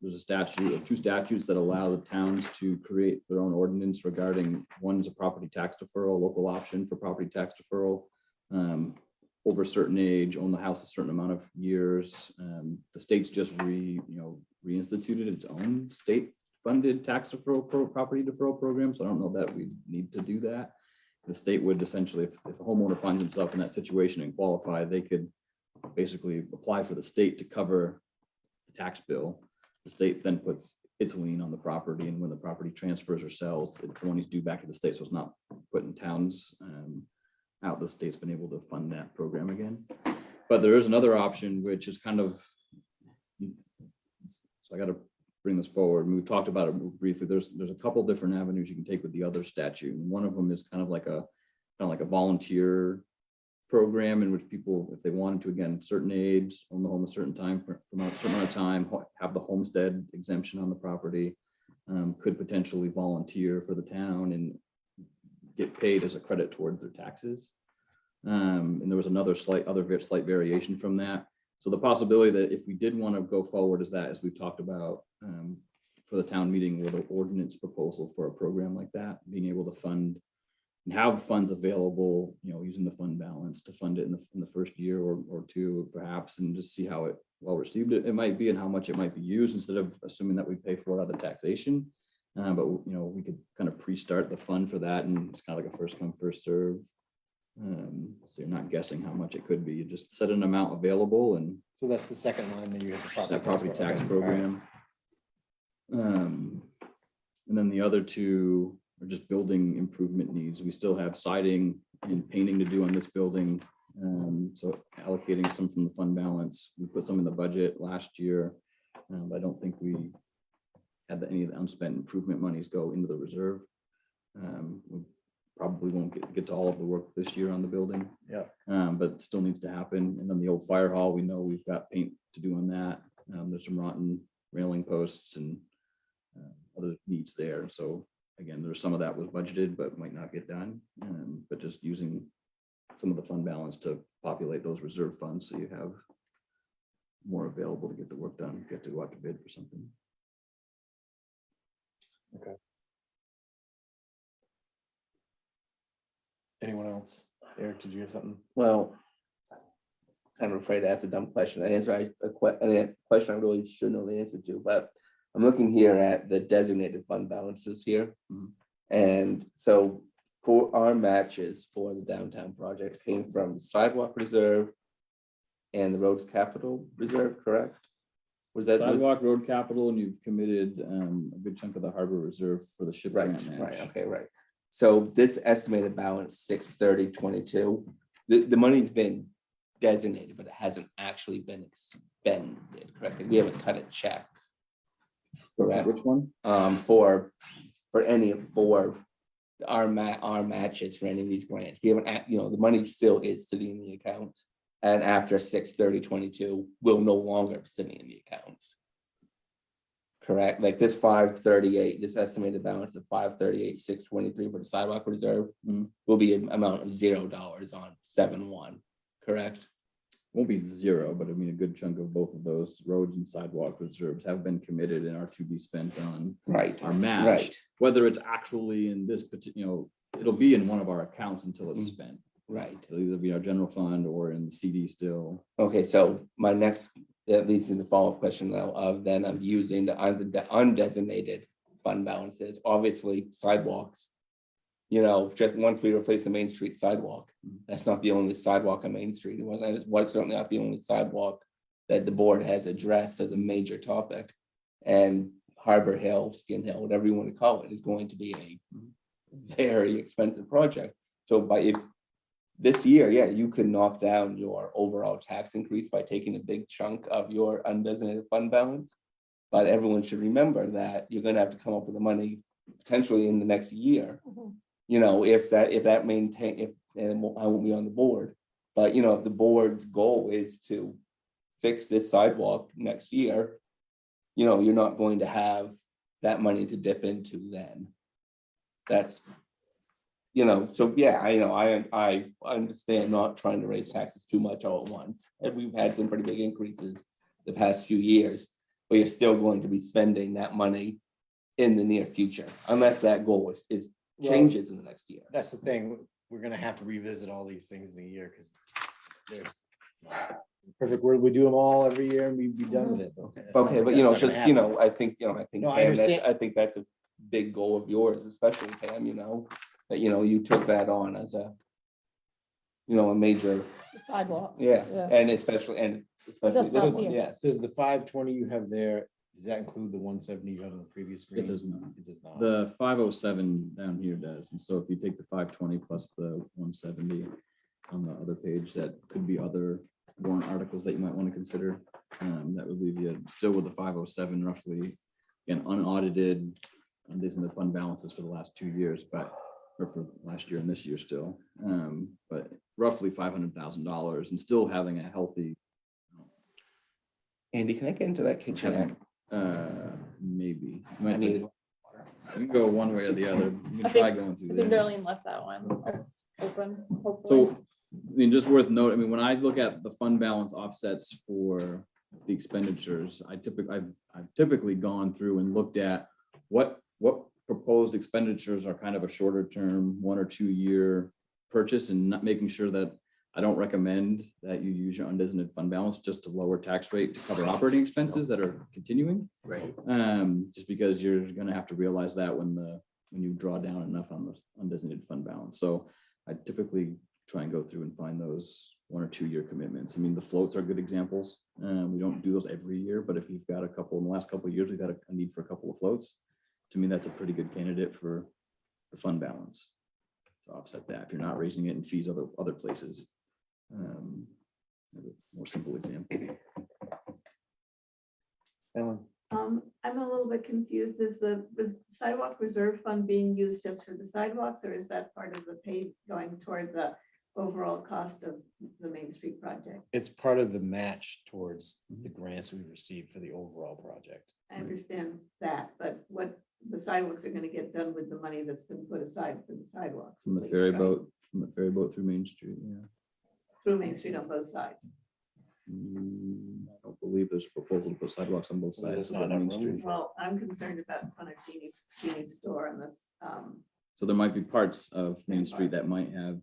D: there's a statute, or 2 statutes that allow the towns to create their own ordinance regarding, one is a property tax deferral, local option for property tax deferral. Over a certain age, own the house a certain amount of years. The state's just reinstituted its own state-funded tax deferral, property deferral program, so I don't know that we need to do that. The state would essentially, if a homeowner finds himself in that situation and qualify, they could basically apply for the state to cover the tax bill. The state then puts its lien on the property, and when the property transfers or sells, the money's due back to the state, so it's not putting towns out. The state's been able to fund that program again. But there is another option, which is kind of, so I gotta bring this forward. We talked about it briefly. There's a couple different avenues you can take with the other statute. And one of them is kind of like a volunteer program in which people, if they wanted to, again, certain age, own the home a certain time, for a certain amount of time, have the homestead exemption on the property, could potentially volunteer for the town and get paid as a credit towards their taxes. And there was another slight variation from that. So the possibility that if we did want to go forward is that, as we've talked about for the town meeting, with an ordinance proposal for a program like that, being able to fund and have funds available, using the fund balance to fund it in the first year or 2, perhaps, and just see how well received it might be and how much it might be used, instead of assuming that we pay for it out of taxation. But we could kind of pre-start the fund for that, and it's kind of like a first come, first serve. So you're not guessing how much it could be. You just set an amount available, and
C: So that's the second line that you have.
D: that property tax program. And then the other 2 are just building improvement needs. We still have siding and painting to do on this building. So allocating some from the fund balance. We put some in the budget last year. I don't think we had any of the unspent improvement monies go into the reserve. We probably won't get to all of the work this year on the building.
C: Yeah.
D: But it still needs to happen. And then the old fire hall, we know we've got paint to do on that. There's some rotten railing posts and other needs there. So again, there's some of that was budgeted, but might not get done. But just using some of the fund balance to populate those reserve funds, so you have more available to get the work done, if you have to go out to bid for something.
C: Anyone else? Eric, did you have something?
H: Well, kind of afraid to ask a dumb question. A question I really should know the answer to, but I'm looking here at the designated fund balances here.
D: Mhm.
H: And so for our matches for the downtown project came from sidewalk reserve and the roads capital reserve, correct? Was that?
D: Sidewalk, road capital, and you've committed a good chunk of the harbor reserve for the ship
H: Right,
D: grant match.
H: right, okay, right. So this estimated balance, 6/30/22, the money's been designated, but it hasn't actually been expended, correct? We haven't cut a check. Correct,
D: Which one?
H: for our matches for any of these grants. We haven't, the money still is sitting in the accounts. And after 6/30/22, will no longer be sitting in the accounts. Correct, like this 538, this estimated balance of 538,623 for the sidewalk reserve will be an amount of $0 on 7/1, correct?
D: Won't be 0, but I mean, a good chunk of both of those roads and sidewalk reserves have been committed and are to be spent on
H: Right,
D: our match.
H: right,
D: Whether it's actually in this particular, it'll be in one of our accounts until it's spent.
H: right.
D: It'll either be our general fund or in the CD still.
H: Okay, so my next, that leads to the follow-up question now of then I'm using the undesignated fund balances, obviously sidewalks. Just once we replace the Main Street sidewalk, that's not the only sidewalk on Main Street. It was certainly not the only sidewalk that the board has addressed as a major topic. And Harbor Hill, Skin Hill, whatever you want to call it, is going to be a very expensive project. So if this year, yeah, you could knock down your overall tax increase by taking a big chunk of your undesignated fund balance. But everyone should remember that you're gonna have to come up with the money potentially in the next year.
B: Mhm.
H: You know, if that maintain, and I won't be on the board, but you know, if the board's goal is to fix this sidewalk next year, you know, you're not going to have that money to dip into then. That's, you know, so yeah, I understand not trying to raise taxes too much all at once. And we've had some pretty big increases the past few years, but you're still going to be spending that money in the near future, unless that goal is changes in the next year.
C: That's the thing, we're gonna have to revisit all these things in a year, because there's perfect word, we do them all every year and we'd be done with it.
H: Okay, but you know, just, you know, I think
C: No, I
H: Pam,
C: understand.
H: I think that's a big goal of yours, especially Pam, you know, that, you know, you took that on as a, you know, a major,
B: The sidewalk.
H: yeah,
B: Yeah.
H: and especially
B: That's
H: this
B: not
H: one,
B: here.
H: yeah.
C: Does the 520 you have there, does that include the 170 you had on the previous screen?
D: It does not.
C: It does not.
D: The 507 down here does, and so if you take the 520 plus the 170 on the other page, that could be other warrant articles that you might want to consider. That would leave you still with the 507 roughly, again, unaudited, undesignated fund balances for the last 2 years, but, or for last year and this year still, but roughly $500,000 and still having a healthy.
H: Andy, can I get into that kitchen?
D: Maybe. You
H: I
D: might have to-
H: need,
D: you can go one way or the other. You can
E: I
D: try
E: think-
D: going
E: I
D: through
E: think
D: there.
E: Darlene left that one open, hopefully.
D: So, I mean, just worth note, I mean, when I look at the fund balance offsets for the expenditures, I've typically gone through and looked at what proposed expenditures are kind of a shorter term, 1 or 2 year purchase, and not making sure that I don't recommend that you use your undesignated fund balance just to lower tax rate to cover operating expenses that are continuing.
H: right,
D: Just because you're gonna have to realize that when you draw down enough on the undesignated fund balance. So I typically try and go through and find those 1 or 2 year commitments. I mean, the floats are good examples. We don't do those every year, but if you've got a couple, in the last couple of years, we've got a need for a couple of floats. To me, that's a pretty good candidate for the fund balance. To offset that, if you're not raising it in fees other places. A more simple example.
C: Ellen?
L: I'm a little bit confused. Is the sidewalk reserve fund being used just for the sidewalks, or is that part of the pay going toward the overall cost of the Main Street project?
C: It's part of the match towards the grants we received for the overall project.
L: I understand that, but what the sidewalks are gonna get done with the money that's been put aside for the sidewalks.
D: From
L: at
D: the
L: least,
D: ferry
L: right?
D: boat, through Main Street, yeah.
L: Through Main Street on both sides.
D: I don't believe there's a proposal to put sidewalks on both
C: Well, there's
D: sides of
C: not
D: Main
C: enough room.
D: Street.
L: Well, I'm concerned about in front of Jeannie's store and this,
D: So there might be parts of
L: Same
D: Main Street
L: part.
D: that might have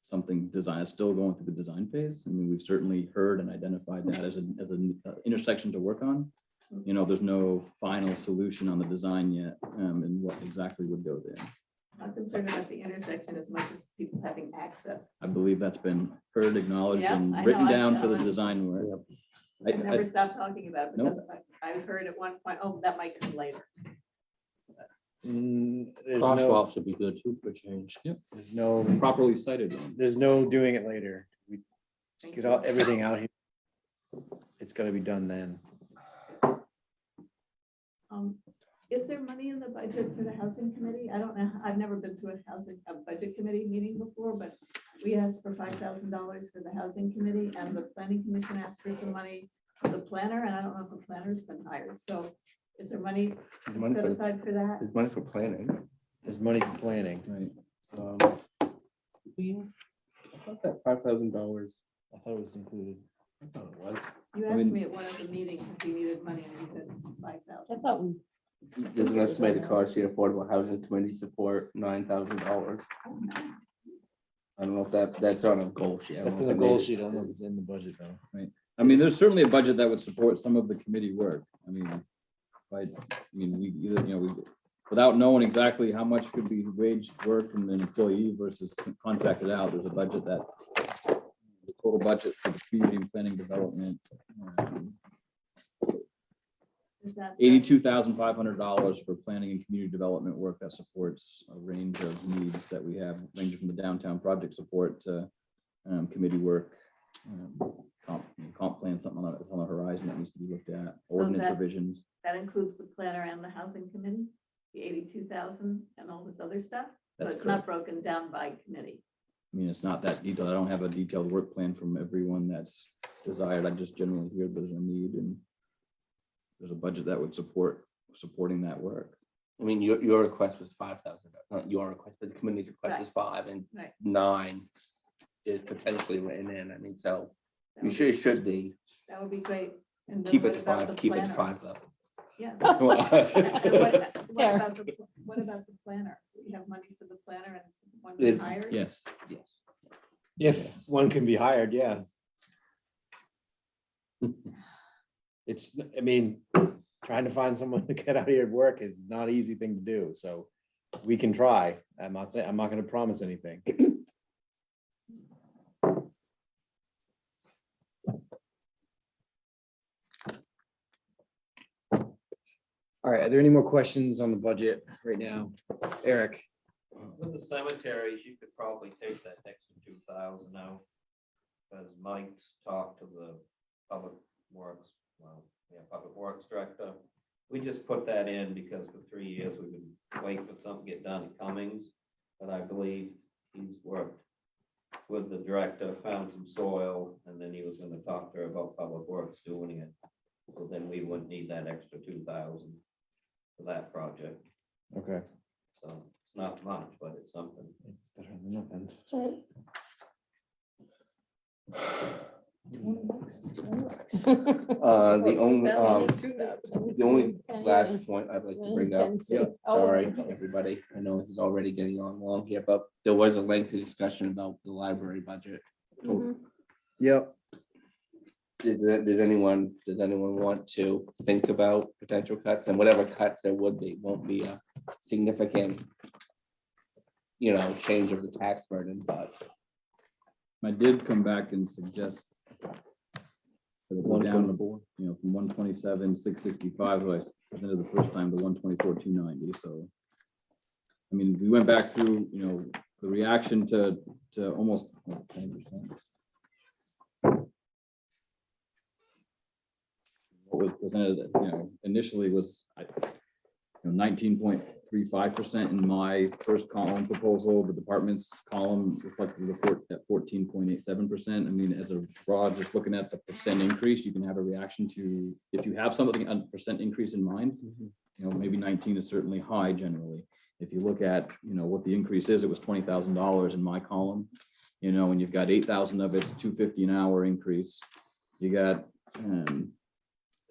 D: something designed, still going through the design phase. I mean, we've certainly heard and identified that as an intersection to work on. You know, there's no final solution on the design yet, and what exactly would go there.
L: I'm concerned about the intersection as much as people having access.
D: I believe that's been heard, acknowledged,
L: Yeah,
D: and
L: I know,
D: written
L: I
D: down for
L: know.
D: the design work.
L: I never stopped talking about it
D: Nope.
L: because I heard at one point, oh, that might come later.
C: There's no,
A: Crosswalks would be good too for change.
C: there's no,
D: Properly cited one.
C: there's no doing it later. We
L: Thank
C: get
L: you.
C: all, everything out here. It's gonna be done then.
L: Is there money in the budget for the housing committee? I don't know. I've never been to a budget committee meeting before, but we asked for $5,000 for the housing committee, and the planning commission asked for some money for the planner, and I don't know if the planner's been hired. So is there money
H: Money
L: set
H: for-
L: aside for that?
H: there's money for planning.
C: There's money for planning.
D: Right.
H: I thought that $5,000.
C: I thought it was included.
H: I thought it was.
L: You
D: I
L: asked
D: mean-
L: me at one of the meetings if you needed money, and you said
B: I
L: 5,000.
B: thought we,
H: There's an estimated cost here, Affordable Housing Committee support, $9,000. I don't know if that's on a goal sheet. I don't
C: That's
H: know
C: in
H: if
C: the
H: I
C: goal
H: made it.
C: sheet. I don't know if it's in the budget though.
D: I mean, there's certainly a budget that would support some of the committee work. I mean, we either, you know, without knowing exactly how much could be waged work from an employee versus contracted out, there's a budget that the total budget for the community and planning development.
L: There's that?
D: $82,500 for planning and community development work that supports a range of needs that we have, ranging from the downtown project support to committee work. Comp plan, something that's on the horizon that needs to be looked at, ordinance
L: that-
D: revisions.
L: That includes the planner and the housing committee, the 82,000 and all this other stuff? So
D: That's
L: it's not broken down by committee.
D: I mean, it's not that detailed. I don't have a detailed work plan from everyone that's desired. I just generally hear there's a need and there's a budget that would supporting that work.
H: I mean, your request was 5,000, not your request, but the committee's request is 5 and
L: Right.
H: 9 is potentially written in. I mean, so
L: That
H: you
L: would
H: should, it should be,
L: That would be great. And then
H: keep it
L: what
H: to
L: about
H: 5,
L: the
H: keep it to
L: planner?
H: 5 though.
L: Yeah.
H: Well,
L: And what
B: There.
L: about what about the planner? Do we have money for the planner and one
H: It-
L: hired?
D: Yes.
H: Yes.
C: If one can be hired, yeah. It's, I mean, trying to find someone to get out here and work is not an easy thing to do, so we can try. I'm not saying, I'm not gonna promise anything. All right, are there any more questions on the budget right now? Eric?
J: With the cemeteries, you could probably take that extra 2,000 out. Because Mike's talked to the public works, public works director. We just put that in because for 3 years we've been waiting for something to get done at Cummings. But I believe he's worked with the director, found some soil, and then he was gonna talk to her about public works doing it. So then we wouldn't need that extra 2,000 for that project.
C: Okay.
J: So it's not much, but it's something.
C: It's better than nothing.
B: That's right.
H: The only,
L: That one
H: um,
L: is 2,000.
H: the only
B: Yeah,
H: last
B: yeah.
H: point I'd like to
B: Yeah,
H: bring up,
B: Penn
H: yeah,
B: State. Oh,
H: sorry,
B: okay.
H: everybody, I know this is already getting on long here, but there was a lengthy discussion about the library budget.
B: Mhm.
C: Yep.
H: Did anyone want to think about potential cuts, and whatever cuts there would be, won't be a significant, change of the tax burden, but
D: I did come back and suggest that it go down, from 127, 665, who I presented the first time, to 124, 290, so. I mean, we went back through, the reaction to almost 10%. What was presented, initially was 19.35% in my first column proposal. The department's column reflected at 14.87%. I mean, as a broad, just looking at the percent increase, you can have a reaction to, if you have something, a percent increase in mind, maybe 19 is certainly high generally. If you look at, what the increase is, it was $20,000 in my column, and you've got 8,000 of it's $250 an hour increase. You got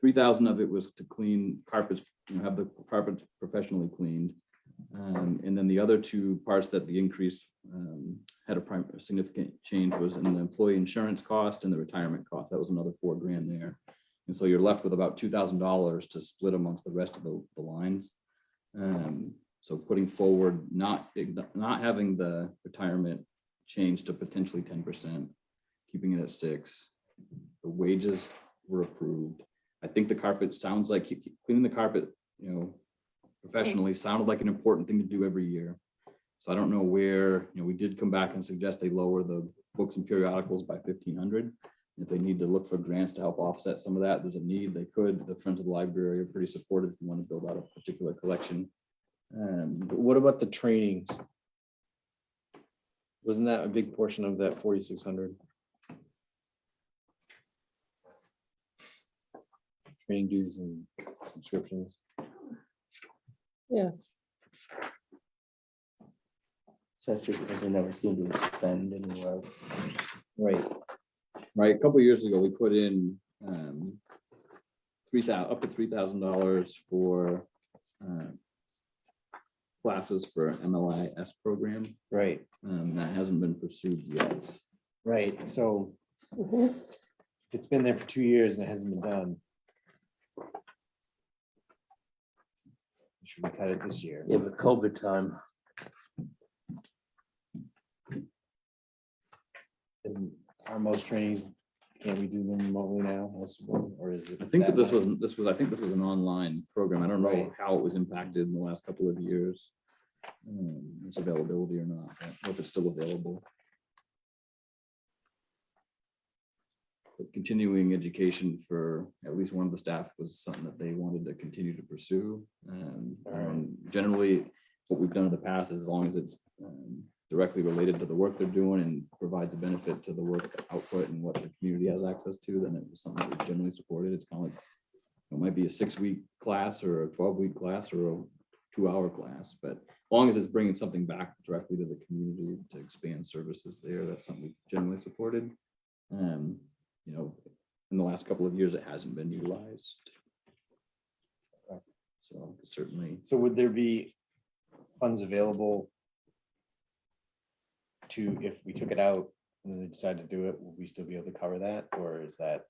D: 3,000 of it was to clean carpets, have the carpets professionally cleaned. And then the other two parts that the increase had a significant change was in the employee insurance cost and the retirement cost. That was another $4,000 there. And so you're left with about $2,000 to split amongst the rest of the lines. So putting forward, not having the retirement change to potentially 10%, keeping it at 6%. The wages were approved. I think the carpet sounds like cleaning the carpet, professionally sounded like an important thing to do every year. So I don't know where, we did come back and suggest they lower the books and periodicals by 1,500. If they need to look for grants to help offset some of that, there's a need, they could. The Friends of the Library are pretty supportive if you want to build out a particular collection.
C: But what about the trainings? Wasn't that a big portion of that 4,600? Training dues and subscriptions.
B: Yeah,
H: especially because we never seem to expend anywhere.
C: Right.
D: Right, a couple of years ago, we put in up to $3,000 for classes for MLIS program.
C: Right,
D: That hasn't been pursued yet.
C: right. So
B: Mhm.
C: if it's been there for 2 years and it hasn't been done, should we cut it this year?
A: Yeah, but COVID time.
C: Are most trainings Can we do them remotely now? Or is it?
D: I think that this
C: way?
D: was, I think this was an online program. I don't know
C: Right.
D: how it was impacted in the last couple of years. Its availability or not, or if it's still available. But continuing education for at least one of the staff was something that they wanted to continue to pursue. And generally, what we've done in the past is as long as it's directly related to the work they're doing and provides a benefit to the work output and what the community has access to, then it was something that we generally supported. It's kind of like, it might be a 6-week class or a 12-week class or a 2-hour class, but as long as it's bringing something back directly to the community to expand services there, that's something we generally supported. You know, in the last couple of years, it hasn't been utilized. So certainly,
C: So would there be funds available to, if we took it out and then they decided to do it, would we still be able to cover that? Or is that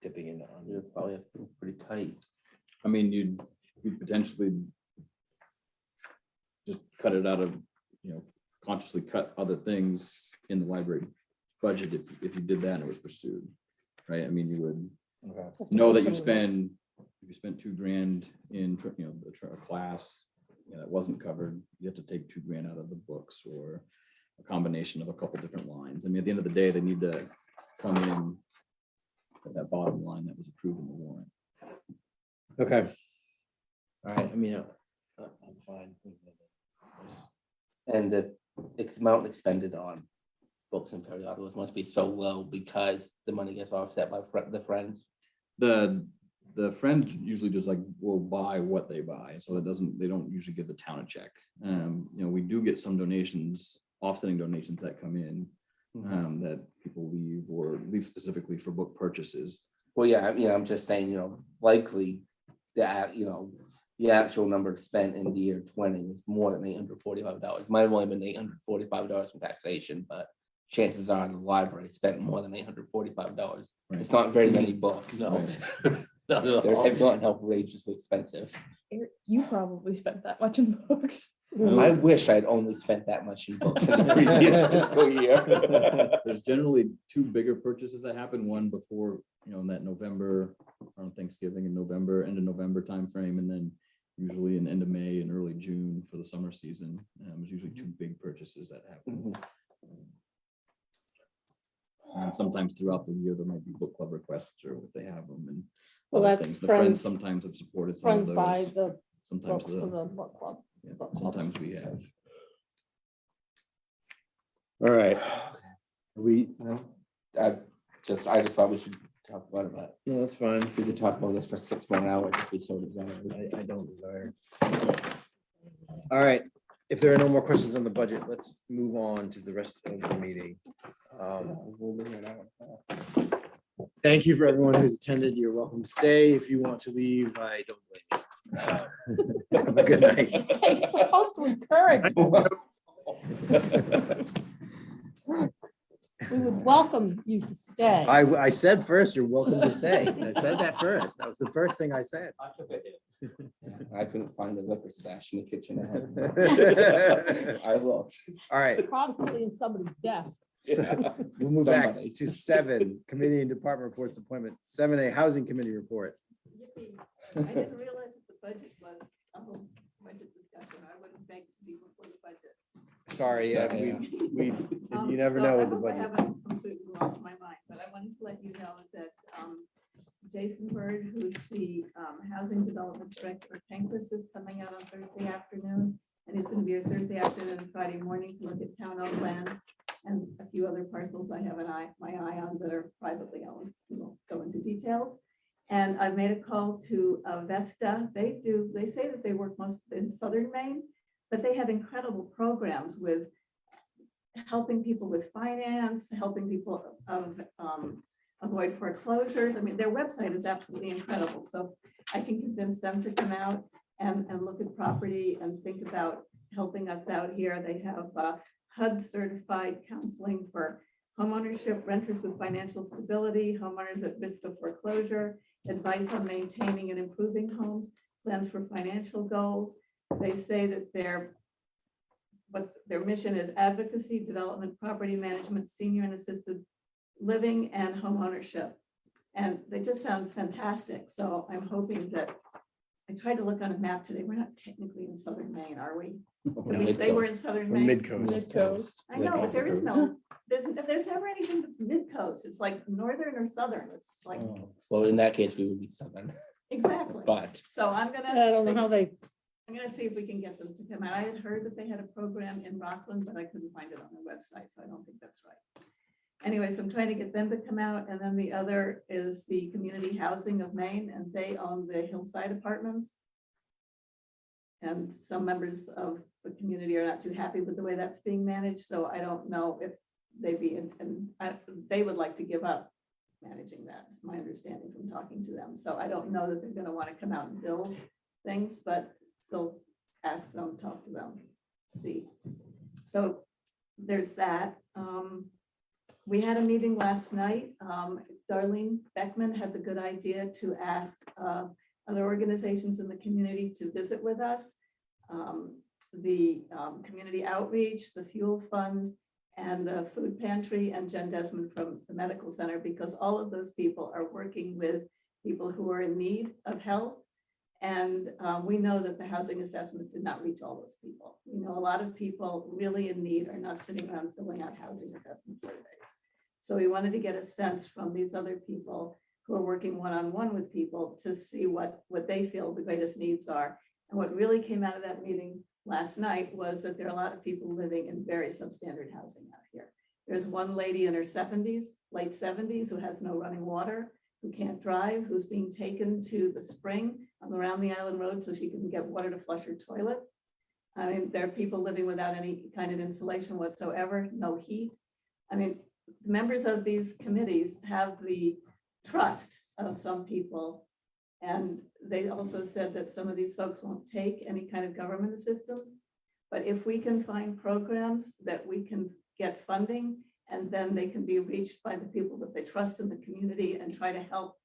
C: tipping into?
H: You probably have things pretty tight.
D: I mean, you'd potentially just cut it out of, you know, consciously cut other things in the library budget if you did that and it was pursued, right? I mean, you would
C: Okay.
D: know that you spend, if you spent $2,000 in, you know, a class, you know, that wasn't covered, you have to take $2,000 out of the books or a combination of a couple different lines. I mean, at the end of the day, they need to come in at that bottom line that was approved in the warrant.
C: Okay. All right, I mean, I'm fine.
H: And the amount expended on books and periodicals must be so low because the money gets offset by the friends.
D: The friends usually just like will buy what they buy, so they don't usually give the town a check. You know, we do get some donations, offsetting donations that come in that people leave specifically for book purchases.
H: Well, yeah, I'm just saying, likely that, the actual number spent in the year 20 was more than $845. Might have only been $845 from taxation, but chances are the library spent more than $845.
D: Right.
H: It's not very many books.
A: No.
H: They've gotten outrageously expensive.
E: Eric, you probably spent that much in books.
H: I wish I'd only spent that much in books in the previous fiscal year.
D: There's generally 2 bigger purchases that happen, one before, in that November, around Thanksgiving in November, end of November timeframe, and then usually in end of May and early June for the summer season. There's usually 2 big purchases that happen. And sometimes throughout the year, there might be book club requests or if they have them and
B: Well,
D: other
B: that's
D: things. The friends
B: friends,
D: sometimes have supported some of
B: friends buy
D: those.
B: the
D: Sometimes
B: books for the book club.
D: sometimes we have.
C: All right. We,
H: I just thought we should talk about it, but
C: no, that's fine.
H: we could talk about this for 6 more hours if we so desire.
C: I don't desire. All right, if there are no more questions on the budget, let's move on to the rest of the meeting. Thank you for everyone who's attended. You're welcome to stay. If you want to leave, I don't blame you. Have a good night.
B: You're supposed to encourage. We would welcome you to stay.
C: I said first, you're welcome to stay. I said that first. That was the first thing I said.
H: I couldn't find the liquor stash in the kitchen.
C: All
H: I looked.
C: right,
B: Probably in somebody's desk.
C: so we'll move back
H: Somebody.
C: to 7, committee and department reports appointment. 7A, housing committee report.
L: I didn't realize that the budget was a whole budget discussion. I wouldn't think to be before the budget.
C: Sorry, we, you never
L: So
C: know
L: I
C: with the
L: hope I
C: budget.
L: haven't completely lost my mind, but I wanted to let you know that Jason Bird, who's the Housing Development Director of Pancras, is coming out on Thursday afternoon. And he's going to be here Thursday afternoon and Friday morning to look at town-owned land and a few other parcels I have my eye on that are privately owned. We won't go into details. And I've made a call to Vesta. They say that they work most in southern Maine, but they have incredible programs with helping people with finance, helping people avoid foreclosures. I mean, their website is absolutely incredible. So I can convince them to come out and look at property and think about helping us out here. They have HUD certified counseling for homeownership, renters with financial stability, homeowners at risk of foreclosure, advice on maintaining and improving homes, plans for financial goals. They say that their mission is advocacy, development, property management, senior and assisted living, and homeownership. And they just sound fantastic. So I'm hoping that, I tried to look on a map today. We're not technically in southern Maine, are we? Did we say we're in southern
C: We're
L: Maine?
C: mid-coast.
B: Mid-coast.
L: I know, but there is no, there's never anything that's mid-coast. It's like northern or southern. It's like,
H: Well, in that case, we would be southern,
L: exactly.
H: but
L: So I'm gonna.
B: I don't know how they,
L: I'm gonna see if we can get them to come out. I had heard that they had a program in Rockland, but I couldn't find it on their website, so I don't think that's right. Anyways, I'm trying to get them to come out, and then the other is the Community Housing of Maine, and they own the Hillside Apartments. And some members of the community are not too happy with the way that's being managed, so I don't know if they'd be, they would like to give up managing that. It's my understanding from talking to them. So I don't know that they're gonna want to come out and build things, but still ask them, talk to them, see. So there's that. We had a meeting last night. Darlene Beckman had the good idea to ask other organizations in the community to visit with us. The Community Outreach, the Fuel Fund, and the Food Pantry, and Jen Desmond from the Medical Center, because all of those people are working with people who are in need of help. And we know that the housing assessment did not reach all those people. We know a lot of people really in need are not sitting around filling out housing assessment surveys. So we wanted to get a sense from these other people who are working one-on-one with people to see what they feel the greatest needs are. And what really came out of that meeting last night was that there are a lot of people living in very substandard housing out here. There's one lady in her 70s, late 70s, who has no running water, who can't drive, who's being taken to the spring on the Round the Island Road so she can get water to flush her toilet. I mean, there are people living without any kind of insulation whatsoever, no heat. I mean, members of these committees have the trust of some people. And they also said that some of these folks won't take any kind of government assistance. But if we can find programs that we can get funding, and then they can be reached by the people that they trust in the community and try to help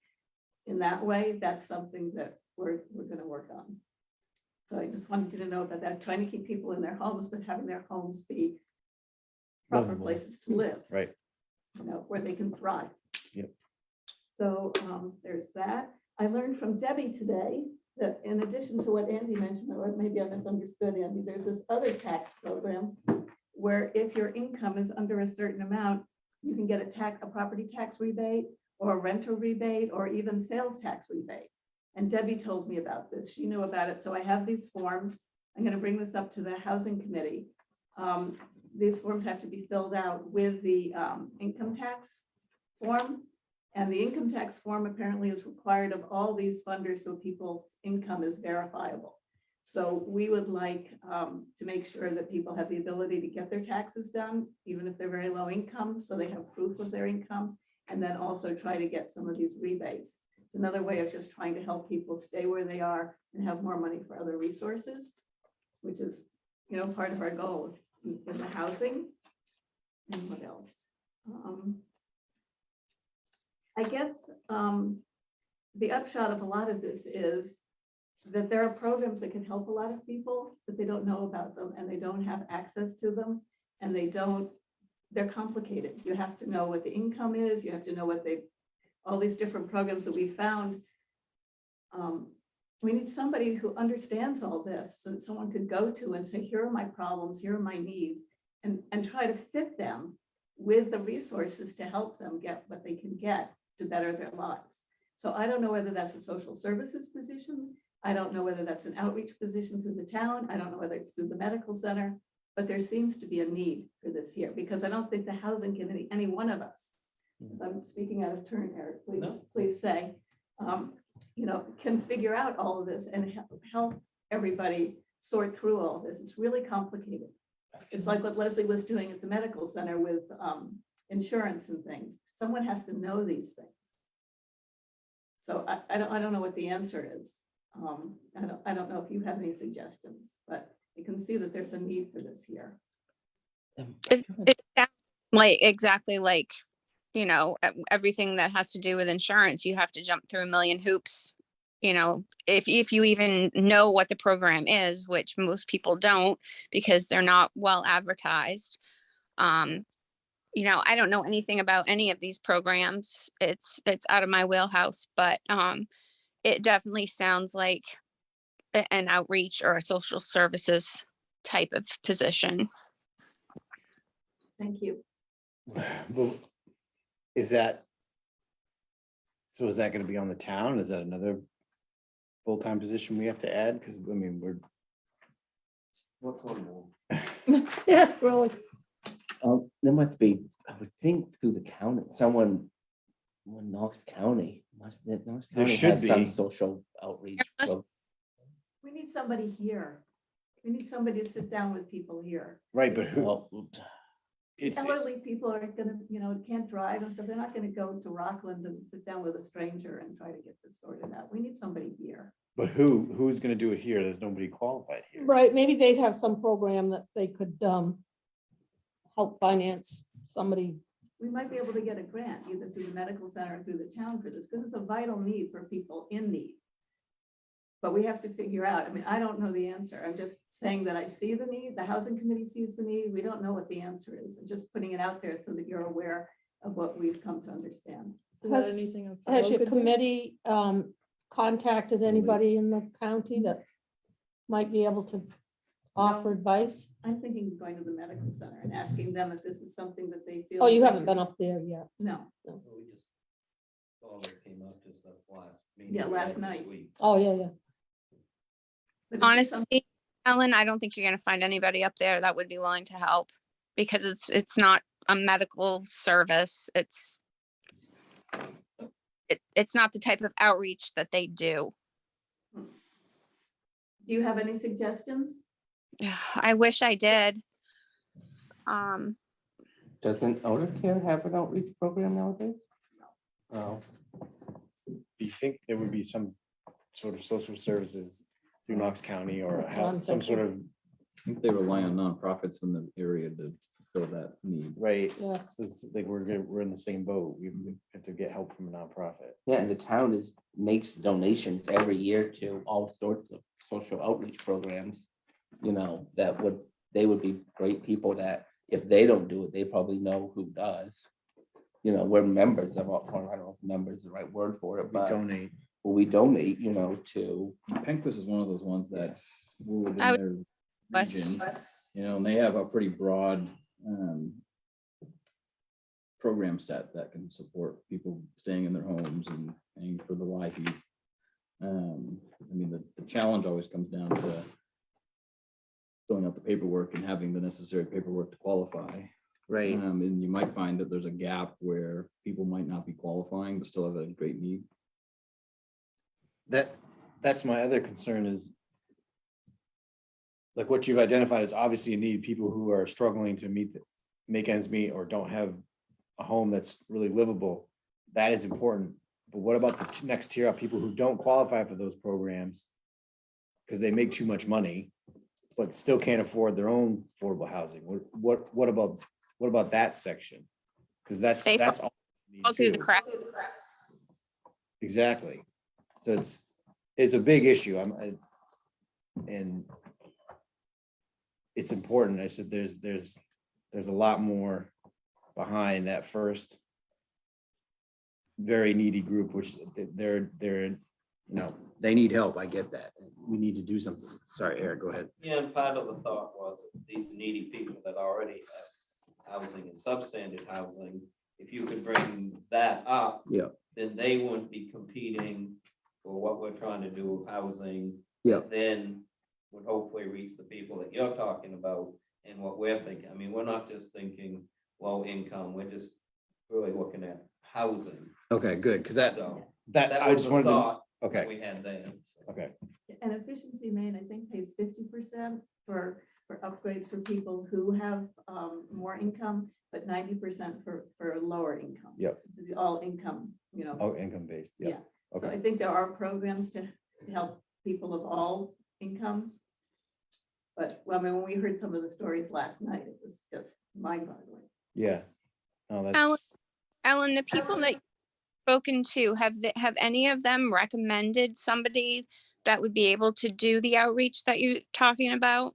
L: in that way, that's something that we're going to work on. So I just wanted you to know about that, trying to keep people in their homes, but having their homes be proper
C: Livable.
L: places to live.
C: Right.
L: You know, where they can thrive.
C: Yep.
L: So there's that. I learned from Debbie today that in addition to what Andy mentioned, or maybe I misunderstood Andy, there's this other tax program where if your income is under a certain amount, you can get a property tax rebate or a rental rebate or even sales tax rebate. And Debbie told me about this. She knew about it. So I have these forms. I'm going to bring this up to the housing committee. These forms have to be filled out with the income tax form. And the income tax form apparently is required of all these funders so people's income is verifiable. So we would like to make sure that people have the ability to get their taxes done, even if they're very low income, so they have proof of their income, and then also try to get some of these rebates. It's another way of just trying to help people stay where they are and have more money for other resources, which is, you know, part of our goal in the housing. And what else? I guess the upshot of a lot of this is that there are programs that can help a lot of people, but they don't know about them and they don't have access to them, and they're complicated. You have to know what the income is, you have to know what all these different programs that we found. We need somebody who understands all this, so that someone could go to and say, here are my problems, here are my needs, and try to fit them with the resources to help them get what they can get to better their lives. So I don't know whether that's a social services position. I don't know whether that's an outreach position through the town. I don't know whether it's through the medical center, but there seems to be a need for this here, because I don't think the housing committee, any one of us, if I'm speaking out of turn, Eric, please say, you know, can figure out all of this and help everybody sort through all of this. It's really complicated. It's like what Leslie was doing at the medical center with insurance and things. Someone has to know these things. So I don't know what the answer is. I don't know if you have any suggestions, but you can see that there's a need for this here.
F: It sounds like exactly like, you know, everything that has to do with insurance, you have to jump through a million hoops. You know, if you even know what the program is, which most people don't because they're not well advertised. you know, I don't know anything about any of these programs. It's out of my wheelhouse, but it definitely sounds like an outreach or a social services type of position.
L: Thank you.
C: But is that, so is that gonna be on the town? Is that another full-time position we have to add? Because, I mean, we're,
H: What's on more?
B: Yeah, really.
H: There must be, I would think through the county, someone, Knox County, Knox
C: There
H: County
C: should
H: has some
C: be.
H: social outreach.
F: There must-
L: We need somebody here. We need somebody to sit down with people here.
C: right, but who,
H: Well,
C: it's,
L: Elderly people are gonna, can't drive and stuff. They're not gonna go to Rockland and sit down with a stranger and try to get this sorted out. We need somebody here.
C: but who's gonna do it here? There's nobody qualified here.
B: Right, maybe they'd have some program that they could help finance somebody.
L: We might be able to get a grant either through the medical center or through the town for this, because it's a vital need for people in need. But we have to figure out, I mean, I don't know the answer. I'm just saying that I see the need, the housing committee sees the need. We don't know what the answer is. I'm just putting it out there so that you're aware of what we've come to understand.
E: Is that
B: Has-
E: anything a
B: Has
E: fellow
B: your
E: could do?
B: committee contacted anybody in the county that might be able to offer advice?
L: I'm thinking of going to the medical center and asking them if this is something that they feel.
B: Oh, you
L: they
B: haven't
L: could-
B: been up there yet.
L: No,
J: We just, all this came up just last.
L: Yeah, last night.
B: Oh, yeah.
L: but it's just some-
F: Honestly, Ellen, I don't think you're gonna find anybody up there that would be willing to help because it's not a medical service. It's not the type of outreach that they do.
L: Do you have any suggestions?
F: I wish I did.
H: doesn't Elder Care have an outreach program nowadays? Oh,
C: Do you think there would be some sort of social services through Knox County or
B: That's what I'm
C: some sort of,
D: I think they rely on nonprofits in the area to fulfill that need.
C: right?
B: Yeah.
C: So it's like we're in the same boat. We have to get help from a nonprofit.
H: yeah, and the town makes donations every year to all sorts of social outreach programs. They would be great people that if they don't do it, they probably know who does. We're members of, I don't know if members is the right word for it,
C: We
H: but
C: donate.
H: we donate, to.
D: Pencos is one of those ones that were within
F: I would-
D: their
F: But
D: region, and they have a pretty broad program set that can support people staying in their homes and paying for the YP. The challenge always comes down to filling out the paperwork and having the necessary paperwork to qualify.
C: Right.
D: And you might find that there's a gap where people might not be qualifying, but still have a great need.
C: That's my other concern is like what you've identified is obviously a need, people who are struggling to make ends meet or don't have a home that's really livable. That is important. But what about the next tier of people who don't qualify for those programs? Because they make too much money, but still can't afford their own affordable housing. What about that section? Because that's
F: They
C: all. we need
F: fall through the
C: too.
F: crack.
C: Exactly. So it's a big issue. And it's important. I said, there's a lot more behind that first very needy group, which they're, they need help. I get that. We need to do something. Sorry, Eric, go ahead.
J: Yeah, and part of the thought was these needy people that already have housing and substandard housing, if you could bring that up.
C: Yeah.
J: Then they wouldn't be competing for what we're trying to do with housing.
C: Yeah.
J: Then would hopefully reach the people that you're talking about and what we're thinking. I mean, we're not just thinking low income, we're just really looking at housing.
C: Okay, good. Because that I
J: was
C: just
J: the
C: wanted to,
J: thought that
C: okay,
J: we had there. So.
C: okay.
L: And Efficiency Maine, I think, pays 50% for upgrades for people who have more income, but 90% for lower income.
C: Yep.
L: This is all income,
C: Oh, income based. Yeah.
L: Yeah. So
C: Okay.
L: I think there are programs to help people of all incomes. But I mean, when we heard some of the stories last night, it was just mind-boggling.
C: Yeah. Oh,
F: Alan,
C: that's,
F: Ellen, the people that you've spoken to, have any of them recommended somebody that would be able to do the outreach that you're talking about?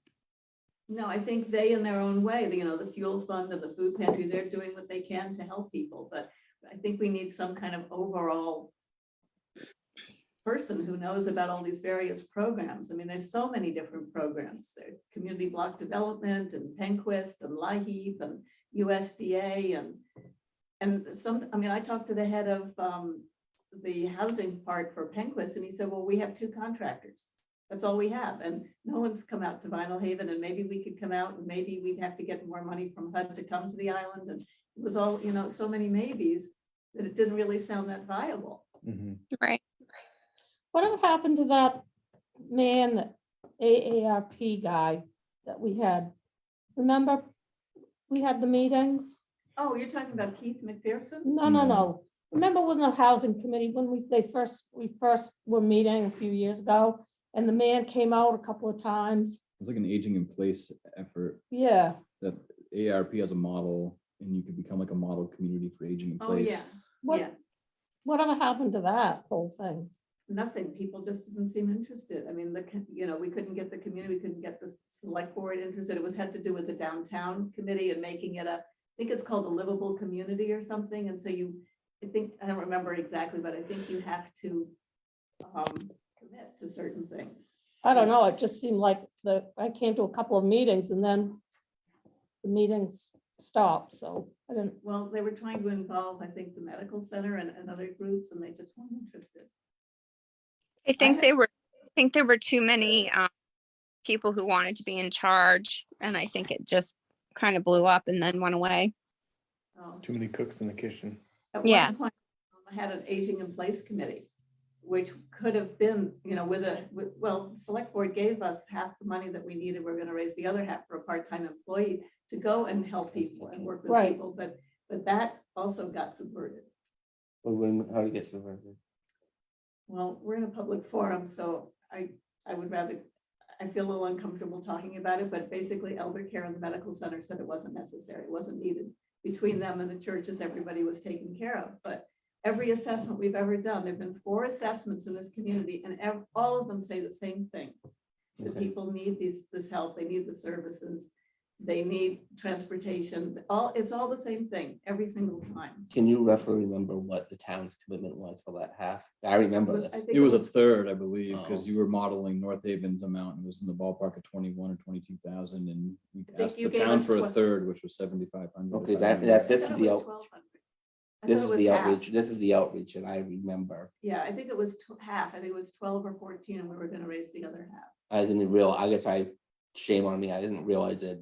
L: No, I think they in their own way, the fuel fund and the food pantry, they're doing what they can to help people, but I think we need some kind of overall person who knows about all these various programs. I mean, there's so many different programs. There's community block development and Penquist and LIHEAP and USDA and some, I mean, I talked to the head of the housing part for Penquist and he said, well, we have 2 contractors. That's all we have. And no one's come out to Vinalhaven and maybe we could come out and maybe we'd have to get more money from HUD to come to the island. And it was all, so many maybes that it didn't really sound that viable.
F: Right.
B: Whatever happened to that man, that AARP guy that we had? Remember, we had the meetings?
L: Oh, you're talking about Keith McPherson?
B: No. Remember when the housing committee, when we first were meeting a few years ago, and the man came out a couple of times?
D: It's like an aging in place effort
B: Yeah,
D: that ARP has a model and you could become like a model community for aging in
L: Oh,
D: place.
L: yeah,
B: What-
L: yeah,
B: whatever happened to that whole thing?
L: nothing. People just didn't seem interested. I mean, we couldn't get the community, we couldn't get the select board interested. It had to do with the downtown committee and making it I think it's called a livable community or something. And so I don't remember exactly, but I think you have to commit to certain things.
B: I don't know, it just seemed like I came to a couple of meetings and then the meetings stopped, so I didn't.
L: Well, they were trying to involve, I think, the medical center and other groups, and they just weren't interested.
F: I think there were too many people who wanted to be in charge, and I think it just kind of blew up and then went away.
L: Oh.
C: Too many cooks in the kitchen.
L: At one
F: Yes.
L: point, I had an aging in place committee, which could have been, the select board gave us half the money that we needed. We're gonna raise the other half for a part-time employee to go and help people and work with
B: Right.
L: people, but that also got subverted.
H: How to get subverted?
L: Well, we're in a public forum, so I would rather, I feel a little uncomfortable talking about it, but basically elder care and the medical center said it wasn't necessary, it wasn't needed. Between them and the churches, everybody was taken care of, but every assessment we've ever done, there've been 4 assessments in this community, and all of them say the same thing. That
H: Okay.
L: people need this help, they need the services, they need transportation, it's all the same thing, every single time.
H: Can you roughly remember what the town's commitment was for that half? I remember
L: I
H: this.
L: think
D: It was a third, I believe,
H: Oh.
D: because you were modeling North Haven's amount. It was in the ballpark of 21 or 22,000, and we
L: think
D: asked
L: you
D: the
L: gave
D: town
L: us
D: for a
L: 12.
D: third, which was 7,500.
H: Okay,
D: if I
H: that-
D: remember
H: that's-
D: right.
H: this
L: I
H: is
L: thought
H: the
L: it was
H: out-
L: 1,200. I
H: This
L: thought
H: is
L: it was
H: the
L: half.
H: outreach. This is the outreach, and I remember.
L: Yeah, I think it was half. I think it was 12 or 14, and we were gonna raise the other half.
H: I didn't realize, shame on me, I didn't realize it,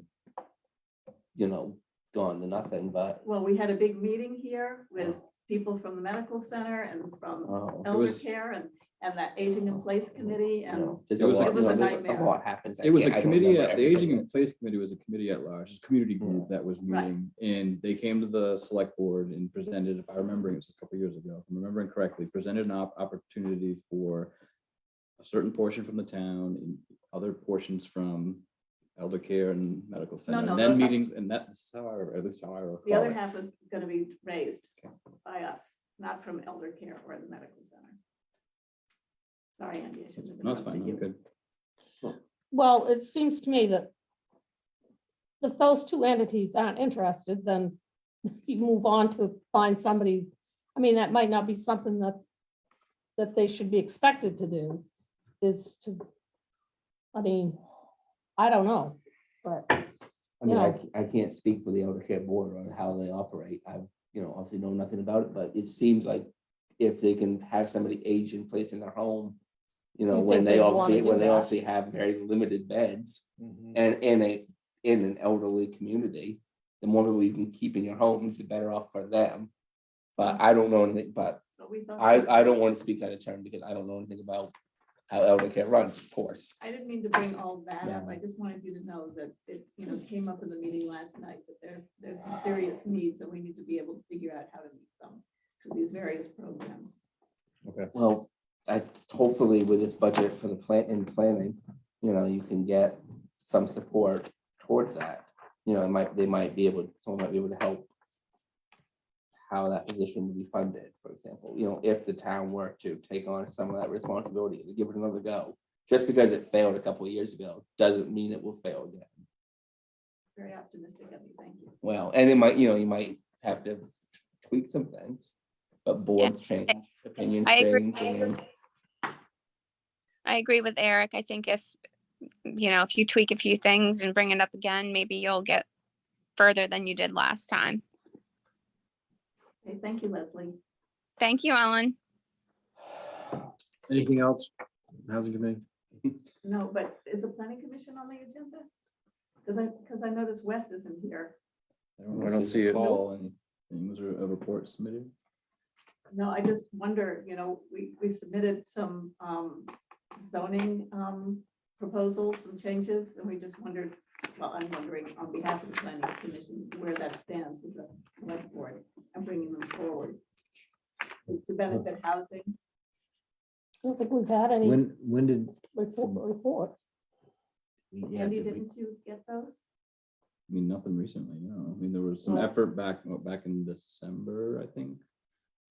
H: gone to nothing, but.
L: Well, we had a big meeting here with people from the medical center and from
H: Oh.
L: elder
D: was-
L: care and that aging in place committee and
H: There's
D: It was a-
H: lot-
L: it was a
H: there's
L: nightmare.
H: lot happens.
D: It was a
H: I don't
D: committee,
H: remember
D: the Aging
H: everything.
D: in Place Committee was a committee at large, it's a community group that was
L: Right.
D: meeting. And they came to the select board and presented, if I remember, it was a couple of years ago, if I'm remembering correctly, presented an opportunity for a certain portion from the town and other portions from elder care and medical center.
L: no,
D: And then
L: no.
D: meetings, and that's how at least how I recall
L: the other
D: it.
L: half was gonna be raised by us, not from elder care or the medical center. Sorry, Andy, I shouldn't have
D: No, it's fine,
L: interrupted
D: I'm
L: you.
D: good.
B: Well, it seems to me that if those 2 entities aren't interested, then you move on to find somebody. I mean, that might not be something that they should be expected to do, I don't know, but
H: I mean,
B: Yeah.
H: I can't speak for the elder care board or how they operate. I, obviously know nothing about it, but it seems like if they can have somebody age in place in their home,
B: You
H: when
B: think
H: they
B: they'd wanna
H: obviously,
B: do
H: when they
B: that.
H: obviously have very limited beds and in an elderly community, the more people you can keep in your homes, the better off for them. But I don't know anything, but
L: But we thought.
H: I don't want to speak out of turn because I don't know anything about how elder care runs, of course.
L: I didn't mean to bring all that up.
H: No.
L: I just wanted you to know that it, came up in the meeting last night, that there's some serious needs and we need to be able to figure out how to meet them through these various programs.
H: Well, hopefully with this budget for the planning, you can get some support towards that. Someone might be able to help how that position would be funded, for example, if the town were to take on some of that responsibility and give it another go. Just because it failed a couple of years ago, doesn't mean it will fail again.
L: very optimistic of you, thank you.
H: Well, and it might, you might have to tweak some things, but boards change, opinions
F: I agree.
H: change. And
F: I agree with Eric. I think if you tweak a few things and bring it up again, maybe you'll get further than you did last time.
L: Okay, thank you, Leslie.
F: Thank you, Ellen.
C: Anything else? Housing committee?
L: No, but is the planning commission on the agenda? Because I noticed Wes isn't here.
C: I don't see it.
D: Call and was there a report submitted?
L: No, I just wonder, we submitted some zoning proposals, some changes, and we just wondered, well, I'm wondering on behalf of the planning commission, where that stands with the select board and bringing them forward to benefit housing.
B: I don't think we've had any
C: When did?
B: reports.
C: Yeah,
L: Andy,
C: did we-
L: didn't you get those?
D: I mean, nothing recently, no. I mean, there was some
L: Well-
D: effort back in December, I think.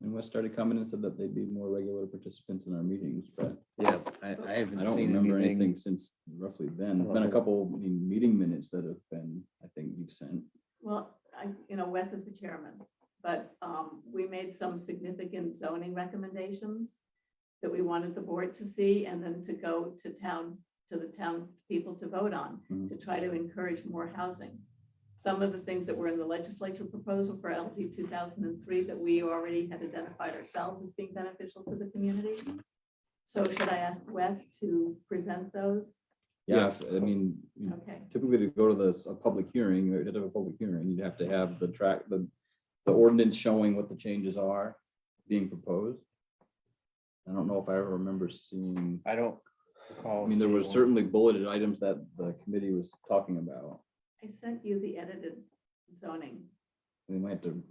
D: And Wes started coming and said that they'd be more regular participants in our meetings, but
C: Yeah, I
D: I
C: haven't
D: don't
C: seen
D: remember anything
C: anything.
D: since roughly then. There's been a couple meeting minutes that have been, I think you've sent.
L: Well, Wes is the chairman, but we made some significant zoning recommendations that we wanted the board to see and then to go to the town people to vote on,
D: Mhm.
L: to try to encourage more housing. Some of the things that were in the legislature proposal for LD 2003 that we already had identified ourselves as being beneficial to the community. So should I ask Wes to present those?
D: Yes,
C: Yes.
D: I mean,
L: Okay,
D: typically to go to a public hearing, or to have a public hearing, you'd have to have the ordinance showing what the changes are being proposed. I don't know if I ever remember seeing,
C: I don't recall.
D: I mean, there were
C: seeing one.
D: certainly bulleted items that the committee was talking about.
L: I sent you the edited zoning.
D: We might have to,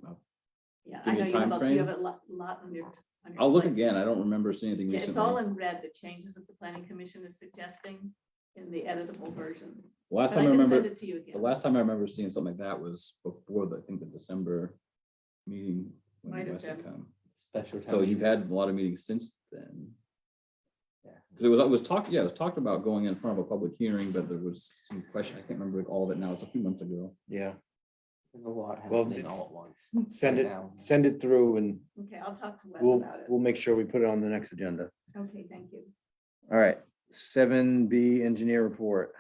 L: Yeah,
D: Give
L: I
D: me
L: know
D: a
L: you have
D: timeframe.
L: you have a lot on your. on your
D: I'll look
L: plate.
D: again. I don't remember seeing anything
L: Yeah, it's all
D: recently.
L: in red, the changes that the planning commission is suggesting in the editable version.
D: Last
L: But
D: time I
L: can send
D: remember,
L: it to you
D: the
L: again.
D: last time I remember seeing something like that was before I think the December meeting.
L: Might
D: When
L: have
D: Wes had
L: been.
D: come.
H: special
D: So
H: time.
D: you've had a lot of meetings since then.
H: Yeah.
D: Because it was talked, yeah, it was talked about going in front of a public hearing, but there was some question, I can't remember all of it now. It's a few months ago.
C: Yeah,
H: There's a lot
C: Well,
H: happening
C: it's-
H: all at once.
C: send
H: right
C: it,
H: now.
C: send it through and
L: Okay, I'll talk to Wes
C: we'll,
L: about it.
C: we'll make sure we put it on the next agenda.
L: Okay, thank you.
C: All right, 7B engineer report.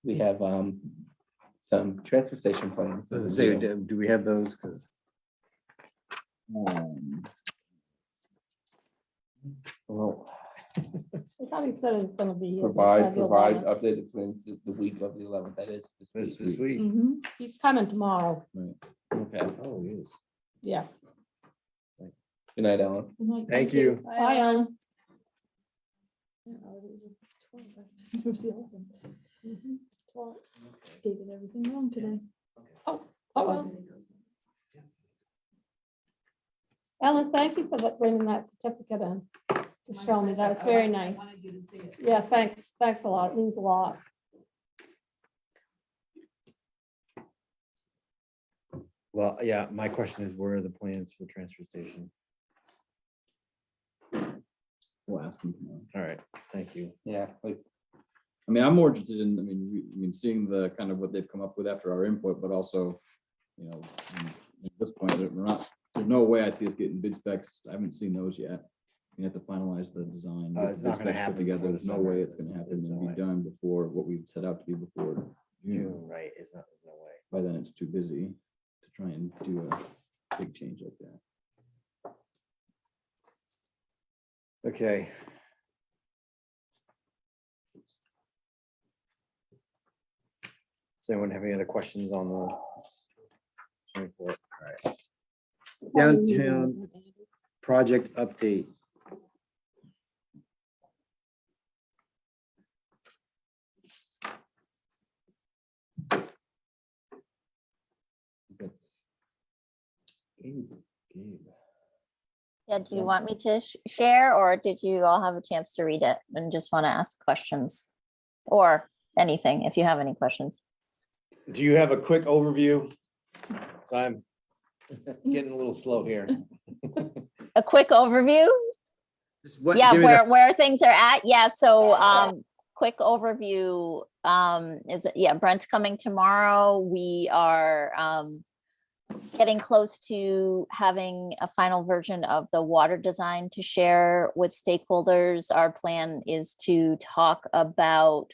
H: We have some transfer station plans.
C: Say, do we have those? Because
H: Well,
B: I thought he said it was gonna be. here
H: provide
B: by the 11th.
H: updated plans the week of the 11th. That is
C: this
H: this week.
C: week.
B: Mhm. He's coming tomorrow.
H: Okay.
C: Oh, he is.
B: Yeah.
H: Good night, Ellen.
C: Thank you.
B: Bye, Ellen. Mhm. Well,
E: Dated everything wrong today.
B: Oh, well. Ellen, thank you for bringing that certificate in to show me. That's very nice.
L: Wanted you to see it.
B: Yeah, thanks. Thanks a lot. It means a lot.
C: Well, yeah, my question is, where are the plans for the transfer station?
D: We'll ask them tomorrow.
C: All right, thank you.
H: Yeah, like
D: I mean, I'm more interested in, I mean, seeing the kind of what they've come up with after our input, but also, at this point, there's no way I see us getting bid specs. I haven't seen those yet. You have to finalize the design. get
C: It's
D: the
C: not
D: bid
C: gonna
D: specs put
C: happen
D: together.
C: before the
D: There's no
C: summer.
D: way it's gonna happen
C: There's no
D: and
C: way.
D: be done before what we set out to be before June.
C: June, right, it's not, there's no way.
D: By then, it's too busy to try and do a big change like that.
C: Okay. Does anyone have any other questions on the report? All right. Downtown project update.
M: Yeah, do you want me to share, or did you all have a chance to read it and just want to ask questions? Or anything, if you have any questions.
C: Do you have a quick overview? Getting a little slow here.
M: A quick overview?
C: Just what-
M: Yeah,
C: give me the-
M: where things are at. Yeah, so quick overview. Brent's coming tomorrow. We are getting close to having a final version of the water design to share with stakeholders. Our plan is to talk about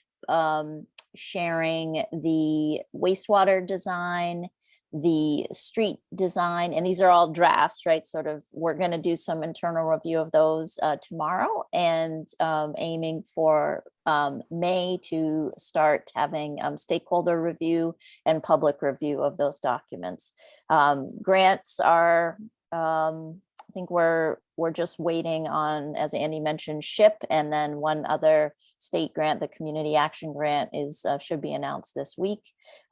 M: sharing the wastewater design, the street design, and these are all drafts, right? Sort of, we're going to do some internal review of those tomorrow, and aiming for May to start having stakeholder review and public review of those documents. Grants are, I think we're just waiting on, as Andy mentioned, SHIP, and then one other state grant, the Community Action Grant, is should be announced this week.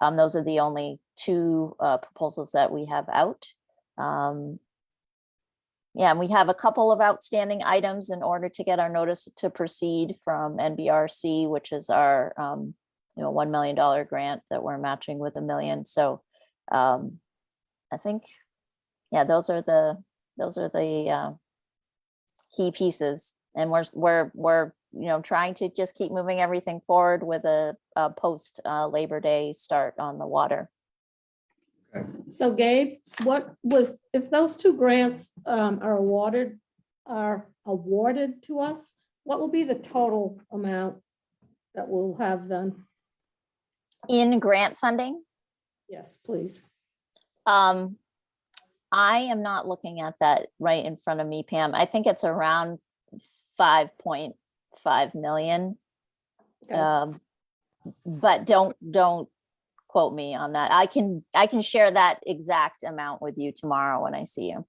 M: Those are the only two proposals that we have out. Yeah, and we have a couple of outstanding items in order to get our notice to proceed from NBRC, which is our $1 million grant that we're matching with $1 million. So I think, yeah, those are the key pieces, and we're trying to just keep moving everything forward with a post Labor Day start on the water.
B: So Gabe, if those two grants are awarded to us, what will be the total amount that we'll have then?
M: In grant funding?
B: Yes, please.
M: I am not looking at that right in front of me, Pam. I think it's around 5.5 million.
B: Okay.
M: But don't quote me on that. I can share that exact amount with you tomorrow when I see you.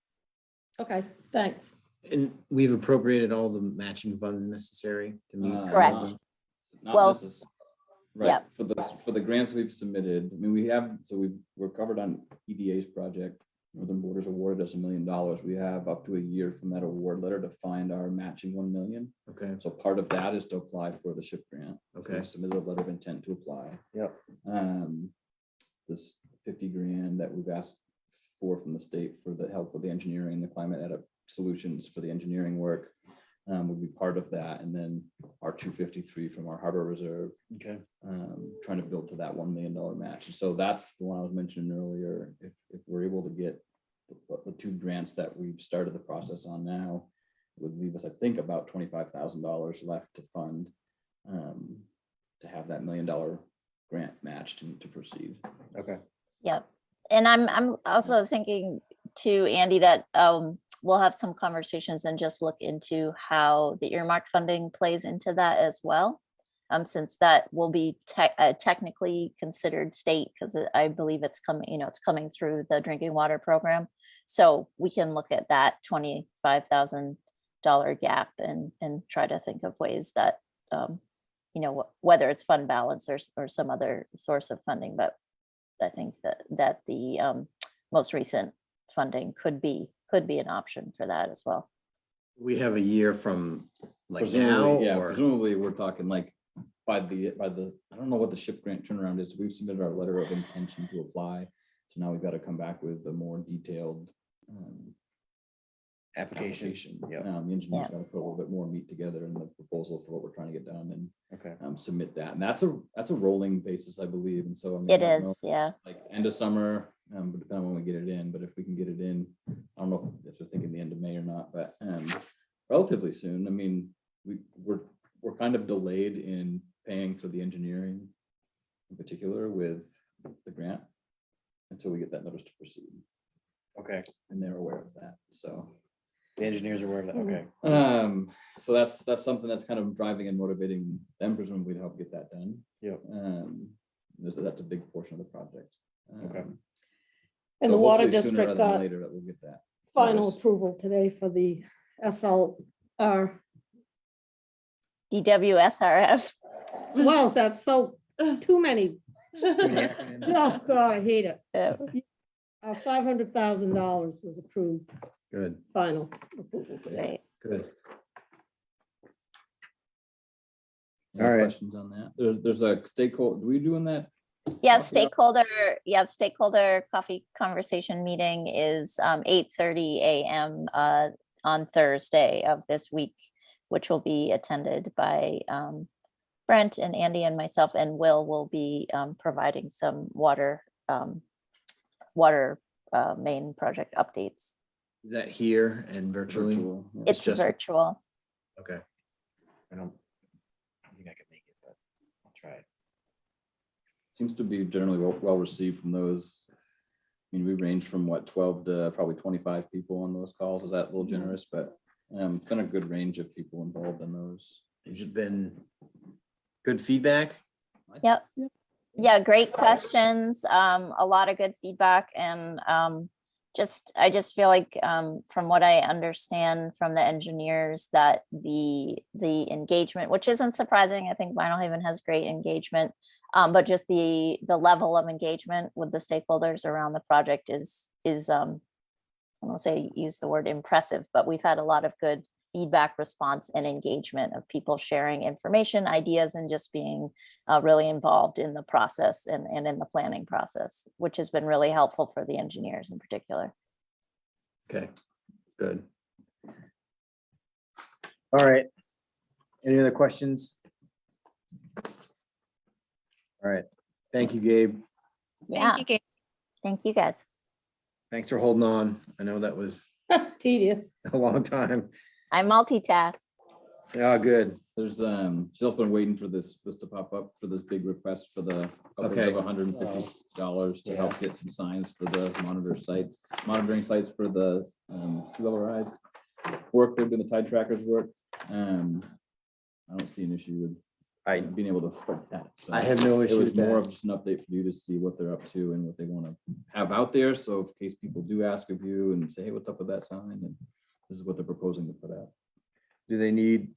B: Okay, thanks.
C: And we've appropriated all the matching funds necessary to meet.
M: Correct.
D: Not
M: Well,
D: necess- Right,
M: yeah.
D: for the grants we've submitted, I mean, we're covered on EDA's project. Northern Borders awarded us $1 million. We have up to a year from that award letter to find our matching 1 million.
C: Okay.
D: So part of that is to apply for the SHIP grant. So
C: Okay.
D: we submitted a letter of intent to apply.
C: Yep.
D: This 50 grand that we've asked for from the state for the help with the engineering, the climate edit solutions for the engineering work would be part of that. And then our 253 from our harbor reserve,
C: Okay.
D: trying to build to that $1 million match. And so that's the one I was mentioning earlier. If we're able to get the two grants that we've started the process on now, it would leave us, I think, about $25,000 left to fund to have that $1 million grant matched to proceed.
C: Okay.
M: Yep. And I'm also thinking too, Andy, that we'll have some conversations and just look into how the earmark funding plays into that as well. Since that will be technically considered state, because I believe it's coming through the drinking water program. So we can look at that $25,000 gap and try to think of ways that, whether it's fund balance or some other source of funding. But I think that the most recent funding could be an option for that as well.
C: We have a year from like now,
D: Presumably, yeah,
C: or
D: presumably we're talking like by the, I don't know what the SHIP grant turnaround is. We've submitted our letter of intention to apply. So now we've got to come back with a more detailed
C: application. Yeah.
D: The engineer's got to put a little bit more meat together in the proposal for what we're trying to get done and
C: Okay.
D: submit that. And that's a rolling basis, I believe. And so I mean,
M: It
D: I don't
M: is,
D: know,
M: yeah.
D: like end of summer, but depending on when we get it in. But if we can get it in, I don't know if they're thinking the end of May or not, but relatively soon. I mean, we're kind of delayed in paying for the engineering in particular with the grant until we get that notice to proceed.
C: Okay.
D: And they're aware of that. So
C: The engineers are aware of that. Okay.
D: so that's something that's kind of driving and motivating them presumably to help get that done.
C: Yep.
D: That's a big portion of the project.
C: Okay.
B: And
D: so
B: the water
D: hopefully sooner
B: district
D: rather than
B: got
D: later that we'll get that.
B: final
D: notice.
B: approval today for the SLR.
M: DWSRF.
B: Well, that's so too many. Oh, God, I hate it.
M: Yeah.
B: $500,000 was approved,
C: Good.
B: final approval today.
M: Right.
C: Good.
D: Any
C: All right.
D: questions on that? There's a stakeholder, are we doing that
M: Yeah, stakeholder coffee conversation meeting is 8:30 a.m. On Thursday of this week, which will be attended by Brent and Andy and myself, and will be providing some water main project updates.
C: Is that here and virtually?
D: Virtual, yeah.
M: It's
C: just-
M: virtual.
C: Okay. I think I could make it, but I'll try it.
D: Seems to be generally well received from those. I mean, we range from what, 12 to probably 25 people on those calls. Is that a little generous? But it's been a good range of people involved in those.
C: Has it been good feedback?
M: Yep. Yeah, great questions, a lot of good feedback, and I just feel like from what I understand from the engineers that the engagement, which isn't surprising, I think Vinalhaven has great engagement, but just the level of engagement with the stakeholders around the project is I don't want to say use the word impressive, but we've had a lot of good feedback, response, and engagement of people sharing information, ideas, and just being really involved in the process and in the planning process, which has been really helpful for the engineers in particular.
C: Okay, good. All right. Any other questions? All right. Thank you, Gabe.
M: Yeah,
F: Thank you, Gabe.
M: thank you guys.
C: Thanks for holding on. I know that was
B: Tedious.
C: a long time.
M: I multitask.
C: Yeah, good.
D: There's she's also been waiting for this to pop up for this big request for the
C: Okay.
D: $150 to help get some signs for the monitoring sites for the sea level rise work. They've been the tide trackers work. I don't see an issue with being able to afford that. So
C: I have no
D: it
C: issue
D: was
C: with
D: more
C: that.
D: of just an update for you to see what they're up to and what they want to have out there. So in case people do ask of you and say, hey, what's up with that sign? And this is what they're proposing to put out.
C: Do we need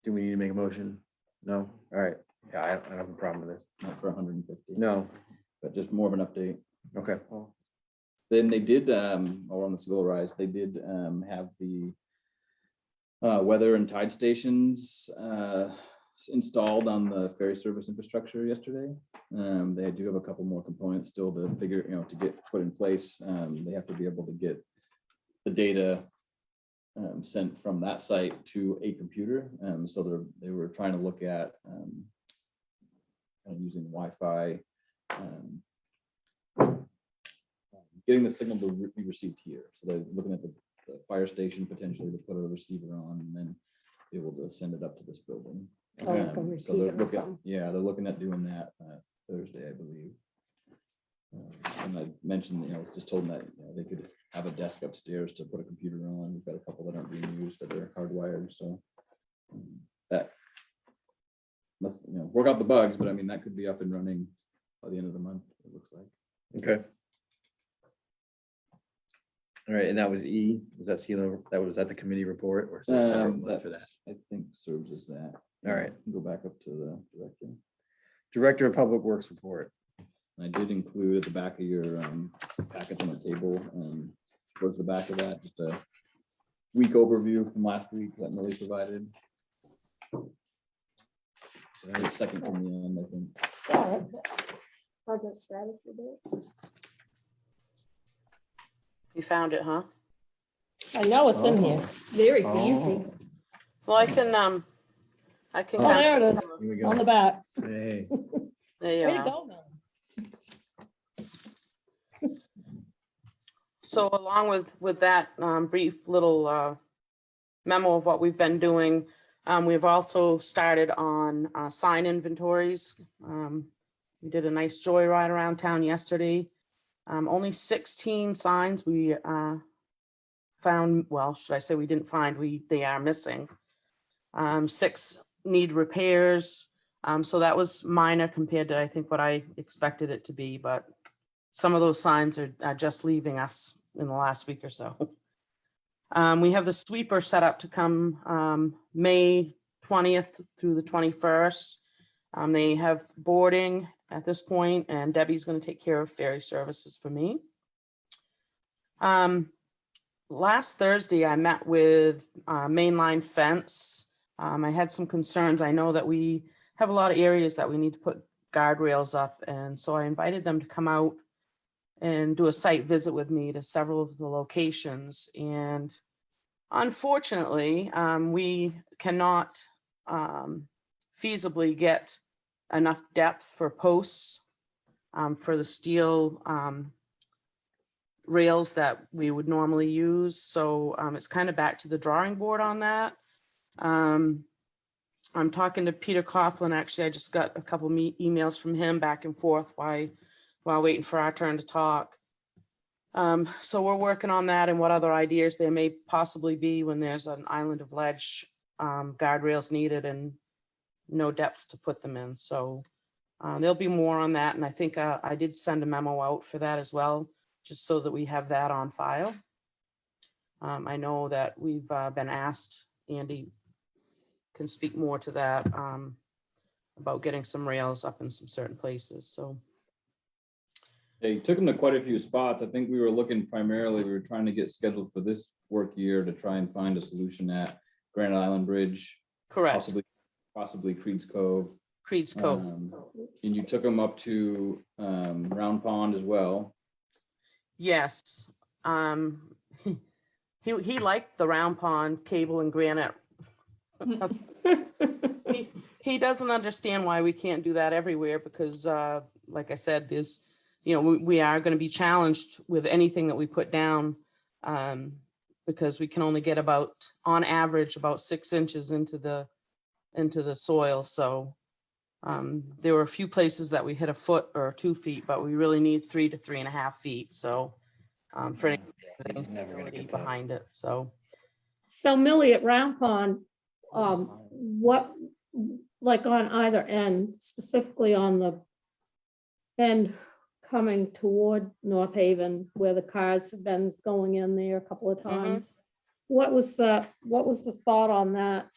C: to make a motion? No? All right. Yeah, I don't have a problem with this.
D: Not for 150.
C: No.
D: But just more of an update.
C: Okay.
D: Then they did, or on the Seville Rise, they did have the weather and tide stations installed on the ferry service infrastructure yesterday. They do have a couple more components still to figure, to get put in place. They have to be able to get the data sent from that site to a computer. So they were trying to look at using Wi-Fi, getting the signal to be received here. So they're looking at the fire station potentially to put a receiver on and then be able to send it up to this building.
B: Oh, like a
D: So
B: repeater
D: they're
B: or
D: looking,
B: something.
D: yeah, they're looking at doing that Thursday, I believe. And I mentioned, I was just told them that they could have a desk upstairs to put a computer on. We've got a couple that aren't being used that are hardwired, so that must, work out the bugs, but I mean, that could be up and running by the end of the month, it looks like.
C: Okay. All right, and that was E, was that that the committee report or is there a separate one for that?
D: I think serves as that.
C: All right.
D: Go back up to the director.
C: Director of Public Works report.
D: I did include at the back of your packet on the table, towards the back of that, just a week overview from last week that Millie provided. So that was second from the end, I think.
B: So, project status update.
K: You found it, huh?
B: I know it's in here. Very
C: Oh.
B: easy.
K: Well, I can
B: Oh,
K: kind
B: there it
K: of,
B: is,
C: Here we
B: on the
C: go.
B: back.
C: Hey,
K: there you
B: Way to
K: are.
B: go, Mel.
K: So along with that brief little memo of what we've been doing, we've also started on sign inventories. We did a nice joyride around town yesterday. Only 16 signs we found, well, should I say we didn't find, they are missing. 6 need repairs. So that was minor compared to, I think, what I expected it to be, but some of those signs are just leaving us in the last week or so. We have the sweeper set up to come May 20th through the 21st. They have boarding at this point, and Debbie's going to take care of ferry services for me. Last Thursday, I met with Mainline Fence. I had some concerns. I know that we have a lot of areas that we need to put guardrails up. And so I invited them to come out and do a site visit with me to several of the locations. And unfortunately, we cannot feasibly get enough depth for posts for the steel rails that we would normally use. So it's kind of back to the drawing board on that. I'm talking to Peter Coughlin. Actually, I just got a couple emails from him back and forth while waiting for our turn to talk. So we're working on that and what other ideas there may possibly be when there's an island of ledge, guardrails needed and no depth to put them in. So there'll be more on that. And I think I did send a memo out for that as well, just so that we have that on file. I know that we've been asked, Andy can speak more to that, about getting some rails up in some certain places. So.
D: They took them to quite a few spots. I think we were looking primarily, we were trying to get scheduled for this work year to try and find a solution at Granite Island Bridge.
K: Correct.
D: Possibly Creed's Cove.
K: Creed's Cove.
D: And you took them up to Round Pond as well.
K: Yes. He liked the Round Pond cable and granite. He doesn't understand why we can't do that everywhere because like I said, there's, we are going to be challenged with anything that we put down because we can only get on average, about 6 inches into the soil. So there were a few places that we hit a foot or 2 feet, but we really need 3 to 3.5 feet. So for anything behind it. So
B: Millie, at Round Pond, what, like on either end, specifically on the end coming toward North Haven, where the cars have been going in there a couple of times, what was the thought on that?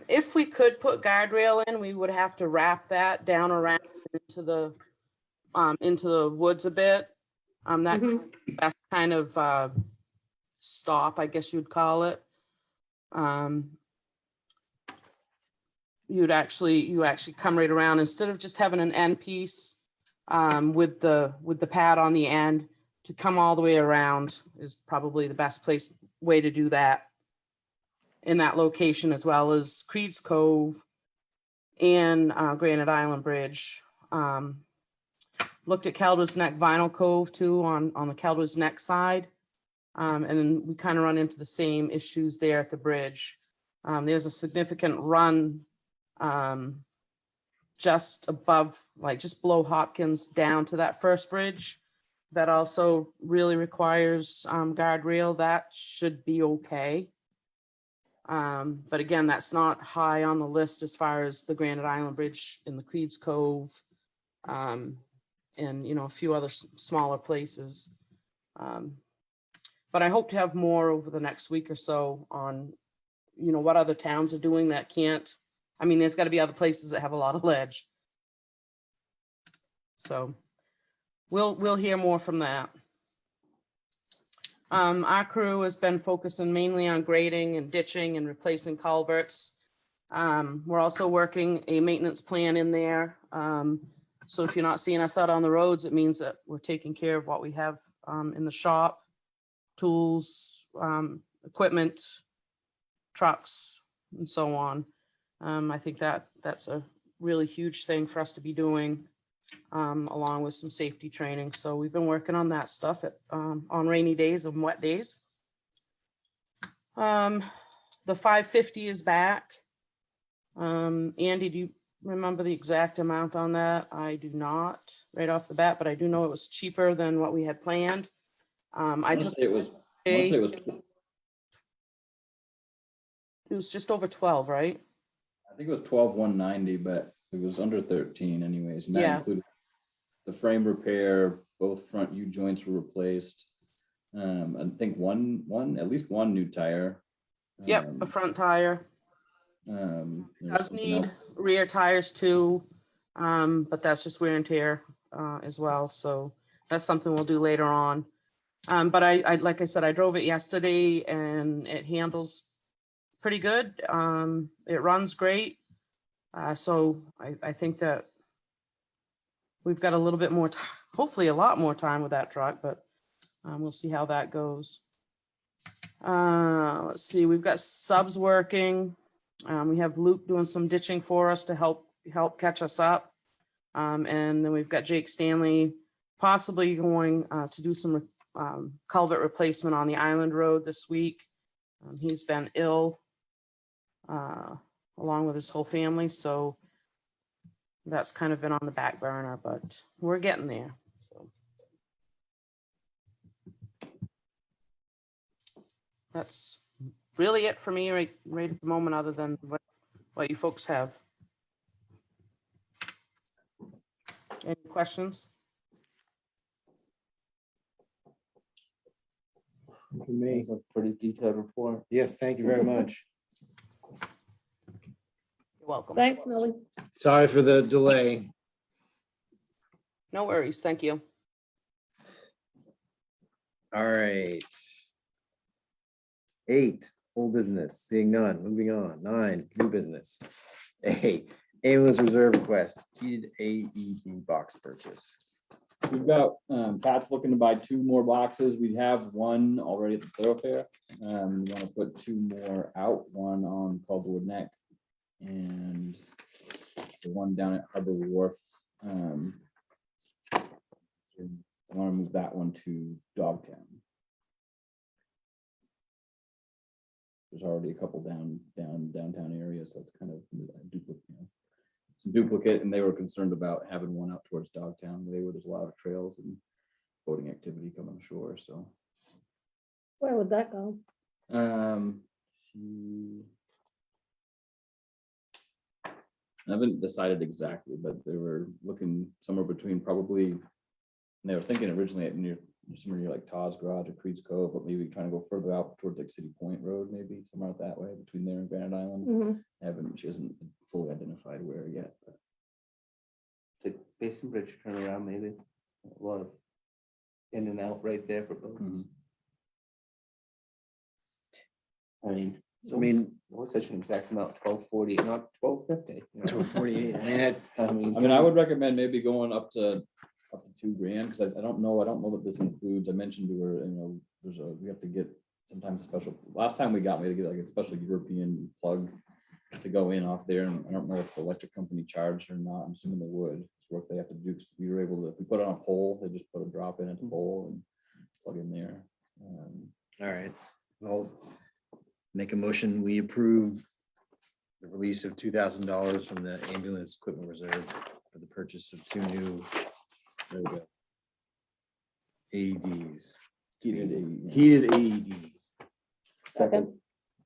K: If we could put guardrail in, we would have to wrap that down around into the woods a bit. That's kind of stop, I guess you'd call it. You actually come right around instead of just having an end piece with the pad on the end. To come all the way around is probably the best way to do that in that location, as well as Creed's Cove and Granite Island Bridge. Looked at Caldwell's Neck Vinyl Cove too on the Caldwell's Neck side. And then we kind of run into the same issues there at the bridge. There's a significant run just above, just below Hopkins down to that first bridge. That also really requires guardrail. That should be okay. But again, that's not high on the list as far as the Granite Island Bridge in the Creed's Cove and, a few other smaller places. But I hope to have more over the next week or so on, what other towns are doing that can't. There's got to be other places that have a lot of ledge. So we'll hear more from that. Our crew has been focusing mainly on grading and ditching and replacing culverts. We're also working a maintenance plan in there. So if you're not seeing us out on the roads, it means that we're taking care of what we have in the shop, tools, equipment, trucks, and so on. I think that's a really huge thing for us to be doing, along with some safety training. So we've been working on that stuff on rainy days and wet days. The 550 is back. Andy, do you remember the exact amount on that? I do not right off the bat, but I do know it was cheaper than what we had planned.
D: It
K: was just over 12, right?
D: I think it was 12,190, but it was under 13 anyways. And that included the frame repair, both front U joints were replaced. I think at least one new tire.
K: Yep, a front tire. Does need rear tires too, but that's just wear and tear as well. So that's something we'll do later on. But I like I said, I drove it yesterday and it handles pretty good. It runs great. So I think that we've got a little bit more, hopefully a lot more time with that truck, but we'll see how that goes. Let's see, we've got subs working. We have Luke doing some ditching for us to help catch us up. And then we've got Jake Stanley possibly going to do some culvert replacement on the Island Road this week. He's been ill along with his whole family, so that's kind of been on the back burner, but we're getting there. So that's really it for me right at the moment, other than what you folks have. Any questions?
C: For me.
H: It's a pretty detailed report.
C: Yes, thank you very much.
K: You're welcome.
B: Thanks, Millie.
C: Sorry for the delay.
K: No worries. Thank you.
C: All right. 8, old business, seeing none, moving on. 9, new business. A, ambulance reserve request, heated AED box purchase.
D: We've got, Pat's looking to buy 2 more boxes. We have one already at the thoroughfare. We want to put 2 more out, one on Caldwell Neck and the one down at Harbor Wharf. I want to move that one to Dogtown. There's already a couple downtown areas, so it's kind of duplicate, and they were concerned about having one out towards Dogtown, where there's a lot of trails and boating activity coming ashore. So
B: Where would that go?
D: I haven't decided exactly, but they were looking somewhere between probably, and they were thinking originally at somewhere near like Todd's Garage or Creed's Cove, but maybe trying to go further out towards like City Point Road, maybe somewhere out that way between there and Granite Island.
B: Mhm.
D: She hasn't fully identified where yet. But
H: It's a Basin Bridge turnaround, maybe. A lot of in and out right there for boats. I mean, what's such an exact amount? 1240, not 1250.
C: 1248.
H: I mean,
D: I would recommend maybe going up to $2,000, because I don't know what this includes. I mentioned to her, we have to get sometimes a special, last time we had to get like a special European plug to go in off there, and I don't know if the electric company charged or not. I'm assuming they would. It's work they have to do, 'cause we were able to, if we put it on a pole, they just put a drop in at the pole and plug in there.
C: All right, well, make a motion, we approve the release of $2,000 from the ambulance equipment reserve for the purchase of 2 new AEDs. Heated AEDs.
B: Second.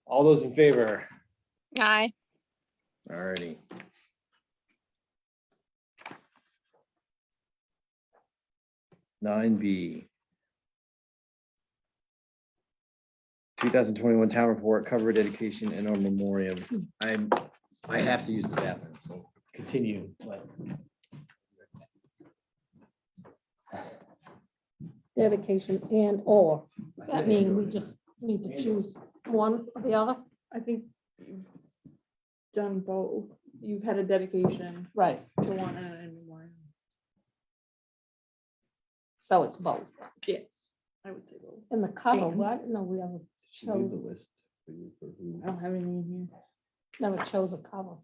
C: All those in favor?
F: Aye.
C: Alrighty. Nine B. 2021 town report, cover dedication and or memoriam. I have to use the bathroom, so continue.
B: Dedication and or. Does that mean we just need to choose one or the other?
E: I think you've done both. You've had a dedication
B: Right.
E: to one and a memoriam.
B: So it's both.
E: Yeah, I would say both.
B: And the cover,
E: And-
B: well, I didn't know we ever
D: Leave the
B: chose,
D: list for you for who.
E: I don't have anything in here.
B: never chose a cover.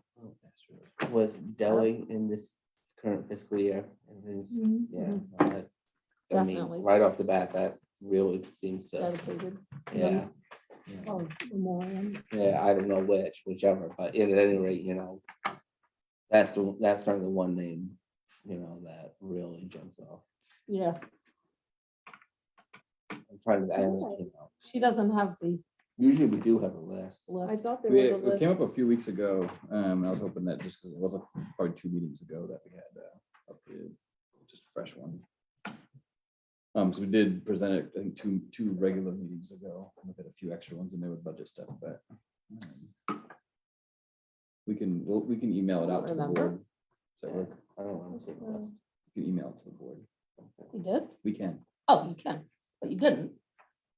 H: was Delhi in this current fiscal year? Everything's, yeah. I mean,
B: Definitely.
H: right off the bat, that really seems to,
B: Dedicated.
H: yeah,
B: Oh, memoriam.
H: yeah, I don't know whichever, but at any rate, that's sort of the one name, that really jumps off.
B: Yeah,
H: I'm trying to,
B: she doesn't have the
H: usually we do have a list.
E: I
B: list.
E: thought there was a
D: It came
E: list.
D: up a few weeks ago. I was hoping that just because it was probably 2 meetings ago that we had updated, just a fresh one. So we did present it, I think, two regular meetings ago. We had a few extra ones in there with budget stuff, but we can email it out to the
B: Remember?
D: board. Does that work?
H: I don't want to see the list.
D: You can email it to the board.
B: You did?
D: We can.
B: Oh, you can, but you didn't.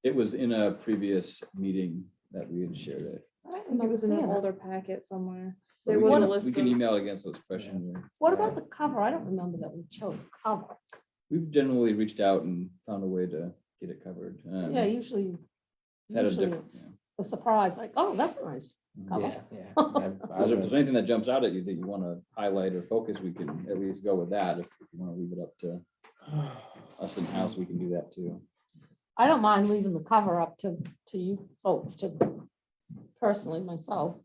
D: It was in a previous meeting that we had shared it.
E: I think it was in an older packet somewhere.
D: So
E: There
D: we
E: was a
D: can-
E: list
D: We can
E: of-
D: email it again, so it's fresh in your.
B: What about the cover? I don't remember that we chose a cover.
D: We've generally reached out and found a way to get it covered.
B: Yeah, usually
D: had a
B: usually
D: different-
B: it's a surprise, like, oh, that's nice. Cover.
H: Yeah.
D: If there's anything that jumps out at you that you want to highlight or focus, we can at least go with that. If you want to leave it up to us in-house, we can do that too.
B: I don't mind leaving the cover up to you folks, to personally myself.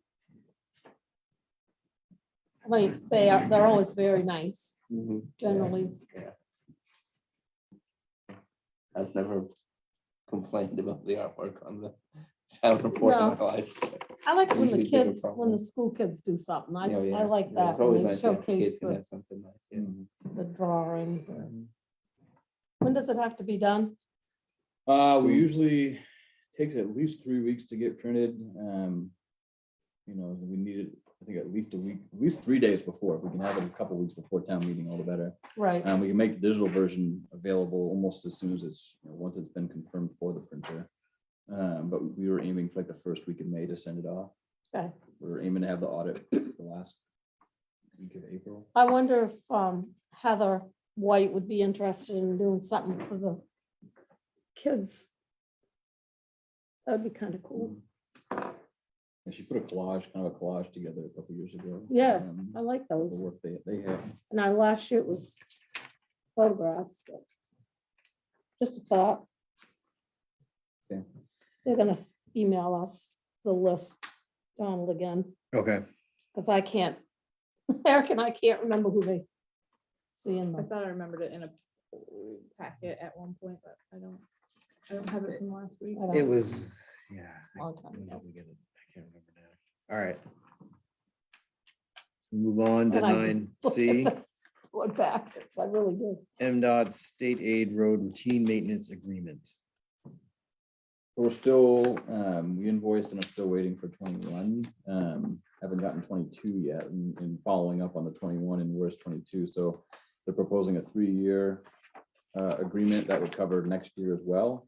B: I mean, they're always very nice,
H: Mhm.
B: generally.
H: I've never complained about the artwork on the town report in my life.
B: I like it when the
H: Usually bigger
B: kids, when
H: problem.
B: the school kids do something. I
H: Yeah, yeah.
B: like
H: Yeah,
B: that.
H: It's always
B: when they
H: nice when
B: showcase
H: kids can
B: the
H: have something nice. Yeah.
B: the drawings. When does it have to be done?
D: We usually, takes at least 3 weeks to get printed. You know, we need it, I think at least a week, at least 3 days before. If we can have it a couple weeks before town meeting, all the better.
B: Right.
D: We can make the digital version available almost as soon as it's, once it's been confirmed for the printer. But we were aiming for like the first week of May to send it off.
B: Okay.
D: We were aiming to have the audit the last week of April.
B: I wonder if Heather White would be interested in doing something for the kids. That'd be kind of cool.
D: And she put a collage, kind of a collage together a couple years ago.
B: Yeah,
D: um,
B: I like
D: The
B: those.
D: work they have.
B: And I last year it was photographs, but just a thought.
D: Okay.
B: They're gonna email us the list, Donald, again,
C: Okay,
B: because I can't, Eric and I can't remember who they see in
E: I
B: the,
E: thought I remembered it in a packet at one point, but I don't have it from last week.
B: I don't-
C: it was, yeah.
B: Long time ago.
C: I can't remember now. All right. Move on to
B: And I-
C: 9C,
B: What packets, I really do.
C: MDOT State Aid Road Routine Maintenance Agreement.
D: We're still, we invoiced and are still waiting for 21. Haven't gotten 22 yet and following up on the 21 and where's 22. So they're proposing a 3-year agreement that would cover next year as well.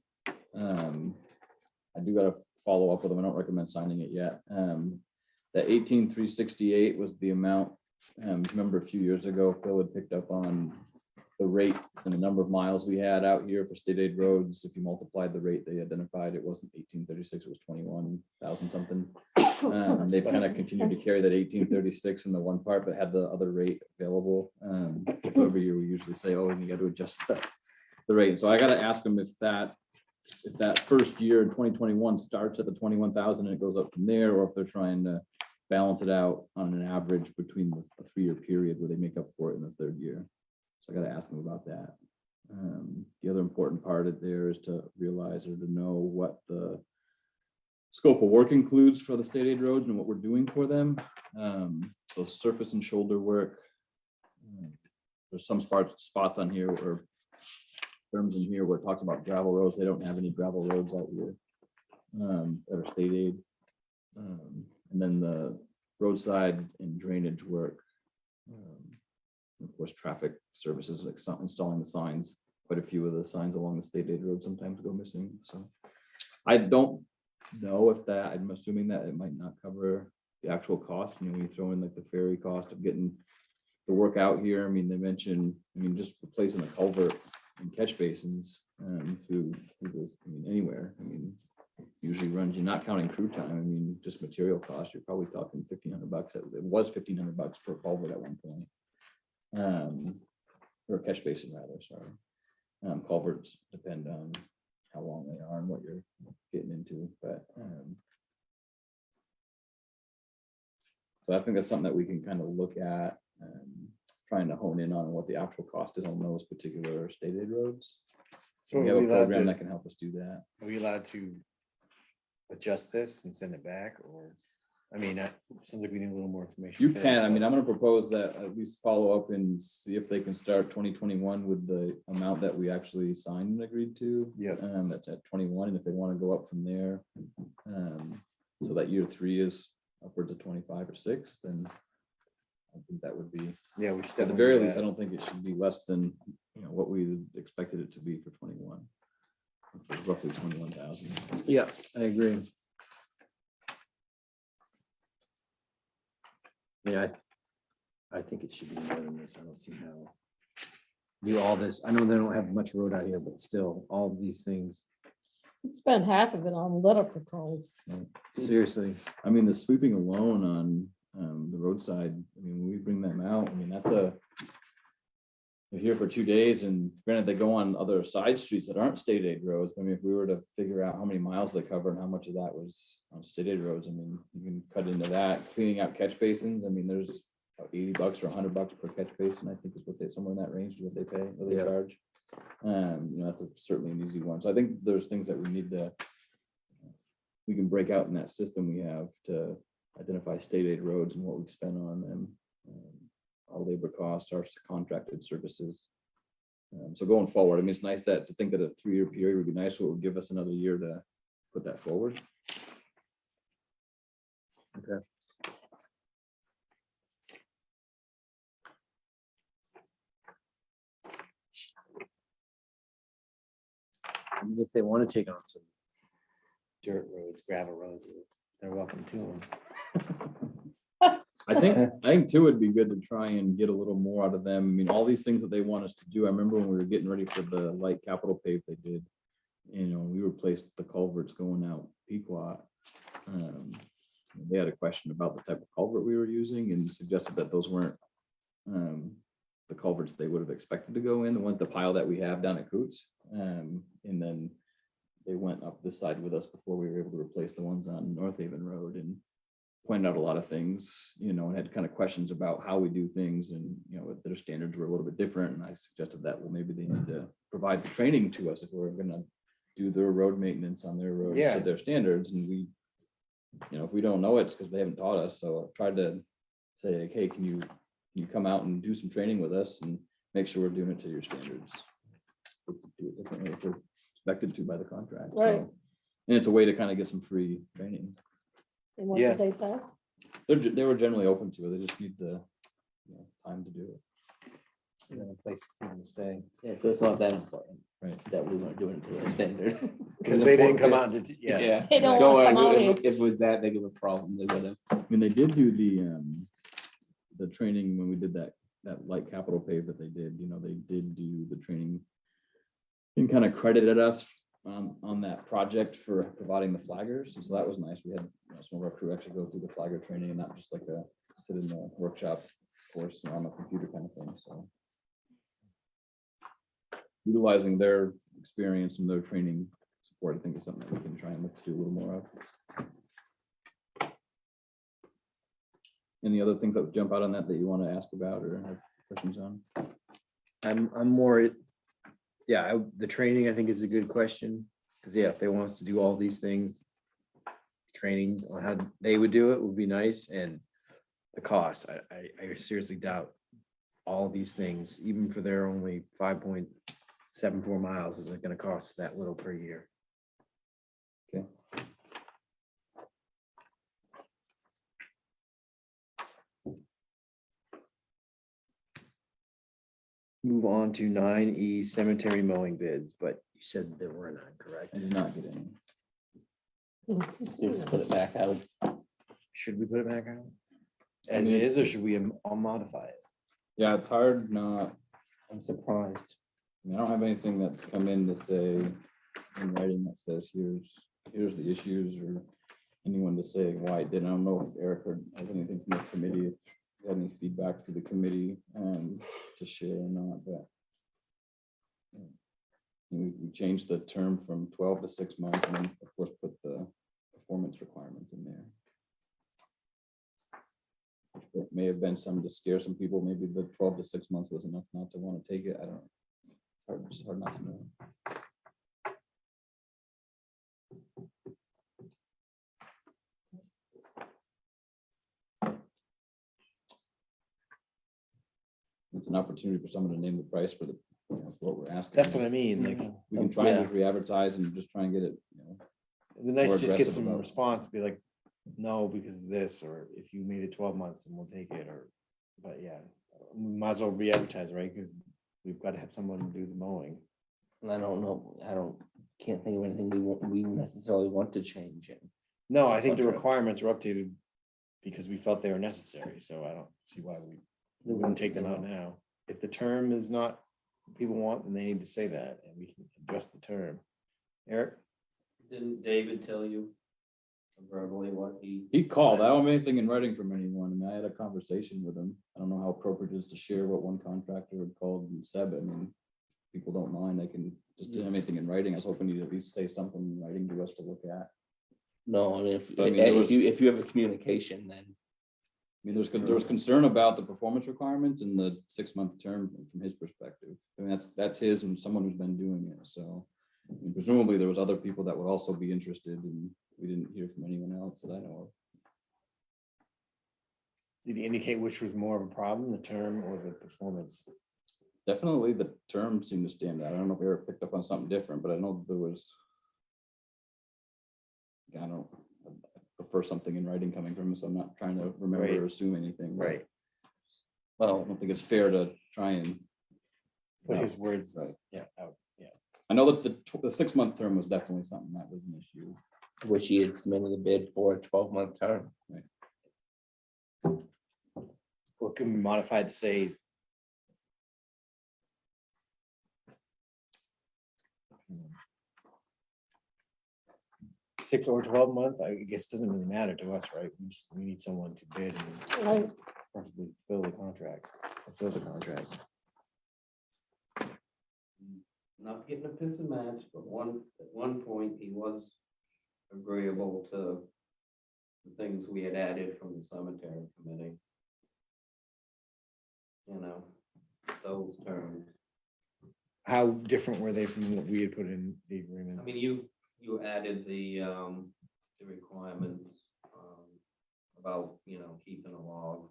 D: I do gotta follow up with them. I don't recommend signing it yet. The 18,368 was the amount. Remember a few years ago, Phil had picked up on the rate and the number of miles we had out here for state aid roads. If you multiplied the rate they identified, it wasn't 1836, it was 21,000 something. They've kind of continued to carry that 1836 in the one part, but had the other rate available. So every year we usually say, oh, you got to adjust the rate. So I got to ask them if that first year in 2021 starts at the 21,000 and it goes up from there, or if they're trying to balance it out on an average between a 3-year period where they make up for it in the 3rd year. So I got to ask them about that. The other important part of there is to realize or to know what the scope of work includes for the state aid roads and what we're doing for them. So surface and shoulder work. There's some spots on here or terms in here where it talks about gravel roads. They don't have any gravel roads out here that are state aid. And then the roadside and drainage work. Of course, traffic services, like installing the signs. Quite a few of the signs along the state aid road sometimes go missing. So I don't know if that, I'm assuming that it might not cover the actual cost. When you throw in like the ferry cost of getting the work out here. I mean, they mentioned, just replacing the culvert and catch basins through this, anywhere. Usually runs, you're not counting crew time. Just material cost, you're probably talking $1,500. It was $1,500 per culvert at one point. Or catch basin rather, sorry. Culverts depend on how long they are and what you're getting into, but so I think that's something that we can kind of look at, trying to hone in on what the actual cost is on those particular state aid roads. So we have a program that can help us do that.
C: Are we allowed to adjust this and send it back, or, sounds like we need a little more information.
D: You
C: first,
D: can, I'm
C: but-
D: gonna propose that at least follow up and see if they can start 2021 with the amount that we actually signed and agreed to.
C: Yeah.
D: That's at 21, and if they want to go up from there. So that year 3 is upwards of 25 or 6, then I think that would be,
C: Yeah, we should.
D: at the
C: definitely
D: very
C: do
D: least, I
C: that.
D: don't think it should be less than, what we expected it to be for 21. Which is roughly 21,000.
C: Yeah, I agree. Yeah, I think it should be more than this. I don't see how. Do all this. I know they don't have much road out here, but still, all of these things,
B: Spend half of it on litter control.
C: seriously.
D: I mean, the sweeping alone on the roadside, I mean, when we bring them out, I mean, they're here for 2 days, and granted, they go on other side streets that aren't state aid roads. I mean, if we were to figure out how many miles they cover and how much of that was on state aid roads, I mean, you can cut into that. Cleaning out catch basins, I mean, there's about $80 or $100 per catch basin, I think is what they, somewhere in that range is what they pay, what they
C: Yeah.
D: charge. You know, certainly an easy one. So I think there's things that we need to, we can break out in that system we have to identify state aid roads and what we spend on them. Our labor costs, our contracted services. So going forward, I mean, it's nice that to think that a 3-year period would be nice, so it would give us another year to put that forward.
C: Okay. And if they want to take on some dirt roads, gravel roads, they're welcome to them.
D: I think too, it'd be good to try and get a little more out of them. I mean, all these things that they want us to do. I remember when we were getting ready for the light capital pave they did, you know, we replaced the culverts going out Pequot. They had a question about the type of culvert we were using and suggested that those weren't the culverts they would have expected to go in, the pile that we have down at Coots. And then they went up this side with us before we were able to replace the ones on North Haven Road, and pointed out a lot of things, you know, and had kind of questions about how we do things, and, you know, their standards were a little bit different. And I suggested that, well, maybe they need to provide the training to us if we're gonna do their road maintenance on their roads
C: Yeah.
D: to their standards. And we, you know, if we don't know, it's because they haven't taught us. So I tried to say, like, hey, can you come out and do some training with us and make sure we're doing it to your standards? We could do it differently if we're expected to by the contract. So,
B: Right.
D: and it's a way to kind of get some free training.
B: And what
C: Yeah.
B: did they say?
D: They were generally open to it. They just need the, you know, time to do it.
C: And then a place for them to stay.
H: Yeah, so it's not that important.
D: Right.
H: That we weren't doing it to our standard.
C: Because they didn't come out and, yeah.
B: They don't
H: Don't
B: wanna come
H: worry,
B: out
H: if it was that big of a problem, they would have.
D: I mean, they did do the training when we did that light capital pave that they did, you know, they did do the training and kind of credited us on that project for providing the flaggers. And so that was nice. We had, you know, some of our crew actually go through the flagger training and not just like sit in the workshop course, you know, on the computer kind of thing. So utilizing their experience and their training support, I think, is something that we can try and look to do a little more of. Any other things that would jump out on that you want to ask about or have questions on?
C: I'm more, yeah, the training I think is a good question. Because yeah, if they want us to do all these things, training on how they would do it would be nice. And the cost, I seriously doubt all these things, even for their only 5.74 miles, isn't gonna cost that little per year.
D: Okay.
C: Move on to 9E cemetery mowing bids, but you said there were none, correct?
D: I did not get any.
H: Just put it back out.
C: Should we put it back out? As
D: mean,
C: it is, or should we all modify it?
D: Yeah, it's hard not.
H: I'm surprised.
D: I mean, I don't have anything that's come in to say in writing that says here's the issues, or anyone to say why it didn't. I don't know if Eric has anything from the committee, if you had any feedback to the committee to share or not, but we changed the term from 12 to 6 months, and then of course put the performance requirements in there. It may have been some to scare some people. Maybe the 12 to 6 months was enough not to want to take it. I don't know. It's hard not to know. It's an opportunity for someone to name the price for the, you know, for what we're asking.
C: That's what I mean, like,
D: We can try and
C: yeah.
D: just re-advertise and just try and get it, you know.
C: the nice
D: more
C: to just get
D: aggressive
C: some
D: about it.
C: response, be like, no, because of this, or if you made it 12 months, then we'll take it, or, but yeah, we might as well re-advertise, right? Because we've got to have someone do the mowing.
H: And I don't know, can't think of anything we necessarily want to change it.
C: No, I think the
D: Contract.
C: requirements are updated because we felt they were necessary, so I don't see why we wouldn't take them out now. If the term is not what people want, then they need to say that, and we can adjust the term. Eric?
J: Didn't David tell you verbally what he?
D: He called. I don't have anything in writing from anyone. I mean, I had a conversation with him. I don't know how appropriate it is to share what one contractor had called Seb. I mean, people don't mind. I can just do anything in writing. I was hoping he'd at least say something in writing to us to look at.
H: No, I mean,
D: But I mean, there
H: if you have a communication, then.
D: I mean, there was concern about the performance requirements and the 6-month term from his perspective. I mean, that's his and someone who's been doing it. So I mean, presumably there was other people that would also be interested, and we didn't hear from anyone else that I know of.
C: Did he indicate which was more of a problem, the term or the performance?
D: Definitely the term seemed to stand out. I don't know if Eric picked up on something different, but I know there was. I prefer something in writing coming from him, so I'm not trying to remember
C: Right.
D: or assume anything. but
C: Right.
D: I don't think it's fair to try and.
C: Put his words,
D: Right.
C: yeah, out, yeah.
D: I know that the 6-month term was definitely something that was an issue.
H: I wish he had submitted the bid for a 12-month term.
C: What can we modify to say? Six or 12 month, I guess doesn't really matter to us, right? We need someone to bid and
B: Right.
C: preferably fill the contract, fulfill the contract.
J: Not getting a piss and match, but at one point, he was agreeable to the things we had added from the cemetery committee. You know, those terms.
C: How different were they from what we had put in the agreement?
J: I mean, you added the requirements about, keeping a log.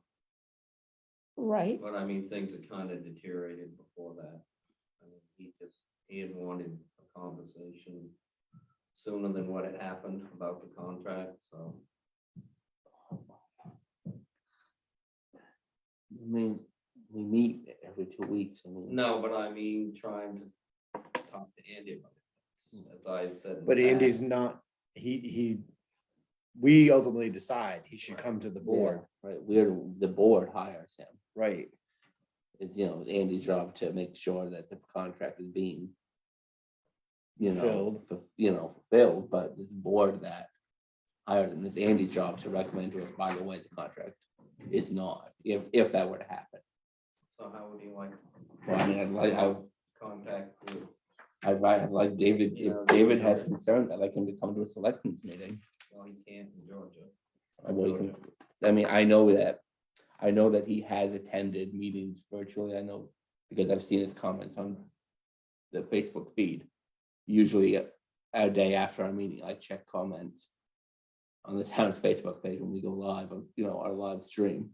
B: Right.
J: But I mean, things had kind of deteriorated before that. I mean, he had wanted a conversation sooner than what had happened about the contract, so.
H: I mean, we meet every 2 weeks. I mean.
J: No, but I mean, trying to talk to Andy about it, as I said. in
C: But
J: the
C: Andy's
J: past.
C: not, we ultimately decide he should come to the board,
H: Yeah, right, the board hires him.
C: right?
H: It's, it's Andy's job to make sure that the contract is being.
C: Filled.
H: Fulfilled, but this board that hired him, it's Andy's job to recommend to us, by the way, the contract is not, if that were to happen.
J: So how would you like
H: Well, I mean,
J: contact with?
H: I'd like David,
J: Yeah.
H: if David has concerns, I'd like him to come to a selectmen's meeting.
J: Well, he can't in Georgia.
H: I mean, I know that he has attended meetings virtually. I know because I've seen his comments on the Facebook feed. Usually a day after our meeting, I check comments on the town's Facebook page when we go live on, our live stream,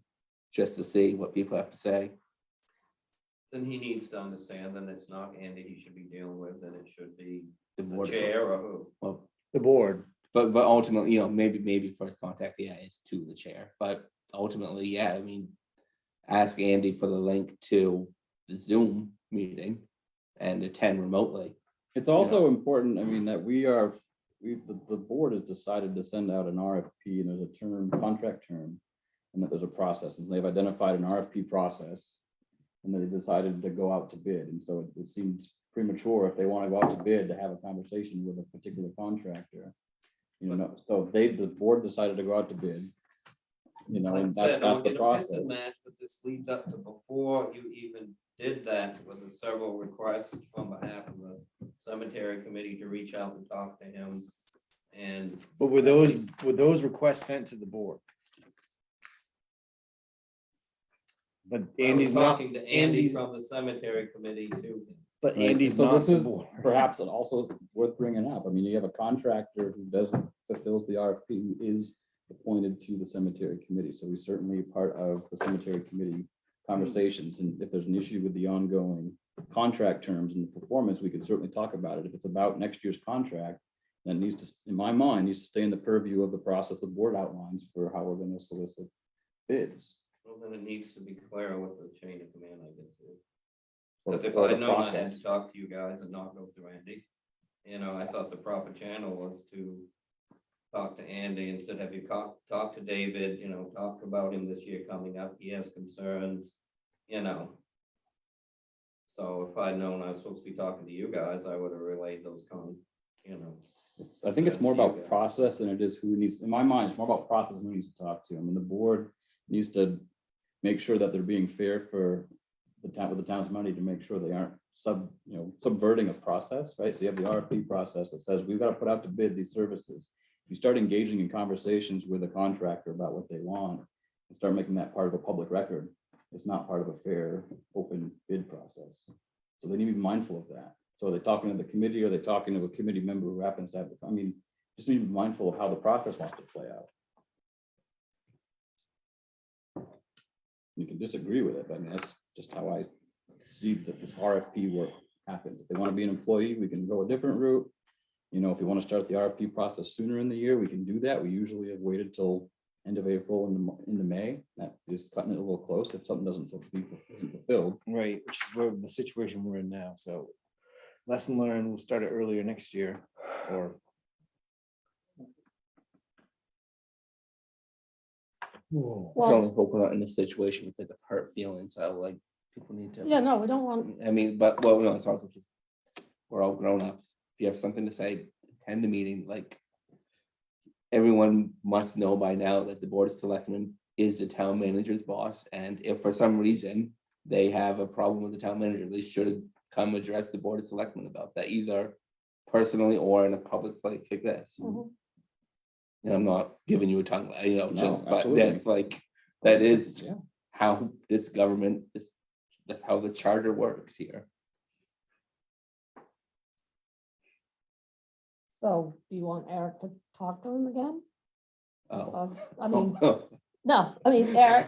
H: just to see what people have to say.
J: Then he needs to understand that it's not Andy he should be dealing with, that it should be
H: The
J: the
H: board,
J: chair or who.
H: well,
C: The board,
H: but ultimately, maybe first contact, yeah, is to the chair, but ultimately, yeah, I mean, ask Andy for the link to the Zoom meeting and attend remotely.
D: It's also important, I mean, that the board has decided to send out an RFP, and there's a contract term, and that there's a process, and they've identified an RFP process, and they decided to go out to bid, and so it seems premature if they want to go out to bid to have a conversation with a particular contractor. So the board decided to go out to bid. And
J: Like I
D: that's
J: said, I'll
D: the
J: get a piss
D: process.
J: and match, but this leads up to before you even did that, with the several requests on behalf of the cemetery committee to reach out and talk to him. And
C: but were those requests sent to the board? But
J: I was
C: Andy's not,
J: talking to Andy
C: Andy's,
J: from the cemetery committee to him.
C: but
D: Right,
C: Andy's
D: so
C: not
D: this
C: the
D: is
C: board.
D: perhaps also worth bringing up. I mean, you have a contractor who fulfills the RFP, who is appointed to the cemetery committee. So he's certainly part of the cemetery committee conversations. And if there's an issue with the ongoing contract terms and the performance, we could certainly talk about it. If it's about next year's contract, then needs to, in my mind, needs to stay in the purview of the process the board outlines for how we're going to solicit bids.
J: Well, then it needs to be clear what the chain of command, I guess, is.
D: or-
J: But if
D: or
J: I
D: the
J: had known I had
D: process.
J: to talk to you guys and not go through Andy, I thought the proper channel was to talked to Andy and said, have you talked to David, talked about him this year coming up, he has concerns, So if I'd known I was supposed to be talking to you guys, I would have relayed those
D: I think it's more
J: to you
D: about
J: guys.
D: process than it is who needs, in my mind, it's more about process and who needs to talk to. I mean, the board needs to make sure that they're being fair for the town, with the town's money, to make sure they aren't subverting a process, right? So you have the RFP process that says, we've got to put out to bid these services. You start engaging in conversations with a contractor about what they want and start making that part of a public record. It's not part of a fair, open bid process. So they need to be mindful of that. So are they talking to the committee? Are they talking to a committee member who happens to have, just need to be mindful of how the process wants to play out. You can disagree with it, but that's just how I see that this RFP work happens. If they want to be an employee, we can go a different route. If you want to start the RFP process sooner in the year, we can do that. We usually have waited till end of April into May. That is cutting it a little close if something isn't fulfilled.
C: Right, which is where the situation we're in now, so lesson learned, we'll start it earlier next year, or.
H: So
B: Well,
H: only hope we're not in this situation because of hurt feelings, so like, people need to.
B: yeah, no, we don't want,
H: But, well, no, it's also just, we're all grown ups. If you have something to say, attend the meeting, like. Everyone must know by now that the Board of Selectmen is the town manager's boss, and if for some reason they have a problem with the town manager, they should come address the Board of Selectmen about that, either personally or in a public place like this.
B: Mhm.
H: And I'm not giving you a tongue,
D: No,
H: but
D: absolutely.
H: that's like, that is
D: Yeah.
H: how this government is, that's how the charter works here.
B: so do you want Eric to talk to him again?
H: Oh.
B: Eric,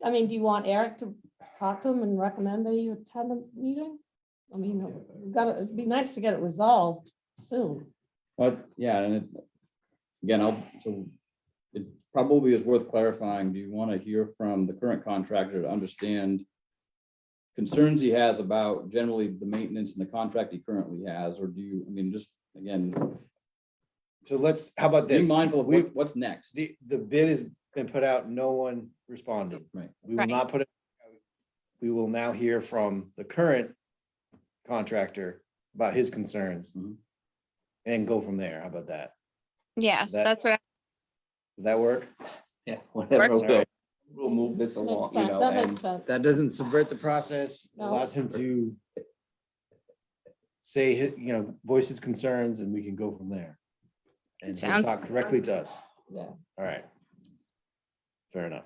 B: do you want Eric to talk to him and recommend that you attend the meeting? It'd be nice to get it resolved soon.
D: But yeah, and it probably is worth clarifying. Do you want to hear from the current contractor to understand concerns he has about generally the maintenance and the contract he currently has, or do you, just again,
C: So how about
D: be
C: this?
D: mindful of
C: We,
D: what's next.
C: the bid has been put out, no one responded.
D: Right.
C: We will
F: Right.
C: not put it. We will now hear from the current contractor about his concerns.
D: Mhm.
C: And go from there. How about that?
F: Yes,
C: That-
F: that's what,
C: Does that work?
H: Yeah, whatever,
F: Works.
H: we'll move this
B: Makes
H: along,
B: sense, that
H: and
B: makes sense.
C: That doesn't subvert the process,
B: No.
C: allows him to say, voice his concerns, and we can go from there. And he'll
F: Sounds-
C: talk directly to us.
B: Yeah.
C: All right. Fair enough.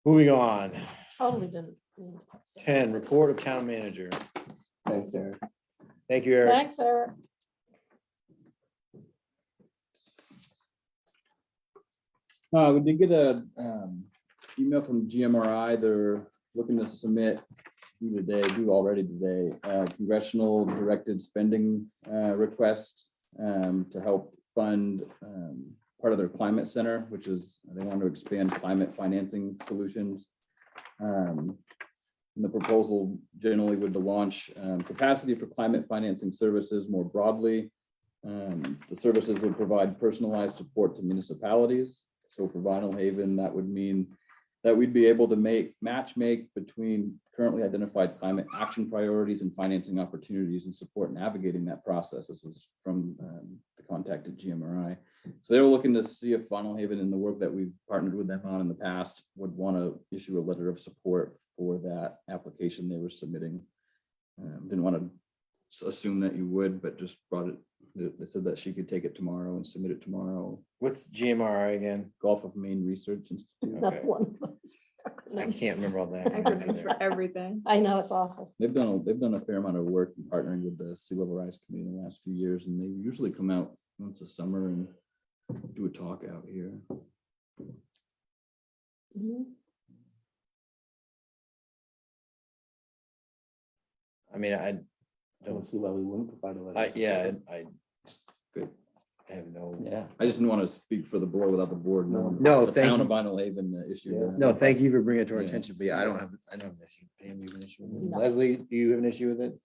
C: Moving on,
B: Totally didn't. mean to upset.
C: 10, report of town manager.
H: thanks, Eric.
C: Thank you, Eric.
B: Thanks, Eric.
D: We did get a email from GMRI. They're looking to submit already today, congressional directed spending request to help fund part of their climate center, which is, they want to expand climate financing solutions. And the proposal generally would to launch capacity for climate financing services more broadly. The services would provide personalized support to municipalities. So for Vinalhaven, that would mean that we'd be able to match make between currently identified climate action priorities and financing opportunities and support navigating that process. This was from the contact at GMRI. So they were looking to see if Vinalhaven, in the work that we've partnered with them on in the past, would want to issue a letter of support for that application they were submitting. Didn't want to assume that you would, but just brought it. They said that she could take it tomorrow and submit it tomorrow.
C: What's GMRI again?
D: Gulf of Maine Research Institute.
B: That's
C: Okay.
B: one of those
C: I
B: acronyms.
C: can't remember all that.
E: Acronyms for everything.
B: I know, it's awful.
D: They've done a fair amount of work in partnering with the Sea Level Rise Committee in the last few years, and they usually come out once a summer and do a talk out here.
B: Mhm.
C: I
H: I don't see why we wouldn't provide a letter. of
D: Good.
C: I have no.
H: support. Yeah.
D: I just didn't want to speak for the board without the board knowing.
C: No,
D: the
C: thank
D: town
C: you.
D: of Vinalhaven issued.
H: Yeah.
D: that.
C: No, thank you for bringing it to our
D: Yeah.
C: attention, but yeah, I don't have an issue. Pam, you have an issue with it?
B: No.
C: Leslie, do you have an issue with it?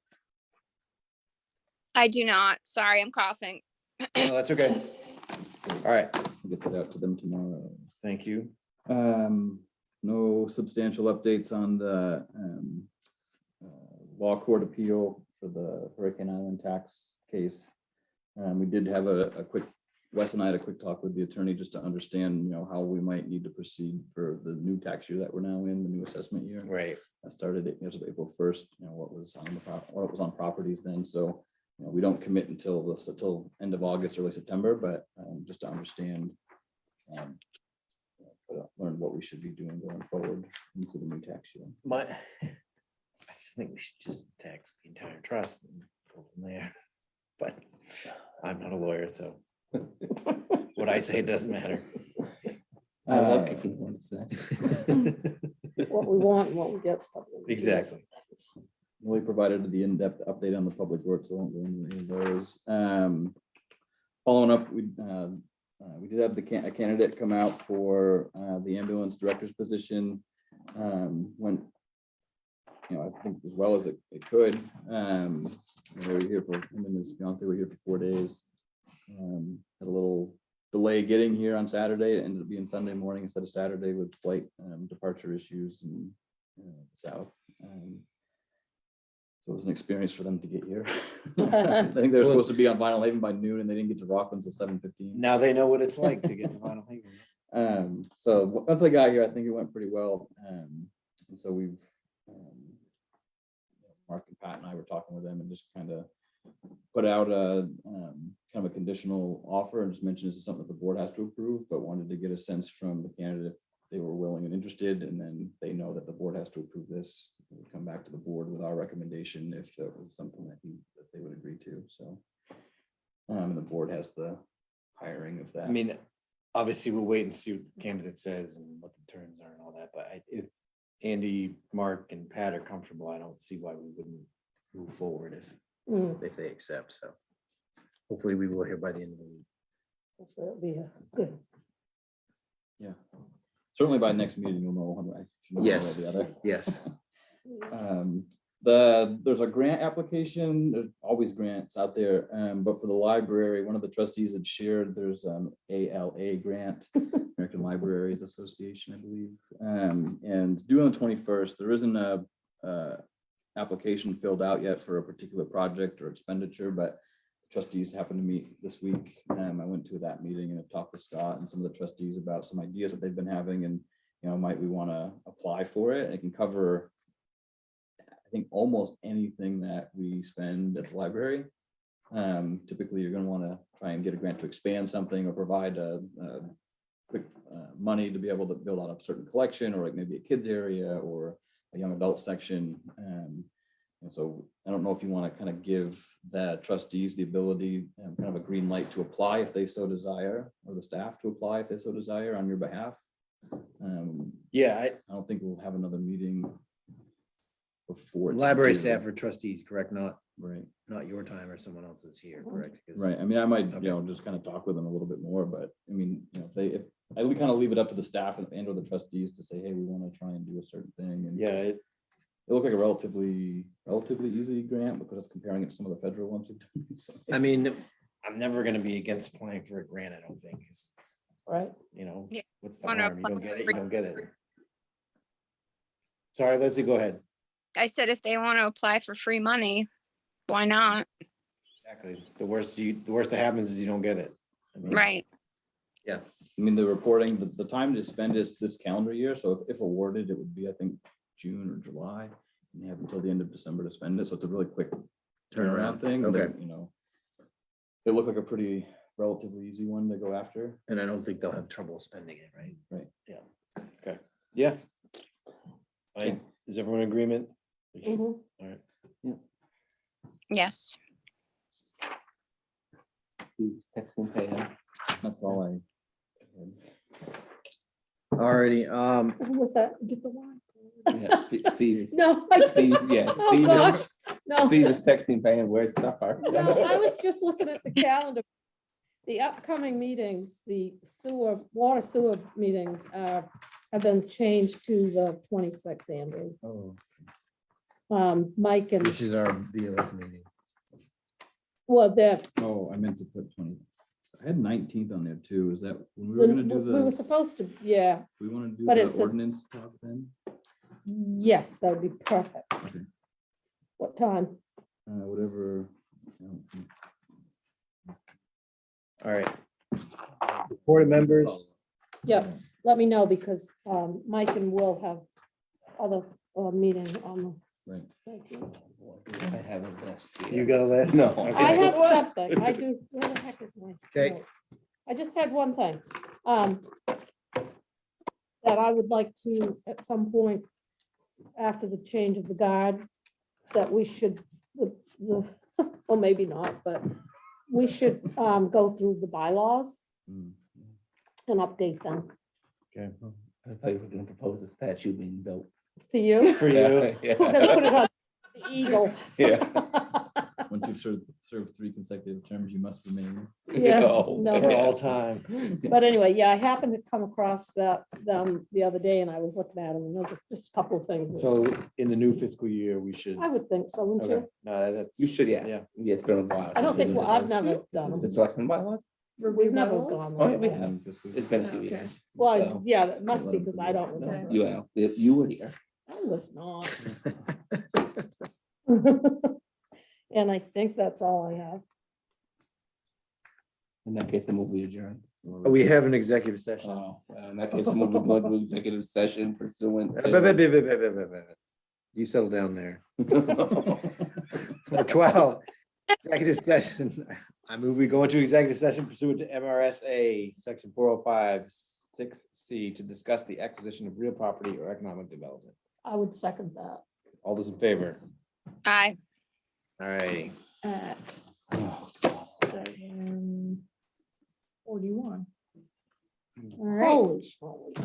F: I do not. Sorry, I'm coughing.
C: No, that's okay. All right,
D: I'll get that out to them tomorrow.
C: thank you.
D: No substantial updates on the law court appeal for the Hurricane Island tax case. We did have a quick, Wes and I had a quick talk with the attorney just to understand, how we might need to proceed for the new tax year that we're now in, the new assessment year.
C: Right.
D: That started as of April 1st, what was on properties then. So, we don't commit until end of August, early September, but just to understand, learn what we should be doing going forward into the new tax year.
C: I think we should just tax the entire trust and go from there. But I'm not a lawyer, so what I say doesn't matter.
H: I love picking one sense.
B: What we want and what we get's probably.
C: Exactly.
D: Really provided the in-depth update on the public works, so I won't go into any of those. Following up, we did have a candidate come out for the ambulance director's position. Went, I think as well as it could. They were here for, him and his fiance were here for 4 days. Had a little delay getting here on Saturday. It ended up being Sunday morning instead of Saturday with flight departure issues in south. So it was an experience for them to get here. I think they were supposed to be on Vinalhaven by noon and they didn't get to Rockland until 7:15.
C: Now they know what it's like to get to Vinalhaven.
D: So once they got here, I think it went pretty well. And so we've, Mark and Pat and I were talking with them and just kind of put out a kind of a conditional offer and just mentioned this is something that the board has to approve, but wanted to get a sense from the candidate if they were willing and interested, and then they know that the board has to approve this. We'll come back to the board with our recommendation if that was something that they would agree to. So, and the board has the hiring of that.
C: I mean, obviously we'll wait and see what the candidate says and what the terms are and all that, but if Andy, Mark and Pat are comfortable, I don't see why we wouldn't move forward if they accept. So hopefully we will hear by the end of the week.
B: Hopefully it'll be good.
D: Yeah, certainly by next meeting, you'll know.
C: Yes.
D: The other.
C: Yes.
D: There's a grant application. There's always grants out there, but for the library, one of the trustees had shared there's ALA grant, American Libraries Association, I believe, and due on the 21st. There isn't a application filled out yet for a particular project or expenditure, but trustees happened to meet this week. I went to that meeting and I talked to Scott and some of the trustees about some ideas that they've been having, and might we want to apply for it? It can cover, I think, almost anything that we spend at the library. Typically, you're going to want to try and get a grant to expand something or provide a quick money to be able to build out a certain collection, or like maybe a kids area or a young adult section. And so I don't know if you want to kind of give the trustees the ability and kind of a green light to apply if they so desire, or the staff to apply if they so desire on your behalf.
C: Yeah,
D: I don't think we'll have another meeting before. it's
C: library
D: due.
C: staff or trustees, correct? Not
D: Your
C: time or someone else's here, correct? 'Cause-
D: Right. I mean, I might,
C: Okay.
D: just kind of talk with them a little bit more, but I mean, if I would kind of leave it up to the staff and or the trustees to say, hey, we want to try and do a certain thing. And
C: Yeah,
D: it looked like a relatively easy grant because it's comparing it to some of the federal ones we've done recently.
C: I mean, I'm never gonna be against applying for a grant, I don't think. 'Cause,
B: Right.
F: Yeah.
C: What's the
F: Wanna
C: harm? You don't
F: apply
C: get it,
F: for-
C: you don't get it. Sorry, Leslie, go ahead.
F: I said, if they want to apply for free money, why not?
C: Exactly. The worst that happens is you don't get it. I mean,
F: Right.
D: I mean, the reporting, the time to spend is this calendar year. So if awarded, it would be, I think, June or July. And you have until the end of December to spend it. So it's a really quick turnaround thing.
C: Okay.
D: It looked like a pretty relatively easy one to go after.
C: And I don't think they'll have trouble spending it, right?
D: Right.
C: Yeah. Okay. Yeah. Is everyone in agreement?
B: Mhm.
C: All right.
F: Yes.
H: Steve's texting Pam.
D: That's all I.
C: Alrighty,
B: Who was that? Get the one.
H: Yeah, Steve is,
B: No. I
H: Steve,
B: didn't.
H: yeah,
B: Oh,
H: Steve
B: gosh.
H: is,
B: No.
H: Steve is texting Pam, where's supper?
B: No, I was just looking at the calendar. The upcoming meetings, the water sewer meetings have been changed to the 26th, Andrew.
C: oh,
B: Mike and,
C: which is our BLS meeting.
B: well,
D: Oh, I meant to put 20. I had 19th on there too. Is that when we were gonna do
B: We were
D: the,
B: supposed to, yeah,
D: we want to do
B: but
D: the
B: it's the-
D: ordinance talk then?
B: yes, that would be perfect.
D: Okay.
B: What time?
D: Whatever.
C: All right. Board members,
B: Yeah, let me know because Mike and Will have other meeting on
D: Right.
B: the 19th.
H: I have a list here.
C: you got a list?
H: No.
C: Okay.
B: I have something, I do, where the heck is my
C: Okay.
B: notes? I just had one thing. That I would like to, at some point, after the change of the guard, that we should, well, maybe not, but we should go through the bylaws
D: Mm.
B: and update them
C: Okay.
H: I thought you were gonna propose a statue being built.
B: for you.
C: For you.
B: We're gonna put it on the eagle.
H: Yeah.
D: Once you've served 3 consecutive terms, you must remain.
B: Yeah,
H: Oh,
B: no.
C: For all time.
B: But anyway, yeah, I happened to come across that the other day and I was looking at them and there's just a couple of things. that-
C: So in the new fiscal year, we should.
B: I would think so, wouldn't
C: Okay,
B: you?
C: no, that's.
H: You should, yeah.
C: Yeah.
H: Yeah, it's been a while.
B: I don't
H: since we
B: think,
H: did
B: well, I've
H: those.
B: never done
H: The
B: them.
H: selectment bylaws?
B: We've never gone.
H: Oh, yeah, we
B: there.
H: have. It's been a few years.
B: Well, yeah, that must be because I don't
H: No,
B: remember.
H: you were here.
B: I was not. And I think that's all I have.
H: In that case, the movie adjourned.
C: We have an executive session.
H: Oh, well, in that case, the movie go to executive session pursuant. to-
C: You settle down there. Number 12, executive session. I move we go into executive session pursuant to MRSA, section 405, 6C, to discuss the acquisition of real property or economic development.
B: I would second that.
C: All those in favor?
F: Aye.
C: All righty.
E: At 7:41.
B: Holy smokes.